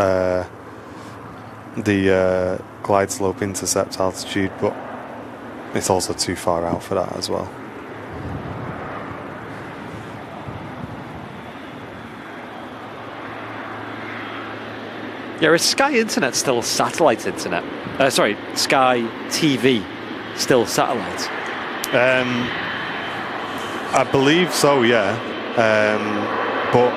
the glide slope intercept altitude, but it's also too far out for that as well. Yeah, is Sky Internet still satellite internet? Sorry, Sky TV still satellite? I believe so, yeah. But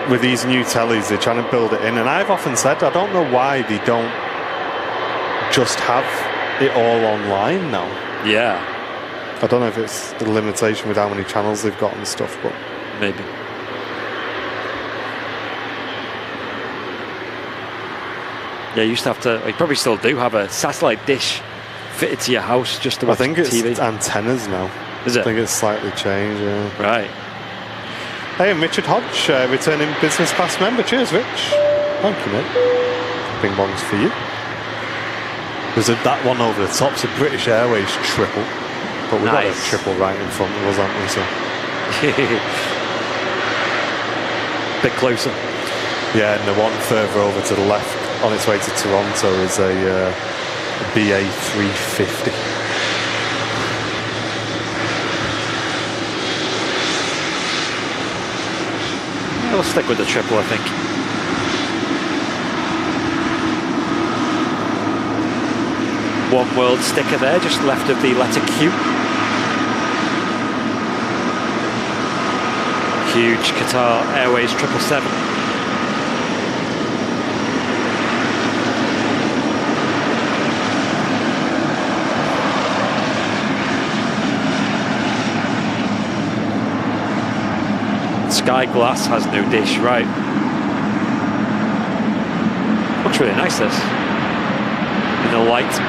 with these new tellies, they're trying to build it in. And I've often said, I don't know why they don't just have it all online now. Yeah. I don't know if it's the limitation with how many channels they've got and stuff, but... Maybe. Yeah, you used to have to... You probably still do have a satellite dish fitted to your house just to watch TV. I think it's antennas now. Is it? I think it's slightly changed, yeah. Right. Hey, I'm Richard Hodge, returning business class member. Cheers, Rich. Thank you, mate. Bing bongs for you. There's that one over the top's a British Airways triple, but we've got a triple right in front of us, haven't we? So. Bit closer. Yeah, and the one further over to the left on its way to Toronto is a BA 350. Yeah, we'll stick with the triple, I think. One world sticker there, just left of the letter Q. Huge Qatar Airways 777. Sky glass has no dish, right? Looks really nice, this. In the light.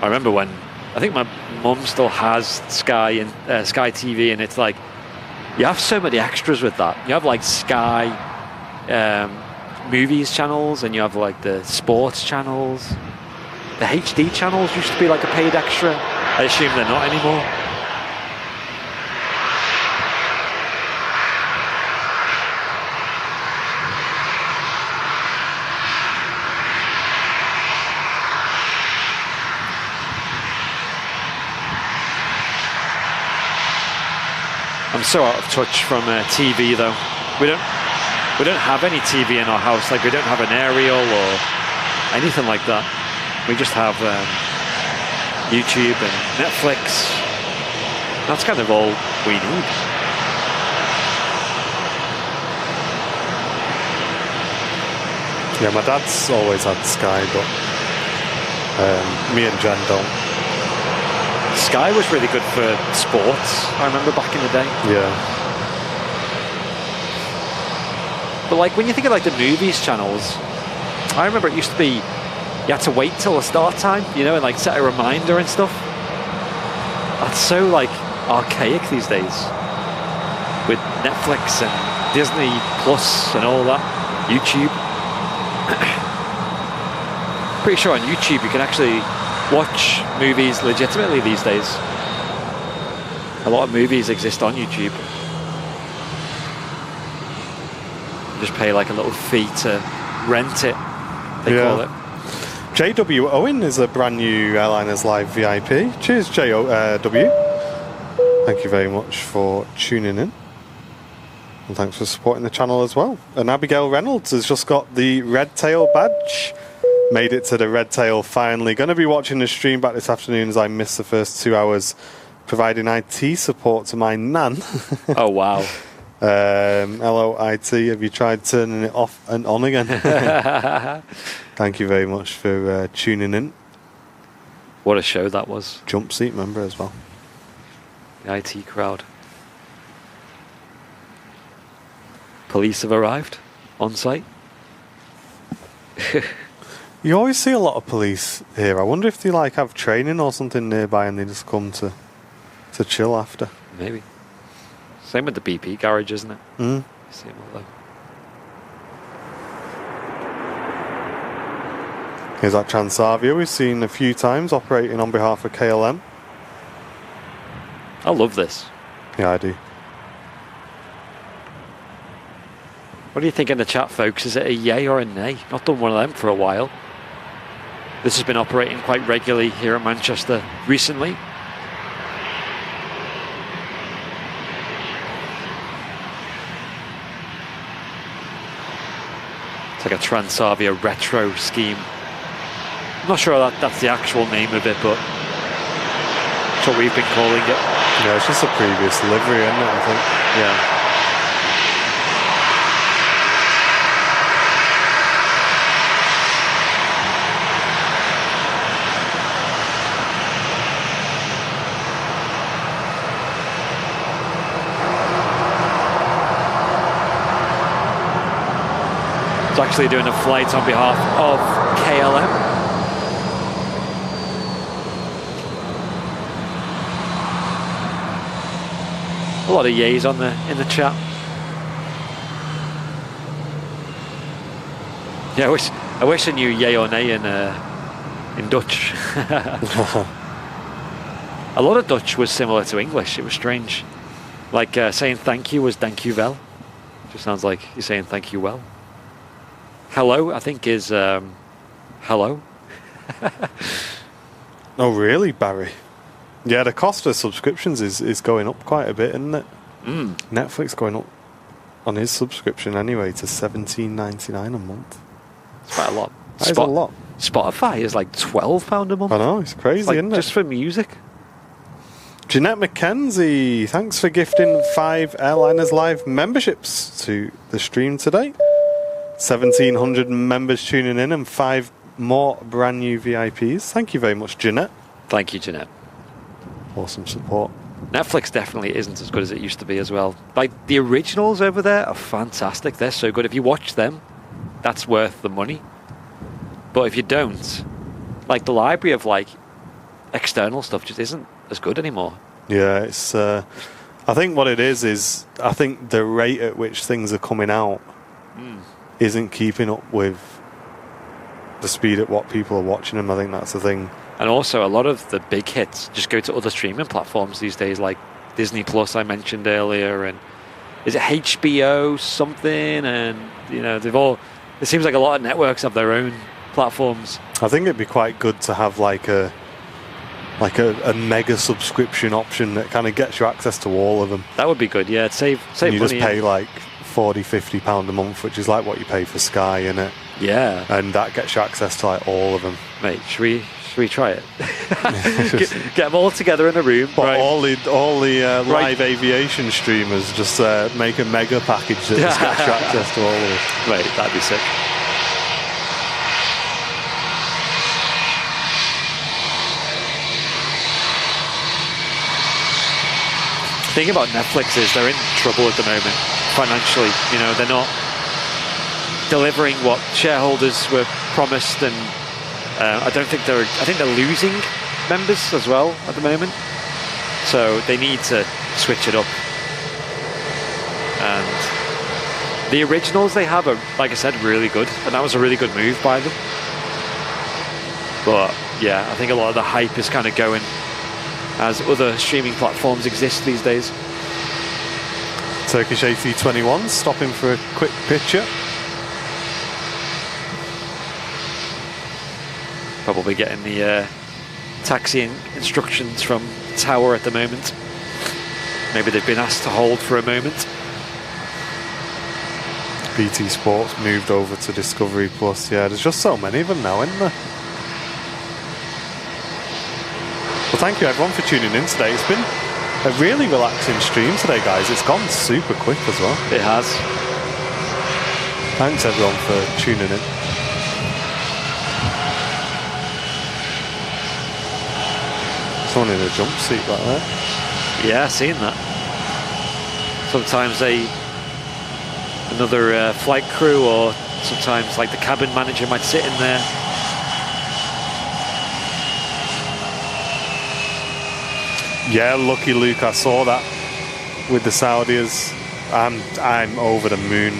I remember when, I think my mum still has Sky and Sky TV, and it's like, you have so many extras with that. You have like Sky movies channels, and you have like the sports channels. The HD channels used to be like a paid extra. I assume they're not anymore. I'm so out of touch from TV though. We don't have any TV in our house. Like we don't have an aerial or anything like that. We just have YouTube and Netflix. That's kind of all we need. Yeah, my dad's always had Sky, but me and Jen don't. Sky was really good for sports, I remember back in the day. Yeah. But like when you think of like the movies channels, I remember it used to be you had to wait till the start time, you know, and like set a reminder and stuff. That's so like archaic these days. With Netflix and Disney Plus and all that, YouTube. Pretty sure on YouTube you can actually watch movies legitimately these days. A lot of movies exist on YouTube. You just pay like a little fee to rent it, they call it. JW Owen is a brand new Airliners Live VIP. Cheers, JW. Thank you very much for tuning in. And thanks for supporting the channel as well. And Abigail Reynolds has just got the Red Tail badge. Made it to the Red Tail finally. Going to be watching the stream back this afternoon as I missed the first 2 hours providing IT support to my nan. Oh, wow. Hello, IT. Have you tried turning it off and on again? Thank you very much for tuning in. What a show that was. Jump seat member as well. The IT crowd. Police have arrived on site. You always see a lot of police here. I wonder if they like have training or something nearby and they just come to chill after. Maybe. Same with the BP garage, isn't it? Mm. See them all there. Here's that Transavia we've seen a few times operating on behalf of KLM. I love this. Yeah, I do. What do you think in the chat, folks? Is it a yay or a nay? Not done one of them for a while. This has been operating quite regularly here at Manchester recently. It's like a Transavia retro scheme. I'm not sure that's the actual name of it, but that's what we've been calling it. Yeah, it's just a previous livery, isn't it, I think? Yeah. Actually doing a flight on behalf of KLM. A lot of yays in the chat. Yeah, I wish I knew yay or nay in Dutch. A lot of Dutch was similar to English. It was strange. Like saying thank you was dank u wel. Just sounds like you're saying thank you well. Hello, I think, is hello. Oh, really, Barry? Yeah, the cost of subscriptions is going up quite a bit, isn't it? Netflix going up on his subscription anyway to $17.99 a month. It's quite a lot. That is a lot. Spotify is like £12 a month. I know, it's crazy, It's like isn't it? just for music. Jeanette McKenzie, thanks for gifting 5 Airliners Live memberships to the stream today. 1,700 members tuning in and 5 more brand new VIPs. Thank you very much, Jeanette. Thank you, Jeanette. Awesome support. Netflix definitely isn't as good as it used to be as well. Like, the originals over there are fantastic. They're so good. If you watch them, that's worth the money. But if you don't, like, the library of, like, external stuff just isn't as good anymore. Yeah, it's. I think what it is I think the rate at which things are coming out isn't keeping up with the speed at what people are watching them. I think that's the thing. And also, a lot of the big hits just go to other streaming platforms these days, like Disney Plus I mentioned earlier, and is it HBO something? And you know, it seems like a lot of networks have their own platforms. I think it'd be quite good to have like a mega subscription option that kind of gets you access to all of them. That would be good, yeah. Save and you money. just pay like £40-50 a month, which is like what you pay for Sky, innit? Yeah. And that gets you access to like all of them. Mate, should we try it? get them all together in a room. But right. all the live aviation streamers just make a mega package that just gets you access to all of them. Mate, that'd be sick. The thing about Netflix is they're in trouble at the moment financially. You know, they're not delivering what shareholders were promised, and I think they're losing members as well at the moment. So they need to switch it up. And the originals they have are, like I said, really good, and that was a really good move by them. But yeah, I think a lot of the hype is kind of going as other streaming platforms exist these days. Turkish A321 stopping for a quick picture. Probably getting the taxiing instructions from the tower at the moment. Maybe they've been asked to hold for a moment. BT Sports moved over to Discovery Plus. Yeah, there's just so many of them now, isn't there? Well, thank you everyone for tuning in today. It's been a really relaxing stream today, guys. It's gone super quick as well. It has. Thanks everyone for tuning in. Someone in a jumpsuit like that. Yeah, I've seen that. Sometimes another flight crew, or sometimes like the cabin manager might sit in there. Yeah, lucky Luke, I saw that with the Saudis. I'm over the moon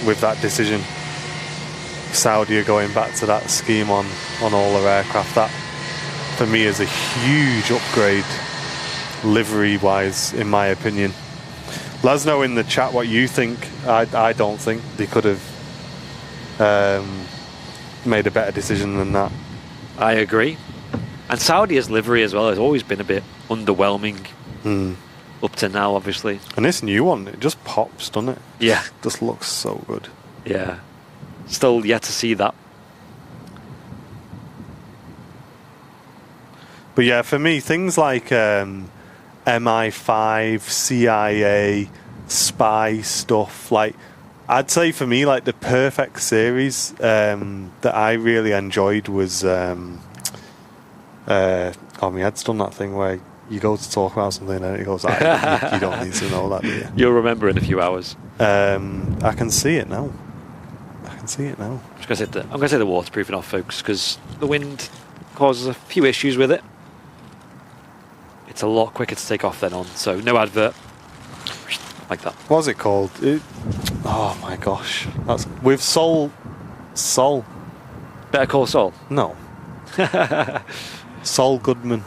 with that decision. Saudi are going back to that scheme on all their aircraft. That, for me, is a huge upgrade, livery-wise, in my opinion. Let us know in the chat what you think. I don't think they could have made a better decision than that. I agree. And Saudi's livery as well has always been a bit underwhelming up to now, obviously. And this new one, it just pops, doesn't it? Yeah. Just looks so good. Yeah. Still yet to see that. But yeah, for me, things like MI5, CIA, spy stuff, like, I'd say for me, like, the perfect series that I really enjoyed was my head's done that thing where you go to talk about something and it goes, you don't need to know that, do you? You'll remember in a few hours. I can see it now. I'm going to say the waterproofing off, folks, because the wind causes a few issues with it. It's a lot quicker to take off than on, so no advert. like that. What was it called? Oh my gosh, that's with Sol. Better Call Saul. No, Saul Goodman.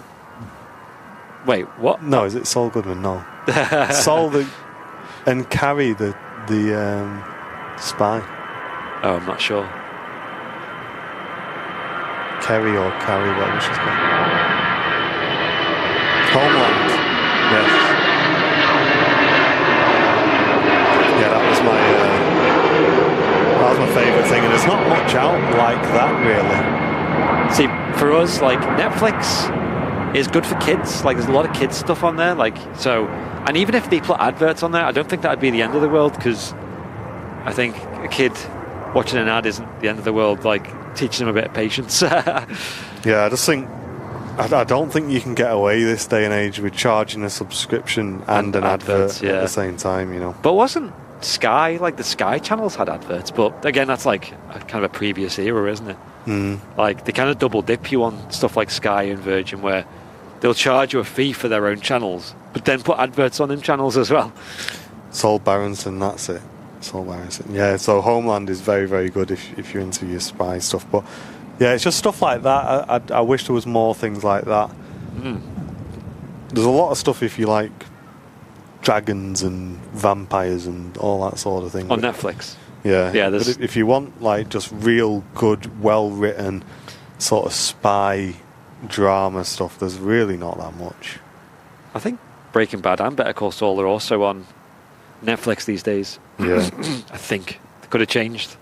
Wait, what? No, is it Saul Goodman? No, Saul and Carrie the spy. Oh, I'm not sure. Kerry or Carrie, whatever she's called. Homeland. Yes. Yeah, that was my favourite thing, and there's not much out like that really. See, for us, like Netflix is good for kids. Like, there's a lot of kids stuff on there. Like, so, and even if they put adverts on there, I don't think that'd be the end of the world, because I think a kid watching an ad isn't the end of the world. Like, teaching them a bit of patience. Yeah, I just think I don't think you can get away this day and age with charging a subscription and an advert at the same time, you know. But wasn't Sky, like the Sky channels had adverts? But again, that's like kind of a previous era, isn't it? Like, they kind of double dip you on stuff like Sky and Virgin, where they'll charge you a fee for their own channels, but then put adverts on them channels as well. Saul Berenson, that's it. Saul Berenson. Yeah, so Homeland is very, very good if you're into your spy stuff. But yeah, it's just stuff like that. I wish there was more things like that. There's a lot of stuff if you like dragons and vampires and all that sort of thing. On Netflix. Yeah. But if you want like just real good, well-written sort of spy drama stuff, there's really not that much. I think Breaking Bad and Better Call Saul are also on Netflix these days. Yeah. I think it could have changed.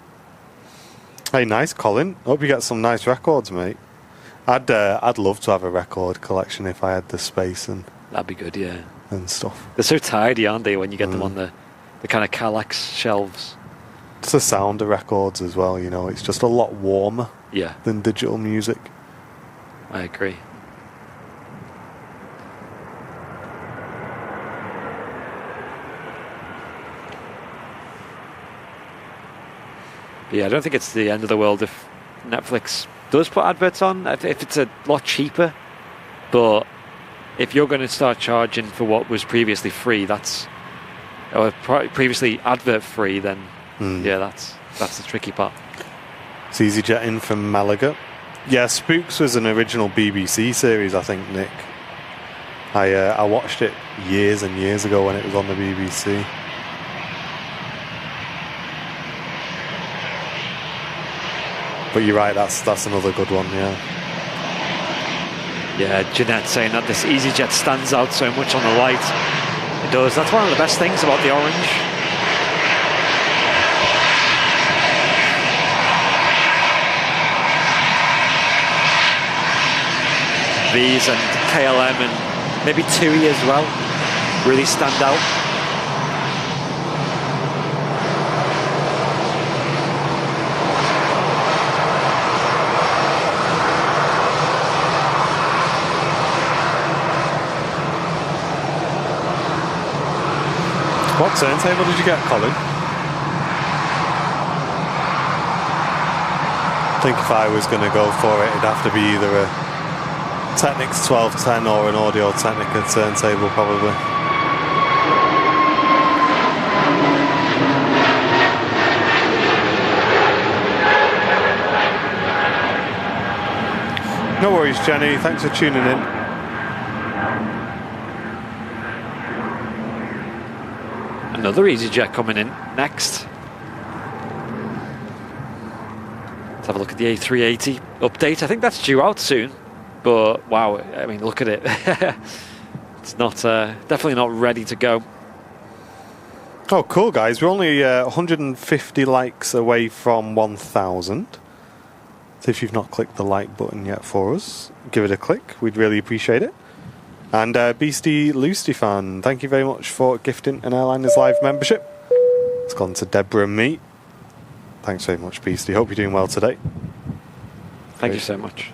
Hey, nice, Colin. Hope you get some nice records, mate. I'd love to have a record collection if I had the space and that'd be good, yeah. And stuff. They're so tidy, aren't they, when you get them on the kind of Kallax shelves? It's the sound of records as well, you know. It's just a lot warmer than digital music. I agree. Yeah, I don't think it's the end of the world if Netflix does put adverts on, if it's a lot cheaper. But if you're going to start charging for what was previously free, or previously advert free, then yeah, that's the tricky part. It's EasyJet in from Malaga. Yeah, Spooks was an original BBC series, I think, Nick. I watched it years and years ago when it was on the BBC. But you're right, that's another good one, yeah. Yeah, Jeanette saying that this EasyJet stands out so much on the light. It does. That's one of the best things about the orange. These and KLM and maybe TUI as well really stand out. What turntable did you get, Colin? I think if I was going to go for it, it'd have to be either a Technics 1210 or an Audio Technica turntable, probably. No worries, Jenny. Thanks for tuning in. Another EasyJet coming in next. Let's have a look at the A380 update. I think that's due out soon. But wow, I mean, look at it. It's not definitely not ready to go. Oh, cool, guys. We're only 150 likes away from 1,000. So if you've not clicked the like button yet for us, give it a click. We'd really appreciate it. And Beastie Loosty fan, thank you very much for gifting an Airliners Live membership. It's gone to Deborah and me. Thanks very much, Beastie. Hope you're doing well today. Thank you so much.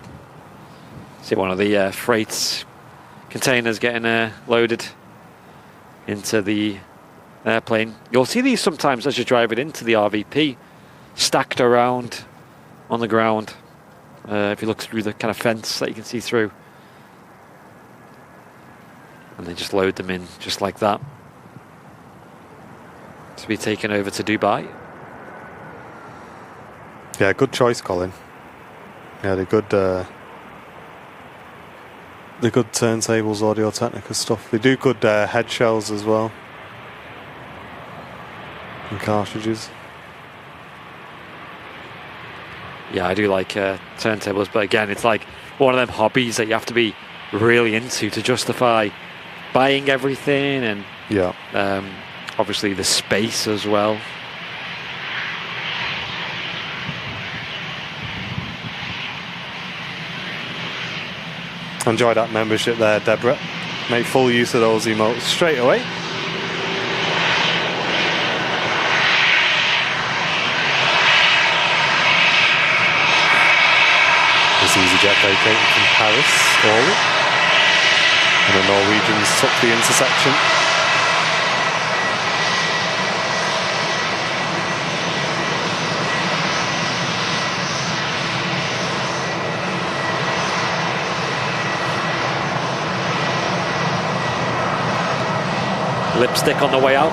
See one of the freight containers getting loaded into the airplane. You'll see these sometimes as you drive it into the RVP, stacked around on the ground. If you look through the kind of fence that you can see through. And they just load them in just like that. be taken over to Dubai. Yeah, good choice, Colin. Yeah, the good turntables, Audio Technica stuff. They do good head shells as well. And cartridges. Yeah, I do like turntables, but again, it's like one of them hobbies that you have to be really into to justify buying everything, and yeah, obviously the space as well. Enjoy that membership there, Deborah. Make full use of those emotes straight away. This EasyJet vacating from Paris, Orly. And the Norwegians took the intersection. Lipstick on the way out.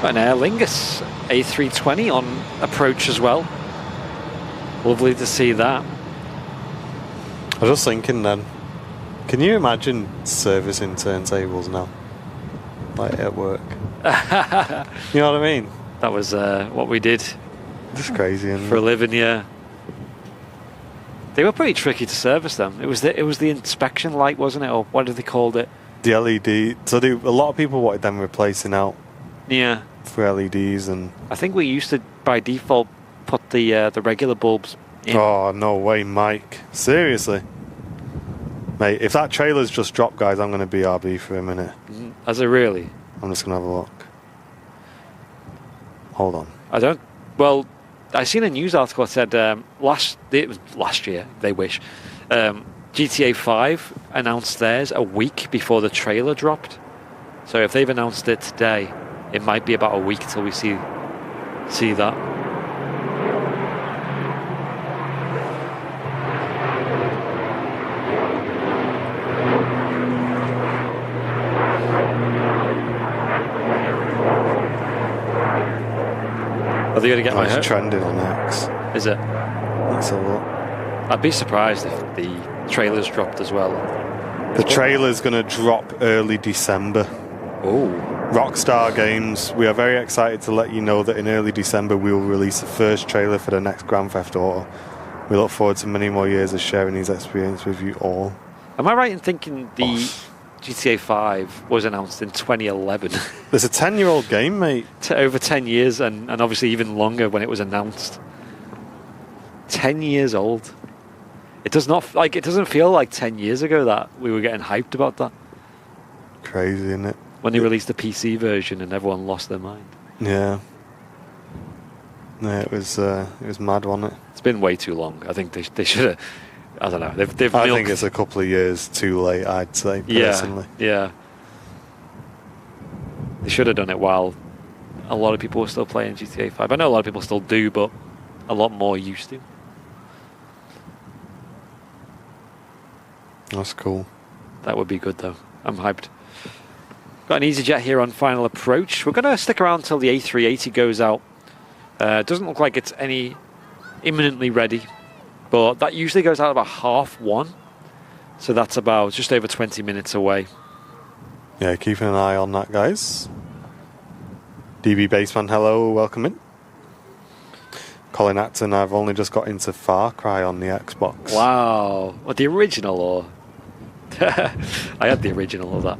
An Aer Lingus A320 on approach as well. Lovely to see that. I was just thinking then, can you imagine servicing turntables now? Like at work? You know what I mean? That was what we did. Just crazy. And for a living, yeah. They were pretty tricky to service them. It was the inspection light, wasn't it? Or what did they called it? The LED. So a lot of people wanted them replacing out. Yeah. For LEDs, and I think we used to by default put the regular bulbs in. Oh no way, Mike! Seriously, mate. If that trailer's just dropped, guys, I'm going to BRB for a minute. Has it really? I'm just going to have a look. Hold on. I don't. Well, I seen a news article that said it was last year. They wish GTA 5 announced theirs a week before the trailer dropped. So if they've announced it today, it might be about a week till we see that. Are they going to get my It's trending on X. Is it? That's a lot. I'd be surprised if the trailers dropped as well. The trailer's going to drop early December. Oh. Rockstar Games, we are very excited to let you know that in early December we will release the first trailer for the next Grand Theft Auto. We look forward to many more years of sharing these experiences with you all. Am I right in thinking the GTA 5 was announced in 2011? It's a 10-year-old game, mate. Over 10 years, and obviously even longer when it was announced. 10 years old. It doesn't feel like 10 years ago that we were getting hyped about that. Crazy, isn't it? When they released the PC version and everyone lost their mind. Yeah. Yeah, it was mad, wasn't it? It's been way too long. I think they should have. I don't know. They've I think it's a couple of years too late, I'd say, personally. Yeah. They should have done it while a lot of people were still playing GTA 5. I know a lot of people still do, but a lot more used to. That's cool. That would be good, though. I'm hyped. Got an EasyJet here on final approach. We're going to stick around till the A380 goes out. It doesn't look like it's any imminently ready, but that usually goes out about 1:30. So that's about just over 20 minutes away. Yeah, keeping an eye on that, guys. DB Baseman, hello, welcome in. Colin Acton, I've only just got into Far Cry on the Xbox. Wow. What, the original or? I had the original of that.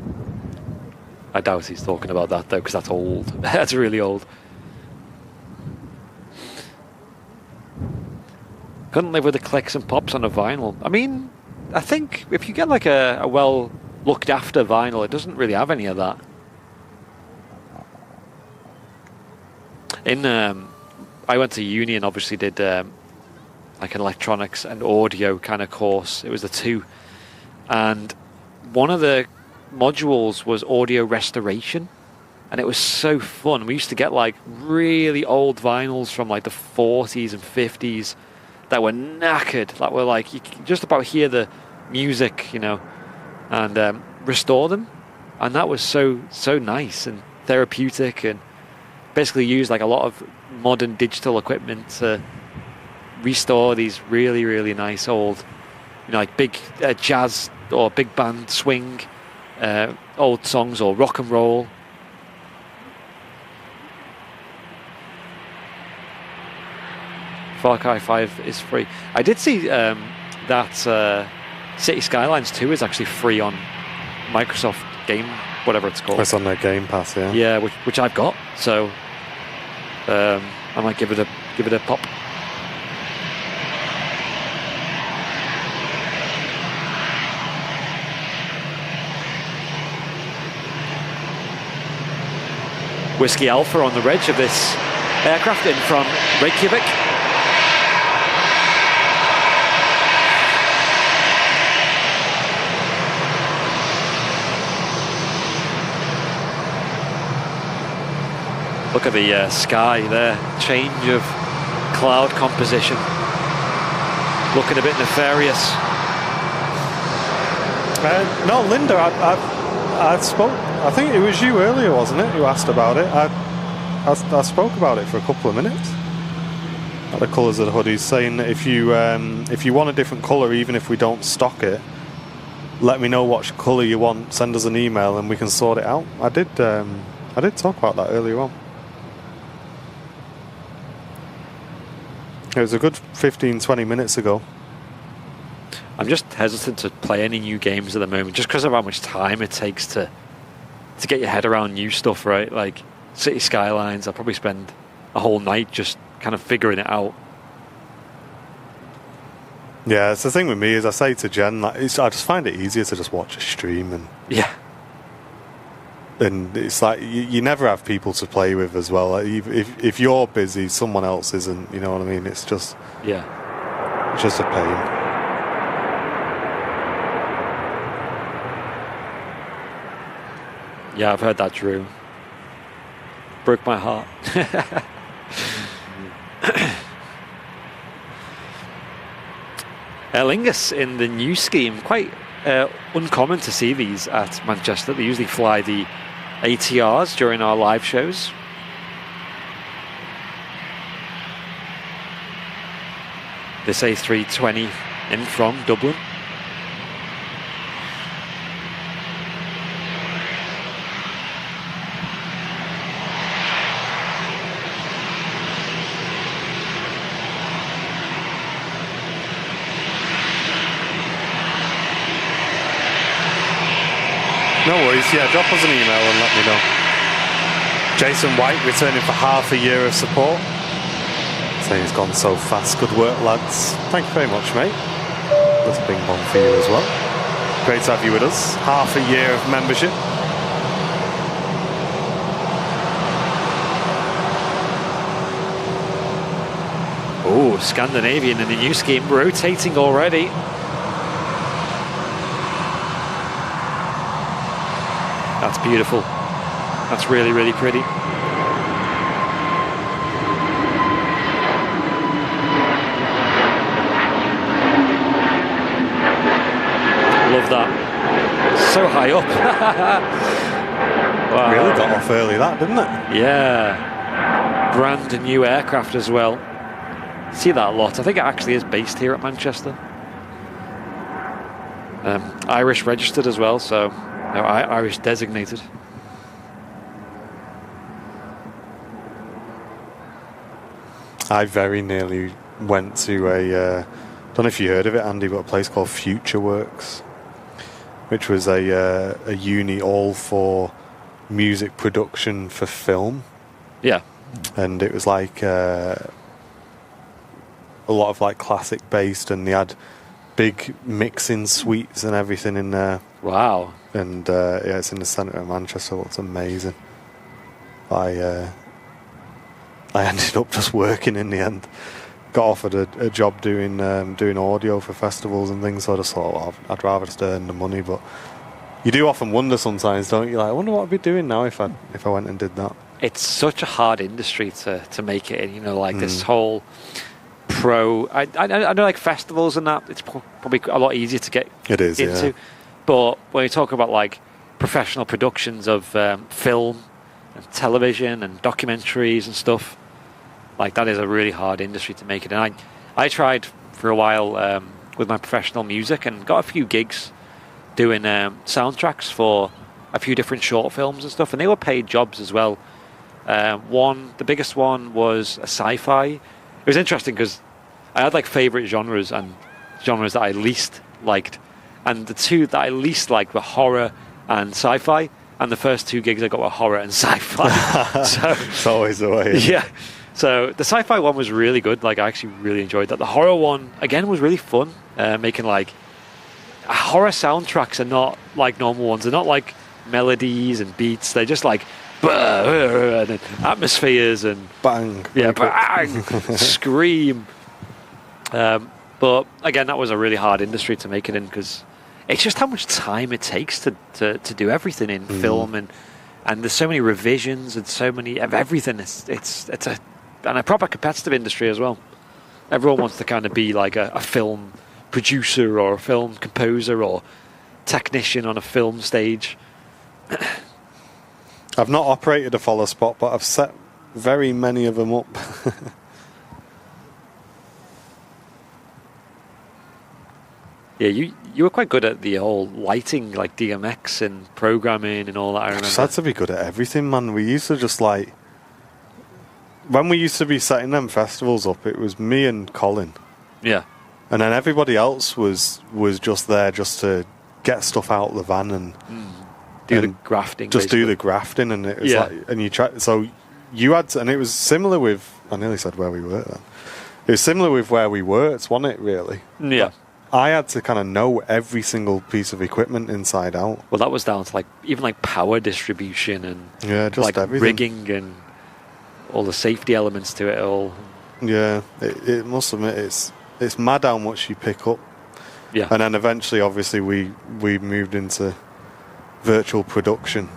I doubt he's talking about that though, because that's old. That's really old. Couldn't live with the clicks and pops on a vinyl. I mean, I think if you get like a well looked after vinyl, it doesn't really have any of that. I went to uni and obviously did like an electronics and audio kind of course. It was the two, and one of the modules was audio restoration, and it was so fun. We used to get like really old vinyls from like the 40s and 50s that were knackered, that were like you could just about hear the music, you know, and restore them, and that was so nice and therapeutic, and basically used like a lot of modern digital equipment to restore these really nice old, you know, like big jazz or big band swing old songs or rock and roll. Far Cry 5 is free. I did see that City Skylines 2 is actually free on Microsoft Game, whatever it's called. It's on their Game Pass, yeah. Yeah, which I've got, so I might give it a pop. Whiskey Alpha on the reg of this aircraft in from Reykjavik. Look at the sky there, change of cloud composition, looking a bit nefarious. No, Linda, I spoke, I think it was you earlier, wasn't it, who asked about it. I spoke about it for a couple of minutes, at the colours of the hoodies, saying that if you want a different colour, even if we don't stock it, let me know what colour you want, send us an email and we can sort it out. I did talk about that earlier on. It was a good 15-20 minutes ago. I'm just hesitant to play any new games at the moment, just because of how much time it takes to get your head around new stuff, right? Like City Skylines, I'll probably spend a whole night just kind of figuring it out. Yeah, it's the thing with me is I say to Jen, like, I just find it easier to just watch a stream, and and it's like you never have people to play with as well. Like, if you're busy, someone else isn't. You know what I mean? It's just it's just a pain. Yeah, I've heard that, Drew. Broke my heart. Aer Lingus in the new scheme, quite uncommon to see these at Manchester. They usually fly the ATRs during our live shows. This A320 in from Dublin. No worries, yeah, drop us an email and let me know. Jason White returning for half a year of support. Saying it's gone so fast. Good work, lads. Thank you very much, mate. That's a bing bong for you as well. Great to have you with us. Half a year of membership. Oh, Scandinavian in the new scheme, rotating already. That's beautiful. That's really pretty. Love that. So high up. Wow. Really got off early, that, didn't it? Yeah. Brand new aircraft as well. See that a lot. I think it actually is based here at Manchester. Irish registered as well, so no, Irish designated. I very nearly went to a don't know if you heard of it, Andy, but a place called Future Works, which was a uni all for music production for film. Yeah. And it was like a lot of like classic based, and they had big mixing suites and everything in there. Wow. And yeah, it's in the centre of Manchester. It looks amazing. I ended up just working in the end. Got offered a job doing audio for festivals and things, so I just thought, well, I'd rather just earn the money. But you do often wonder sometimes, don't you? Like, I wonder what I'd be doing now if I went and did that. It's such a hard industry to make it in, you know, like this whole pro... I know, like, festivals and that, it's probably a lot easier to get into. Yeah. But when you talk about, like, professional productions of film and television and documentaries and stuff, like, that is a really hard industry to make it. And I tried for a while with my professional music and got a few gigs doing soundtracks for a few different short films and stuff, and they were paid jobs as well. The biggest one was a sci-fi. It was interesting because I had like favorite genres and genres that I least liked, and the two that I least liked were horror and sci-fi, and the first two gigs I got were horror and sci-fi. So it's always the way. Yeah. So the sci-fi one was really good. Like, I actually really enjoyed that. The horror one, again, was really fun. Making, like, horror soundtracks are not like normal ones. They're not like melodies and beats. They're just like and atmospheres and bang. Yeah, bang, scream. But again, that was a really hard industry to make it in because it's just how much time it takes to do everything in film, and there's so many revisions and so many of everything. It's a proper competitive industry as well. Everyone wants to kind of be like a film producer or a film composer or technician on a film stage. I've not operated a follow spot, but I've set very many of them up. Yeah, you were quite good at the whole lighting, like DMX and programming and all that. I remember. I just had to be good at everything, man. We used to just like... When we used to be setting them festivals up, it was me and Colin. Yeah. And then everybody else was just there just to get stuff out of the van and... Do the grafting. Just basically. do the grafting, and it was like... And you try... So you had to... And it was similar with... I nearly said where we were then. It was similar with where we worked, wasn't it, really? Yeah. But I had to kind of know every single piece of equipment inside out. Well, that was down to like even like power distribution and just like everything. rigging and all the safety elements to it all. Yeah, it must admit it's mad how much you pick up. Yeah. And then eventually, obviously, we moved into virtual production,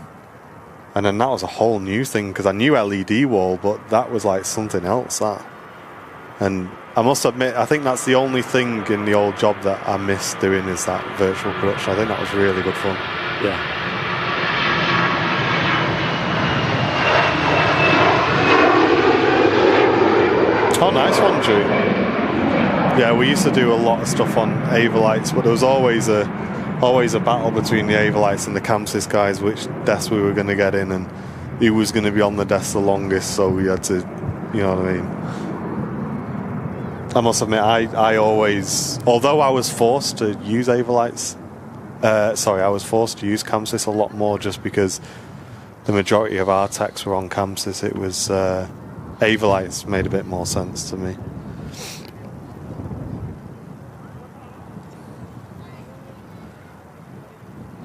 and then that was a whole new thing because I knew LED wall, but that was like something else. And I must admit, I think that's the only thing in the old job that I miss doing is that virtual production. I think that was really good fun. Yeah. Oh, nice one, Drew. Yeah, we used to do a lot of stuff on Avalites, but there was always a battle between the Avalites and the Camsys guys, which desk we were going to get in, and who was going to be on the desk the longest, so we had to, you know what I mean? I must admit, I always, although I was forced to use Avalites, I was forced to use Camsys a lot more just because the majority of our techs were on Camsys. It was, Avalites made a bit more sense to me.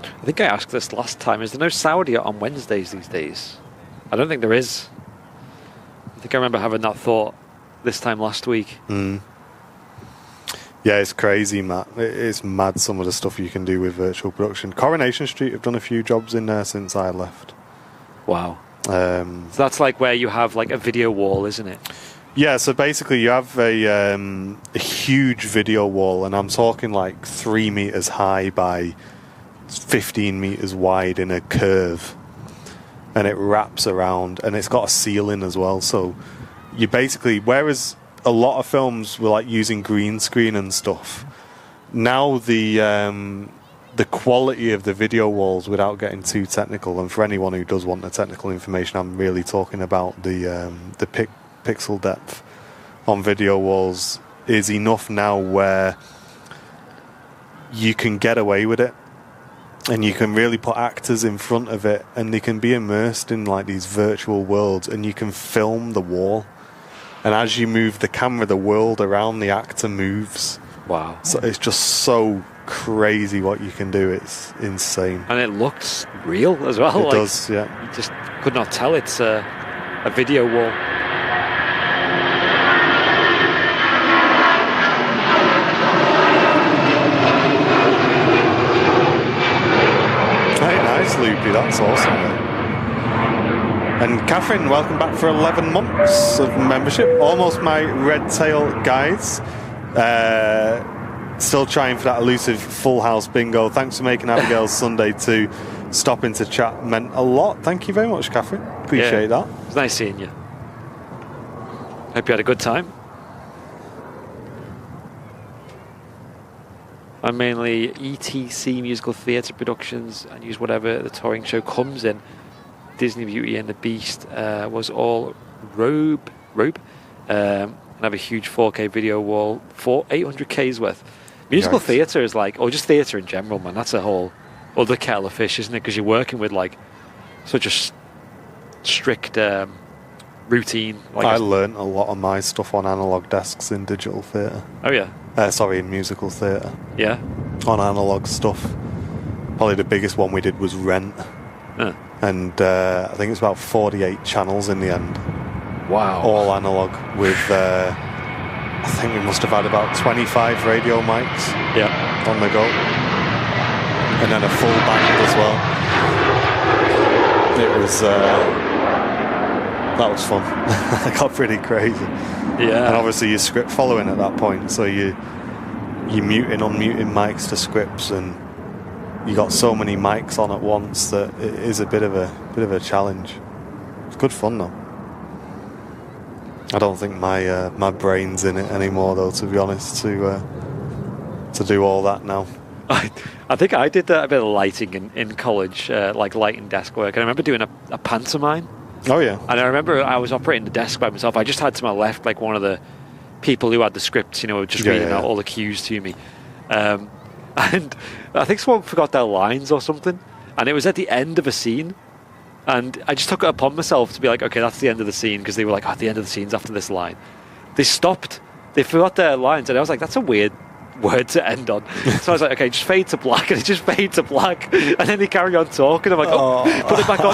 I think I asked this last time. Is there no Saudi on Wednesdays these days? I don't think there is. I think I remember having that thought this time last week. Yeah, it's crazy, Matt. It's mad some of the stuff you can do with virtual production. Coronation Street have done a few jobs in there since I left. Wow. So that's like where you have like a video wall, isn't it? Yeah, so basically you have a huge video wall, and I'm talking like 3 meters high by 15 meters wide in a curve, and it wraps around, and it's got a ceiling as well. So you basically, whereas a lot of films were like using green screen and stuff, now the quality of the video walls, without getting too technical, and for anyone who does want the technical information, I'm really talking about the pixel depth on video walls is enough now where you can get away with it, and you can really put actors in front of it, and they can be immersed in like these virtual worlds, and you can film the wall, and as you move the camera, the world around the actor moves. Wow. So it's just so crazy what you can do. It's insane. And it looks real as well. It does, yeah. You just could not tell it's a video wall. Hey, nice, Loopy. That's awesome, mate. And Catherine, welcome back for 11 months of membership. Almost my red tail guides. Still trying for that elusive full house bingo. Thanks for making Abigail's Sunday too. Stopping to chat meant a lot. Thank you very much, Catherine. Appreciate that. It was nice seeing you. Hope you had a good time. I'm mainly ETC musical theatre productions and use whatever the touring show comes in. Disney Beauty and the Beast was all robe. And have a huge 4K video wall for 800K's worth. Musical theatre is like, or just theatre in general, man. That's a whole other kettle of fish, isn't it? Because you're working with like such a strict routine. Like I learnt a lot of my stuff on analog desks in digital theatre. Oh yeah. In musical theatre. Yeah. On analog stuff. Probably the biggest one we did was Rent. And I think it's about 48 channels in the end. Wow. All analog with, I think we must have had about 25 radio mics on the go. And then a full band as well. It was, that was fun. It got pretty crazy. Yeah. And obviously you're script following at that point, so you're muting, unmuting mics to scripts, and you got so many mics on at once that it is a bit of a challenge. It's good fun though. I don't think my brain's in it anymore though, to be honest, to do all that now. I think I did a bit of lighting in college, like lighting desk work. And I remember doing a pantomime. Oh yeah. And I remember I was operating the desk by myself. I just had to my left like one of the people who had the scripts, just reading out all the cues to me. And I think someone forgot their lines or something. And it was at the end of a scene. And I just took it upon myself to be like, okay, that's the end of the scene. Because they were like, the end of the scene's after this line. They stopped. They forgot their lines. And I was like, that's a weird word to end on. So I was like, okay, just fade to black. And it just fade to black. And then they carry on talking. I'm like, put it back on.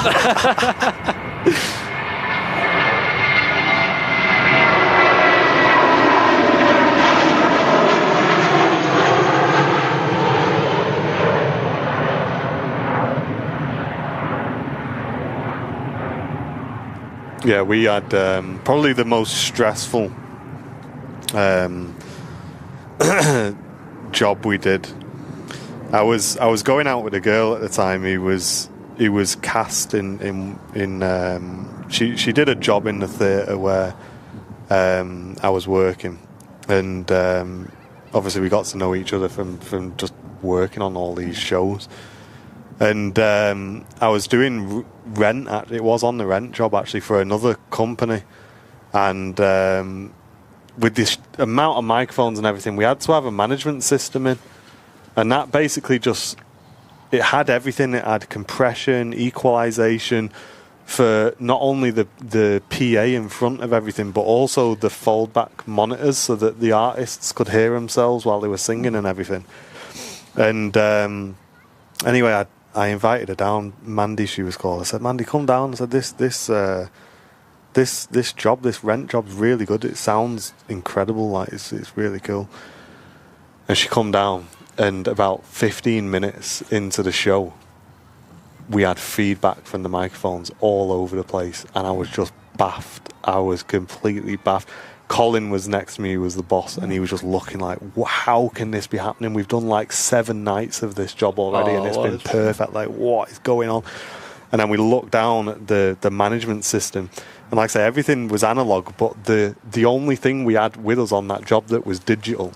Yeah, we had probably the most stressful job we did. I was going out with a girl at the time who was cast in she did a job in the theatre where I was working, and obviously we got to know each other from just working on all these shows. And I was doing Rent. It was on the Rent job actually for another company, and with this amount of microphones and everything, we had to have a management system in, and that basically it had everything. It had compression, equalization for not only the PA in front of everything, but also the fold-back monitors so that the artists could hear themselves while they were singing and everything. And anyway, I invited her down. Mandy, she was called. I said, Mandy, come down. I said, this job, this Rent job's really good. It sounds incredible. Like it's really cool. And she come down, and about 15 minutes into the show, we had feedback from the microphones all over the place, and I was just baffed. I was completely baffed. Colin was next to me, he was the boss, and he was just looking like, how can this be happening? We've done like 7 nights of this job already, and it's been perfect. Like, what is going on? And then we looked down at the management system, and like I say, everything was analog, but the only thing we had with us on that job that was digital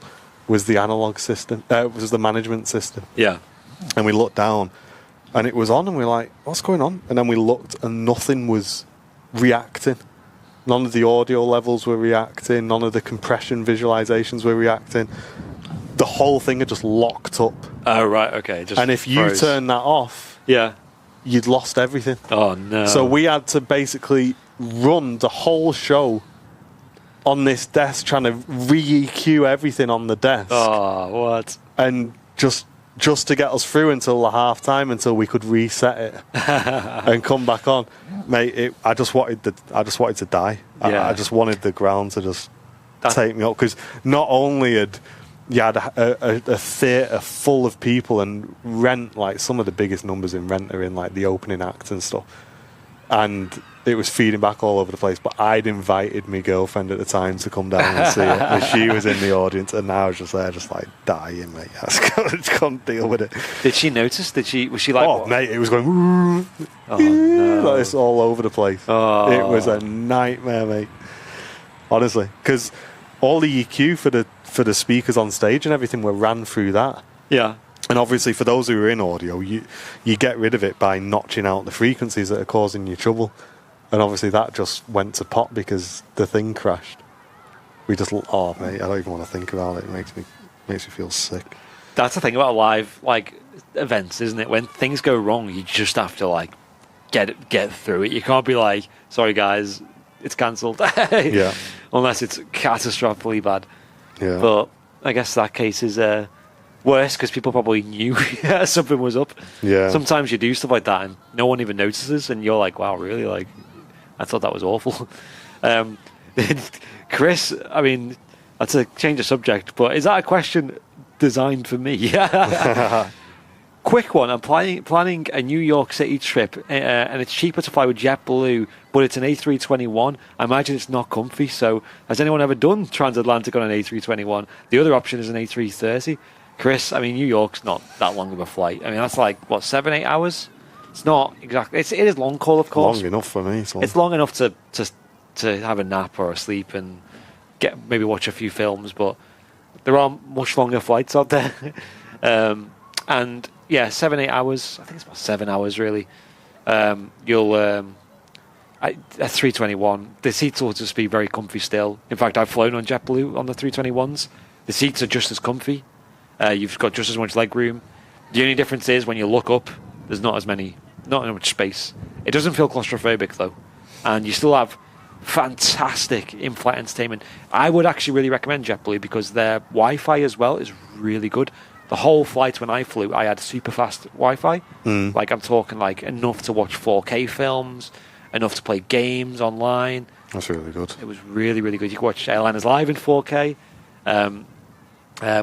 was the analog system, was the management system. Yeah. And we looked down, and it was on, and we were like, what's going on? And then we looked, and nothing was reacting. None of the audio levels were reacting. None of the compression visualizations were reacting. The whole thing had just locked up. Oh, right, okay. And if you turn that off, you'd lost everything. Oh, no. So we had to basically run the whole show on this desk trying to re-EQ everything on the desk. Oh, what? And just to get us through until the half time, until we could reset it and come back on, mate. I just wanted to die. Yeah. I just wanted the ground to just take me up, because not only had you had a theatre full of people and Rent, like some of the biggest numbers in Rent are in like the opening act and stuff, and it was feeding back all over the place, but I'd invited my girlfriend at the time to come down and see it, and she was in the audience, and I was just there, just like dying, mate. I just couldn't deal with it. Did she notice? Was she like, oh, what? mate, it was going, oh, no. like this all over the place. Oh. It was a nightmare, mate. Honestly, because all the EQ for the speakers on stage and everything were ran through that. Yeah. And obviously, for those who are in audio, you get rid of it by notching out the frequencies that are causing you trouble. And obviously that just went to pot because the thing crashed. We just, oh mate, I don't even want to think about it. It makes me feel sick. That's the thing about live events, isn't it? When things go wrong, you just have to like get through it. You can't be like, sorry guys, it's cancelled. Yeah. Unless it's catastrophically bad. Yeah. But I guess that case is worse because people probably knew something was up. Yeah. Sometimes you do stuff like that and no one even notices, and you're like, wow, really? Like, I thought that was awful. Chris, I mean, that's a change of subject, but is that a question designed for me? Quick one. I'm planning a New York City trip, and it's cheaper to fly with JetBlue, but it's an A321. I imagine it's not comfy, so has anyone ever done transatlantic on an A321? The other option is an A330. Chris, I mean, New York's not that long of a flight. I mean, that's like, what, 7-8 hours? It's not exactly. It is long haul, of course. Long enough for me. It's long enough to have a nap or a sleep and maybe watch a few films, but there are much longer flights out there. And yeah, 7-8 hours. I think it's about 7 hours really. You'll at 321. The seats will just be very comfy still. In fact, I've flown on JetBlue on the 321s. The seats are just as comfy. You've got just as much leg room. The only difference is when you look up, there's not as much space. It doesn't feel claustrophobic though, and you still have fantastic in-flight entertainment. I would actually really recommend JetBlue because their Wi-Fi as well is really good. The whole flight when I flew, I had super fast Wi-Fi. Like I'm talking like enough to watch 4K films, enough to play games online. That's really good. It was really, really good. You could watch Airliners live in 4K.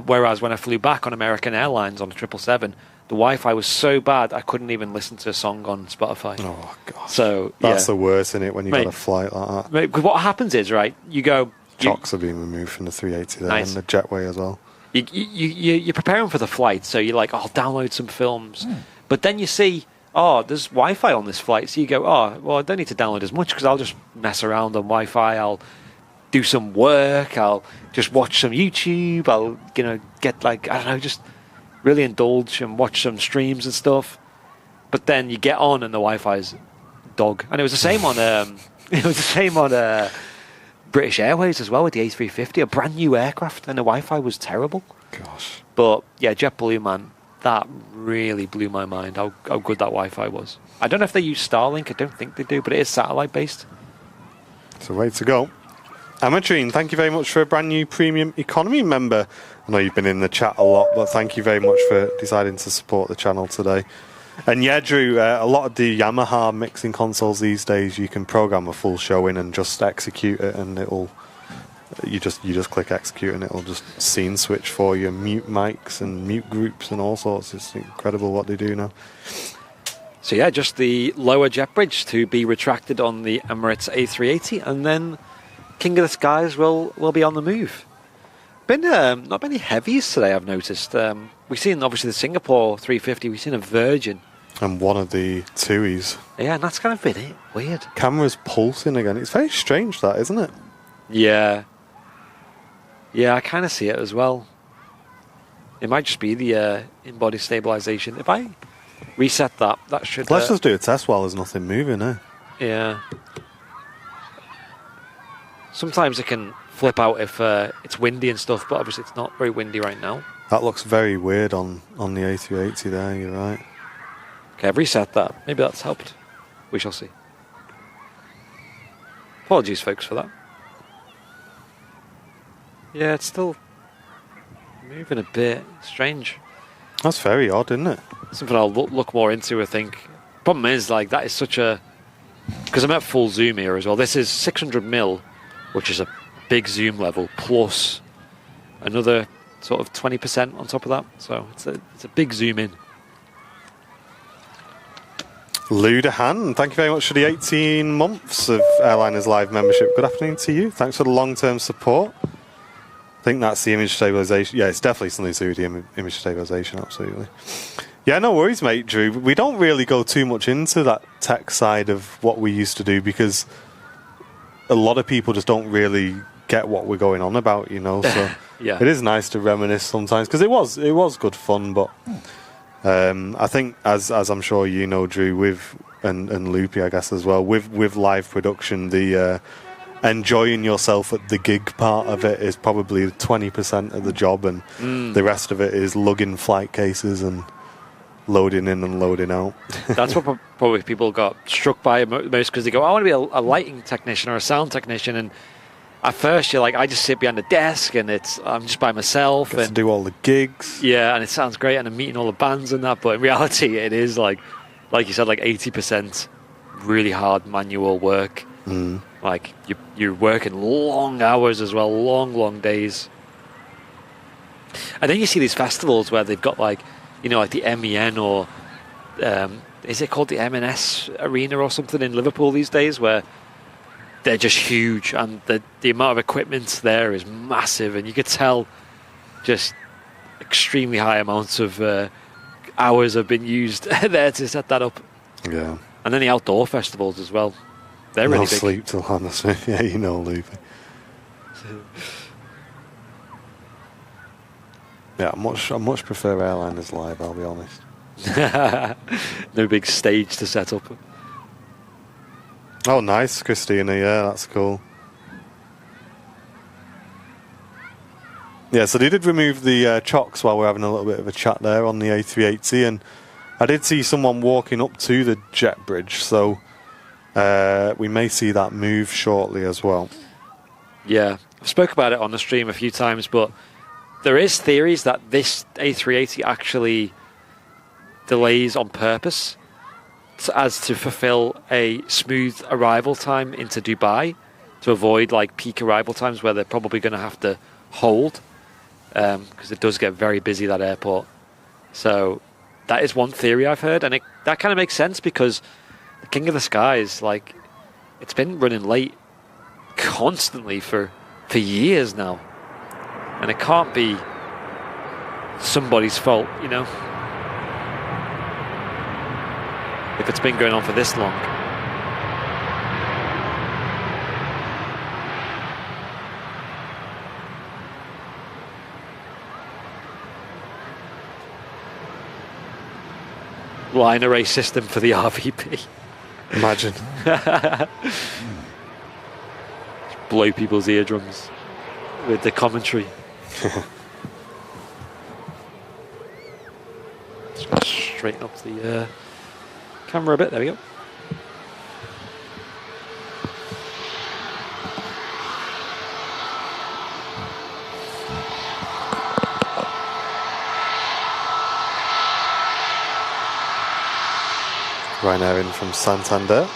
Whereas when I flew back on American Airlines on the 777, the Wi-Fi was so bad I couldn't even listen to a song on Spotify. Oh god! So that's the worst, isn't it? When you got a flight like that. Mate, 'cause what happens is, right? You go. Chocks are being removed from the 380 there, Nice. and the jetway as well. You're preparing for the flight, so you're like, oh, I'll download some films. But then you see, oh, there's Wi-Fi on this flight, so you go, oh, well, I don't need to download as much because I'll just mess around on Wi-Fi. I'll do some work. I'll just watch some YouTube. I'll get like, I don't know, just really indulge and watch some streams and stuff. But then you get on and the Wi-Fi's dog. And it was the same on British Airways as well with the A350, a brand new aircraft, and the Wi-Fi was terrible. Gosh. But yeah, JetBlue, man, that really blew my mind how good that Wi-Fi was. I don't know if they use Starlink. I don't think they do, but it is satellite based. It's a way to go. Amatrine, thank you very much for a brand new premium economy member. I know you've been in the chat a lot, but thank you very much for deciding to support the channel today. And yeah, Drew, a lot of the Yamaha mixing consoles these days, you can program a full show in and just execute it, and it'll you just click execute and it'll just scene switch for you, mute mics and mute groups and all sorts. It's incredible what they do now. So yeah, just the lower jet bridge to be retracted on the Emirates A380, and then King of the Skies will be on the move. Been not many heavies today, I've noticed. We've seen obviously the Singapore 350. We've seen a Virgin. And one of the TUIs. Yeah, and that's kind of been it. Weird. Camera's pulsing again. It's very strange, that, isn't it? Yeah. Yeah, I kind of see it as well. It might just be the in-body stabilization. If I reset that, that should... Let's just do a test while there's nothing moving, eh? Yeah. Sometimes it can flip out if it's windy and stuff, but obviously it's not very windy right now. That looks very weird on the A380 there, you're right. Okay, I've reset that. Maybe that's helped. We shall see. Apologies, folks, for that. Yeah, it's still moving a bit strange. That's very odd, isn't it? Something I'll look more into, I think. Problem is, like, that is such a... Because I'm at full zoom here as well. This is 600mm, which is a big zoom level, plus another sort of 20% on top of that. So it's a big zoom in. Ludahan, thank you very much for the 18 months of Airliner's Live membership. Good afternoon to you. Thanks for the long-term support. I think that's the image stabilization. Yeah, it's definitely something to do with the image stabilization, absolutely. Yeah, no worries, mate, Drew. We don't really go too much into that tech side of what we used to do because a lot of people just don't really get what we're going on about, you know. So yeah. It is nice to reminisce sometimes because it was good fun, but I think as I'm sure you know, Drew, with and Loopy, I guess as well, with live production, the enjoying yourself at the gig part of it is probably 20% of the job, and the rest of it is lugging flight cases and loading in and loading out. That's what probably people got struck by most, because they go, I want to be a lighting technician or a sound technician, and at first you're like, I just sit behind the desk and I'm just by myself Get and to do all the gigs. Yeah, and it sounds great and I'm meeting all the bands and that, but in reality it is like you said, like 80% really hard manual work. Like you're working long hours as well, long days. And then you see these festivals where they've got like, you know, like the MEN or is it called the M&S Arena or something in Liverpool these days, where they're just huge and the amount of equipment there is massive, and you could tell just extremely high amounts of hours have been used there to set that up. Yeah. And then the outdoor festivals as well. They're really big. No sleep till Hammersmith. Yeah, you know, Loopy. Yeah, I much prefer Airliners Live, I'll be honest. No big stage to set up. Oh, nice, Christina. Yeah, that's cool. Yeah, so they did remove the chocks while we're having a little bit of a chat there on the A380, and I did see someone walking up to the jet bridge, so we may see that move shortly as well. Yeah, I've spoke about it on the stream a few times, but there is theories that this A380 actually delays on purpose as to fulfill a smooth arrival time into Dubai, to avoid like peak arrival times where they're probably going to have to hold, because it does get very busy, that airport. So that is one theory I've heard, and that kind of makes sense because the King of the Skies, like, it's been running late constantly for years now, and it can't be somebody's fault, you know, if it's been going on for this long. Line array system for the RVP. Imagine. Blow people's eardrums with the commentary. Just gotta straighten up the camera a bit. There we go. Ryanair in from Santander.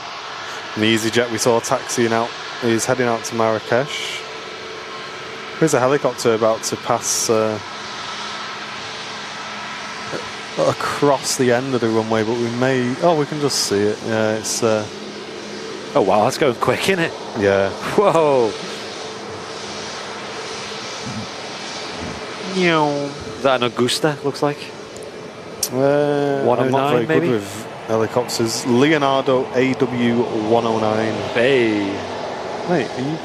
And the EasyJet we saw taxiing out is heading out to Marrakesh. There's a helicopter about to pass across the end of the runway, but we may... Oh, we can just see it. Yeah, it's... Oh wow, that's going quick, isn't it? Yeah. Whoa. Is that an Augusta, looks like? I'm not very maybe? good with helicopters. Leonardo AW109. Hey. Mate, have you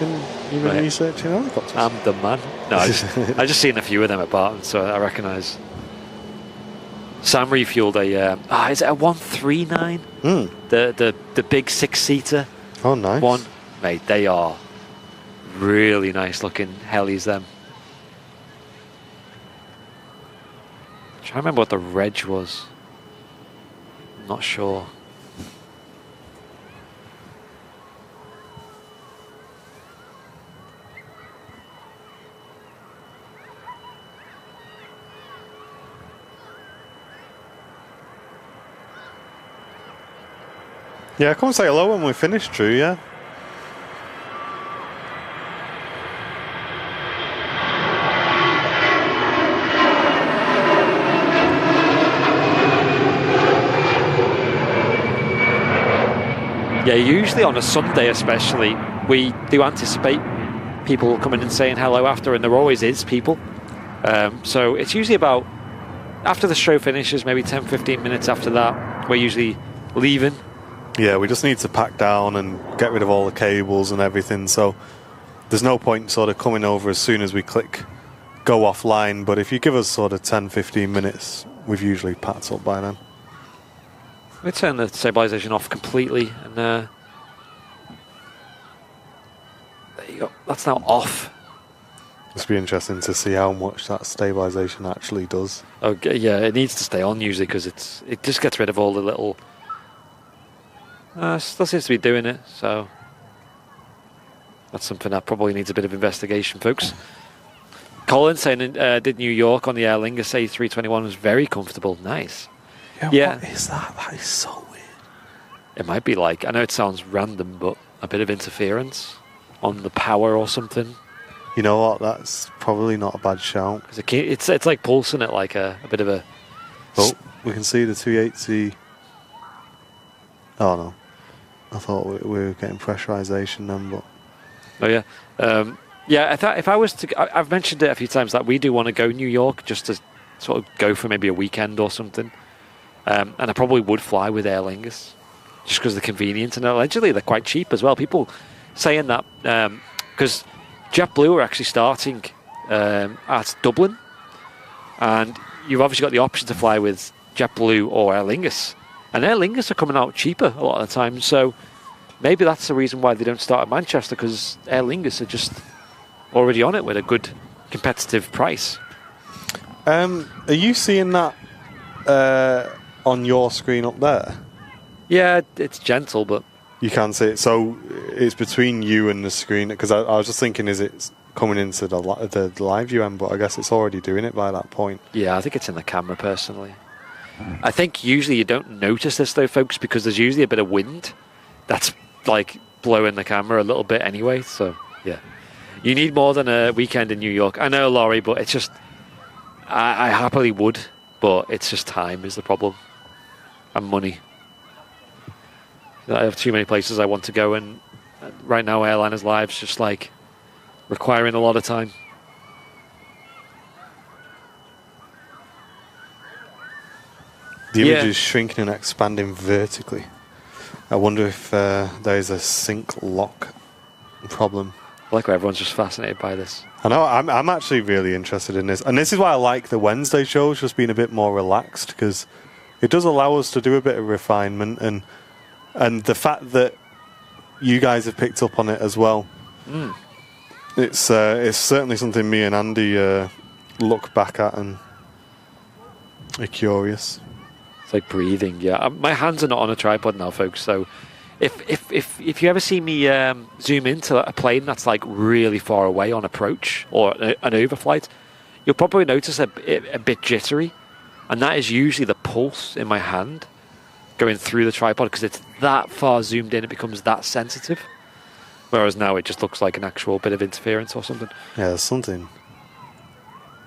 been researching helicopters? I'm the man. No, I just seen a few of them at Barton, so I recognise. Sam refueled a... is it a 139? The big 6-seater. Oh, nice. One. Mate, they are really nice looking helis, them. I'm trying to remember what the reg was. I'm not sure. Yeah, come and say hello when we finish, Drew, yeah? Yeah, usually on a Sunday especially, we do anticipate people coming and saying hello after, and there always is people. So it's usually about, after the show finishes, maybe 10-15 minutes after that, we're usually leaving. Yeah, we just need to pack down and get rid of all the cables and everything, so there's no point sort of coming over as soon as we click go offline, but if you give us sort of 10-15 minutes, we've usually packed up by then. We turn the stabilization off completely, and there you go. That's now off. Must be interesting to see how much that stabilization actually does. Okay, yeah, it needs to stay on usually because it just gets rid of all the little. Still seems to be doing it, so that's something that probably needs a bit of investigation, folks. Colin saying did New York on the Aer Lingus A321 was very comfortable. Nice. Yeah, what is that? That is so weird. It might be like, I know it sounds random, but a bit of interference on the power or something. You know what? That's probably not a bad shout. It's like pulsing it like a bit of a. Oh, we can see the 280. Oh no, I thought we were getting pressurization then, but. Oh yeah, yeah. If I was to, I've mentioned it a few times that we do want to go New York just to sort of go for maybe a weekend or something. And I probably would fly with Aer Lingus just because of the convenience, and allegedly they're quite cheap as well. People saying that because JetBlue are actually starting at Dublin, and you've obviously got the option to fly with JetBlue or Aer Lingus, and Aer Lingus are coming out cheaper a lot of the time. So maybe that's the reason why they don't start at Manchester, because Aer Lingus are just already on it with a good competitive price. Are you seeing that on your screen up there? Yeah, it's gentle, but you can see it. So it's between you and the screen, because I was just thinking, is it coming into the live view end? But I guess it's already doing it by that point. Yeah, I think it's in the camera personally. I think usually you don't notice this though, folks, because there's usually a bit of wind that's like blowing the camera a little bit anyway. So yeah, you need more than a weekend in New York. I know, Laurie, but it's just I happily would, but it's just time is the problem, and money. I have too many places I want to go, and right now Airliner's Live's just like requiring a lot of time. The image is shrinking and expanding vertically. I wonder if there is a sync lock problem. I like how everyone's just fascinated by this. I know, I'm actually really interested in this. And this is why I like the Wednesday shows, just being a bit more relaxed, because it does allow us to do a bit of refinement, and the fact that you guys have picked up on it as well. It's certainly something me and Andy look back at and are curious. It's like breathing, yeah. My hands are not on a tripod now, folks, so if you ever see me zoom into a plane that's like really far away on approach or an overflight, you'll probably notice a bit jittery, and that is usually the pulse in my hand going through the tripod, because it's that far zoomed in, it becomes that sensitive. Whereas now it just looks like an actual bit of interference or something. Yeah, there's something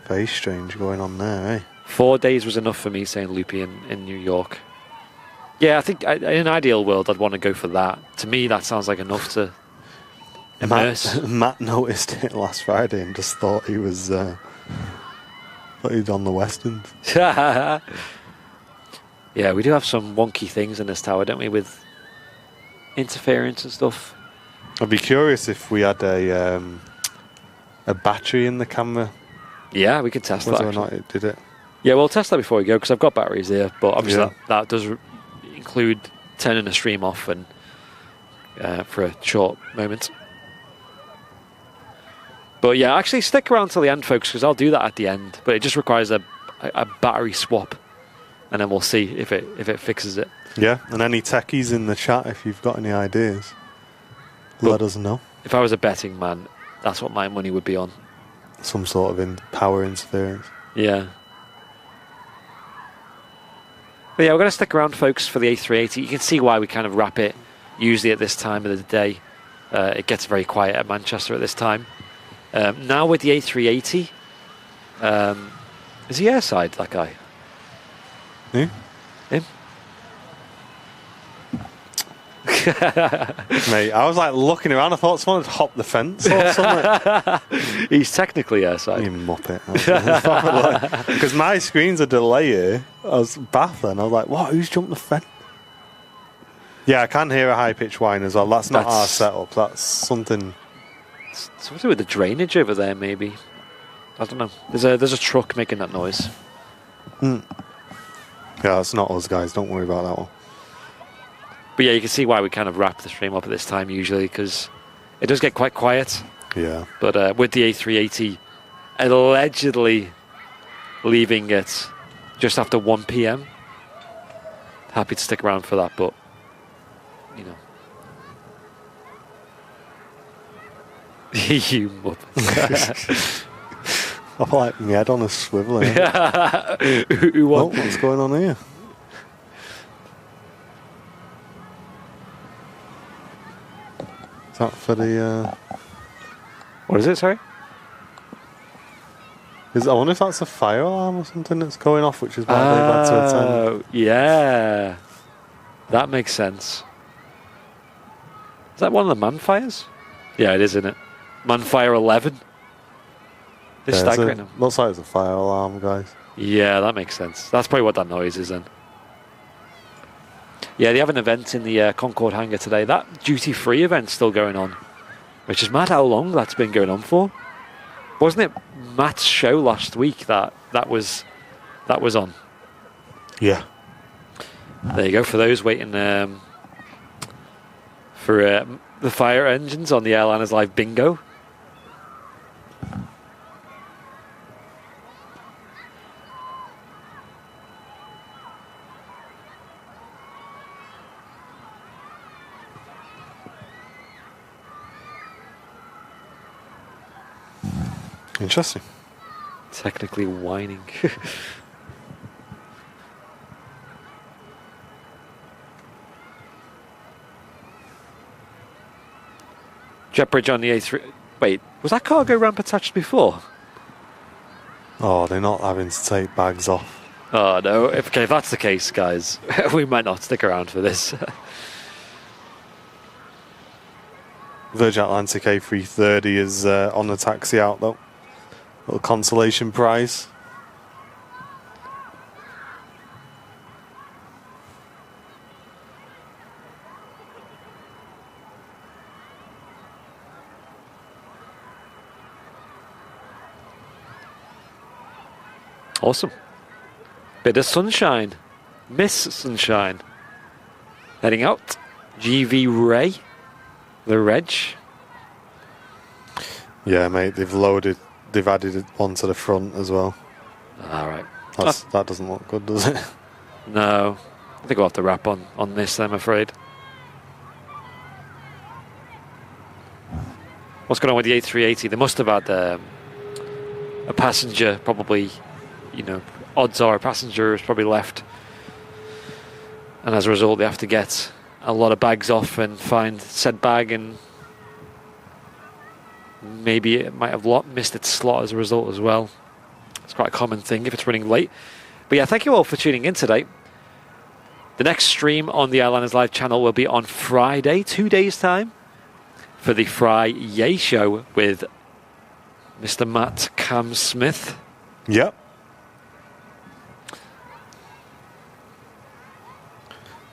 very strange going on there, eh? 4 days was enough for me, saying Loopy in New York. Yeah, I think in an ideal world I'd want to go for that. To me, that sounds like enough to immerse. Matt noticed it last Friday and just thought he was thought he'd on the Westerns. Yeah, we do have some wonky things in this tower, don't we, with interference and stuff. I'd be curious if we had a battery in the camera. Yeah, we could test that. Whether or not it did it. Yeah, we'll test that before we go, because I've got batteries here, but obviously that does include turning the stream off and for a short moment. But yeah, actually stick around till the end, folks, because I'll do that at the end, but it just requires a battery swap, and then we'll see if it fixes it. Yeah, and any techies in the chat, if you've got any ideas, let us know. If I was a betting man, that's what my money would be on. Some sort of power interference. Yeah. But yeah, we're going to stick around, folks, for the A380. You can see why we kind of wrap it usually at this time of the day. It gets very quiet at Manchester at this time. Now with the A380, is he airside, that guy? Yeah. Him? Mate, I was like looking around. I thought someone had hopped the fence or something. He's technically airside. You muppet. Because my screen's a delay here. I was baffling. I was like, what? Who's jumped the fence? Yeah, I can hear a high-pitched whine as well. That's not our setup. That's something... Something to do with the drainage over there, maybe. I don't know. There's a truck making that noise. Yeah, that's not us, guys. Don't worry about that one. But yeah, you can see why we kind of wrap the stream up at this time usually, because it does get quite quiet. Yeah. But with the A380 allegedly leaving it just after 1 p.m, happy to stick around for that, but, you know. You muppet. I feel like my head on a swivel. Who won? What's going on here? Is that for the... What is it, sorry? I wonder if that's a fire alarm or something that's going off, which is why they've had to attend. Yeah. That makes sense. Is that one of the Manfires? Yeah, it is, isn't it? Manfire 11. It's staggering. Looks like it's a fire alarm, guys. Yeah, that makes sense. That's probably what that noise is then. Yeah, they have an event in the Concorde hangar today. That duty-free event's still going on, which is mad how long that's been going on for. Wasn't it Matt's show last week that was on? Yeah. There you go, for those waiting for the fire engines on the Airliners Live bingo. Interesting. Technically whining. Jet bridge on the A3... Wait, was that cargo ramp attached before? Oh, they're not having to take bags off. Oh, no. If that's the case, guys, we might not stick around for this. Virgin Atlantic A330 is on the taxi out, though. Little consolation prize. Awesome. Bit of sunshine. Miss Sunshine. Heading out. GV Ray. The Reg. Yeah, mate, they've added one to the front as well. Alright. That doesn't look good, does it? No. I think we'll have to wrap on this, I'm afraid. What's going on with the A380? They must have had a passenger, probably, you know, odds are a passenger has probably left. And as a result, they have to get a lot of bags off and find said bag, and maybe it might have missed its slot as a result as well. It's quite a common thing if it's running late. But yeah, thank you all for tuning in today. The next stream on the Airliners Live channel will be on Friday, 2 days' time, for the Friday show with Mr. Matt Cam Smith. Yep.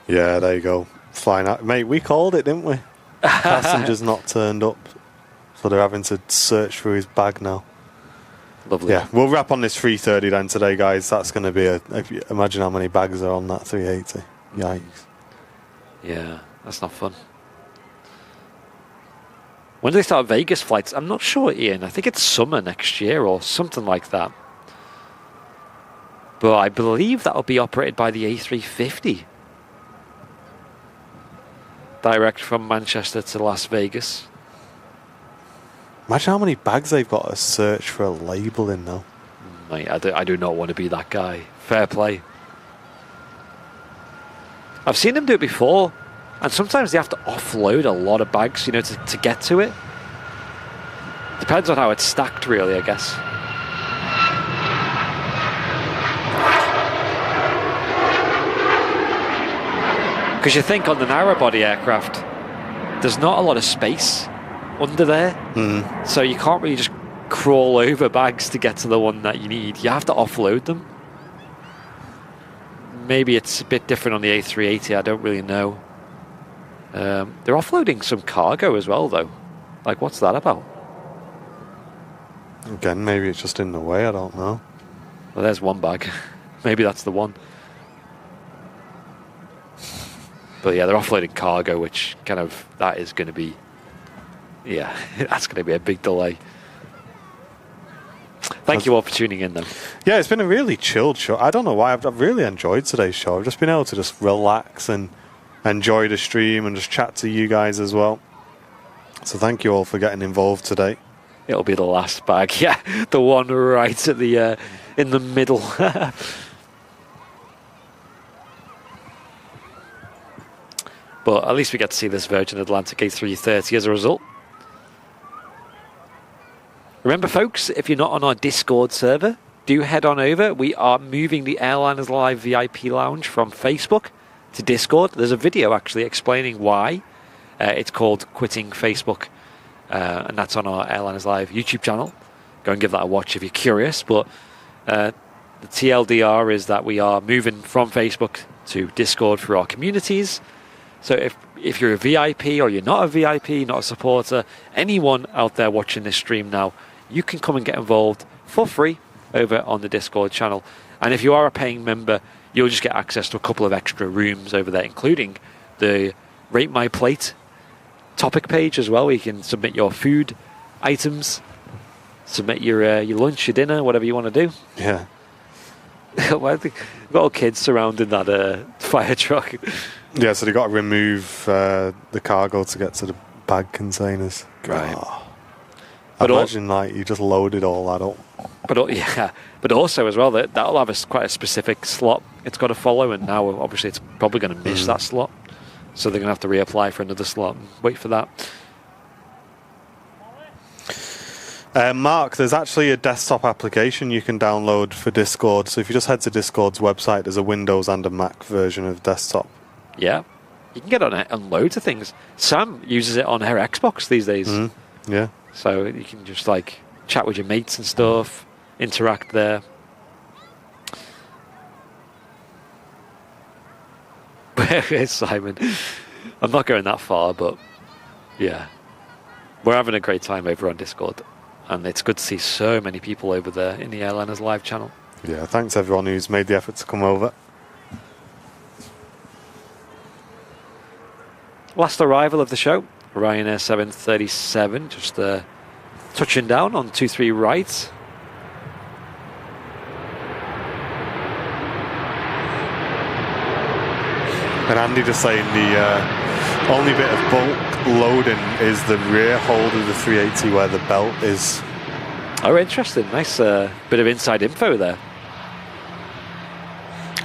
Yeah, there you go. Flying out. Mate, we called it, didn't we? Passengers not turned up, so they're having to search for his bag now. Lovely. Yeah, we'll wrap on this 330 then today, guys. That's going to be imagine how many bags are on that 380. Yikes. Yeah, that's not fun. When do they start Vegas flights? I'm not sure, Ian. I think it's summer next year or something like that. But I believe that will be operated by the A350. Direct from Manchester to Las Vegas. Imagine how many bags they've got to search for a label in now. Mate, I do not want to be that guy. Fair play. I've seen them do it before, and sometimes they have to offload a lot of bags, you know, to get to it. Depends on how it's stacked, really, I guess. Because you think on the narrow-body aircraft, there's not a lot of space under there, so you can't really just crawl over bags to get to the one that you need. You have to offload them. Maybe it's a bit different on the A380, I don't really know. They're offloading some cargo as well, though. Like, what's that about? Again, maybe it's just in the way, I don't know. Well, there's one bag. Maybe that's the one. But yeah, they're offloading cargo, which kind of, that is going to be, yeah, that's going to be a big delay. Thank you all for tuning in, though. Yeah, it's been a really chilled show. I don't know why. I've really enjoyed today's show. I've just been able to just relax and enjoy the stream and just chat to you guys as well. So thank you all for getting involved today. It'll be the last bag. Yeah, the one right at the in the middle. But at least we get to see this Virgin Atlantic A330 as a result. Remember, folks, if you're not on our Discord server, do head on over. We are moving the Airliners Live VIP Lounge from Facebook to Discord. There's a video actually explaining why. It's called Quitting Facebook, and that's on our Airliners Live YouTube channel. Go and give that a watch if you're curious. But the TLDR is that we are moving from Facebook to Discord for our communities. So if you're a VIP or you're not a VIP, not a supporter, anyone out there watching this stream now, you can come and get involved for free over on the Discord channel. And if you are a paying member, you'll just get access to a couple of extra rooms over there, including the Rate My Plate topic page as well, where you can submit your food items, submit your lunch, your dinner, whatever you want to do. Yeah. Well, I think we've got all kids surrounding that fire truck. Yeah, so they got to remove the cargo to get to the bag containers. Right. Oh. But imagine like you just loaded all that up. But also as well, that'll have quite a specific slot it's got to follow, and now obviously it's probably going to miss that slot, so they're going to have to reapply for another slot and wait for that. Mark, there's actually a desktop application you can download for Discord. So if you just head to Discord's website, there's a Windows and a Mac version of desktop. Yeah, you can get on it on loads of things. Sam uses it on her Xbox these days. Yeah. So you can just like chat with your mates and stuff, interact there. Where is Simon? I'm not going that far, but yeah. We're having a great time over on Discord. And it's good to see so many people over there in the Airliners Live channel. Yeah, thanks everyone who's made the effort to come over. Last arrival of the show, Ryanair 737, just touching down on 23 right. And Andy just saying the only bit of bulk loading is the rear hold of the 380 where the belt is. Oh, interesting. Nice bit of inside info there.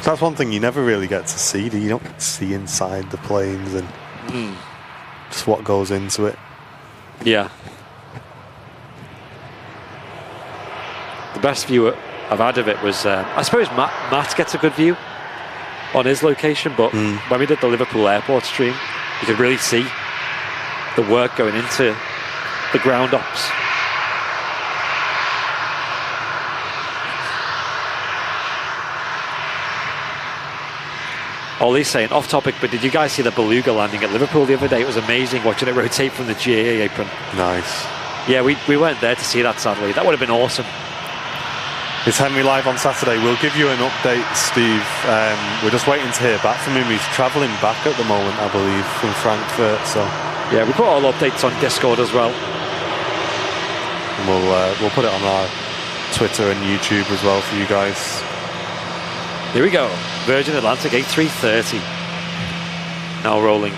That's one thing you never really get to see. You don't get to see inside the planes and just what goes into it. Yeah. The best view I've had of it was, I suppose Matt gets a good view on his location, but when we did the Liverpool airport stream, you could really see the work going into the ground ops. Ollie's saying, off topic, but did you guys see the Beluga landing at Liverpool the other day? It was amazing watching it rotate from the GA apron. Nice. Yeah, we weren't there to see that, sadly. That would have been awesome. Is Henry live on Saturday? We'll give you an update, Steve. We're just waiting to hear back from him. He's travelling back at the moment, I believe, from Frankfurt. So yeah, we put all updates on Discord as well. And we'll put it on our Twitter and YouTube as well for you guys. Here we go. Virgin Atlantic A330. Now rolling.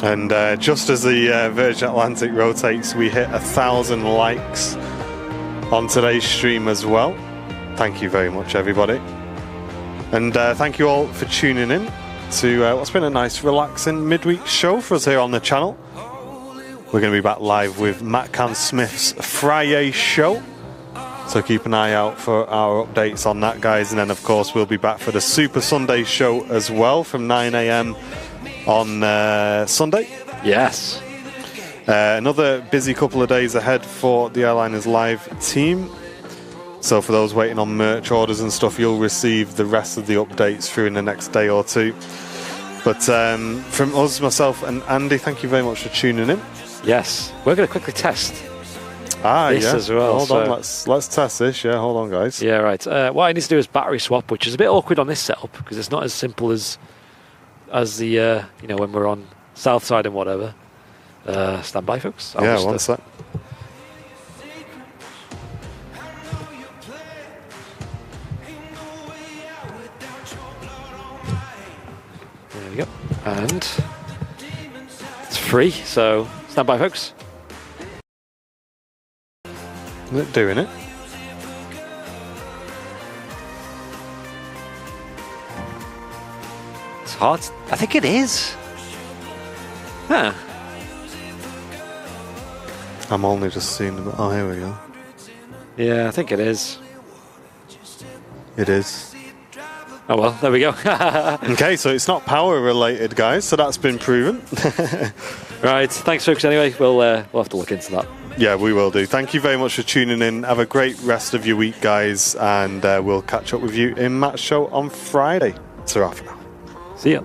And just as the Virgin Atlantic rotates, we hit 1,000 likes on today's stream as well. Thank you very much, everybody. And thank you all for tuning in to what's been a nice, relaxing midweek show for us here on the channel. We're going to be back live with Matt Can Smith's Friday show. So keep an eye out for our updates on that, guys. And then, of course, we'll be back for the Super Sunday show as well from 9 a.m. on Sunday. Yes. Another busy couple of days ahead for the Airliners live team. So for those waiting on merch orders and stuff, you'll receive the rest of the updates through in the next day or two. But from us, myself and Andy, thank you very much for tuning in. Yes. We're going to quickly test this as well. Hold on, let's test this. Yeah, hold on, guys. Yeah, right. What I need to do is battery swap, which is a bit awkward on this setup because it's not as simple as the when we're on south side and whatever. Stand by, folks. One sec. There we go. And it's free, so stand by, folks. Is it doing it? It's hard. I think it is. Huh. I'm only just seeing them. Oh, here we go. Yeah, I think it is. It is. Oh, well, there we go. Okay, so it's not power related, guys, so that's been proven. Right, thanks, folks. Anyway, we'll have to look into that. Yeah, we will do. Thank you very much for tuning in. Have a great rest of your week, guys, and we'll catch up with you in Matt's show on Friday. Ta-ra for now. See ya.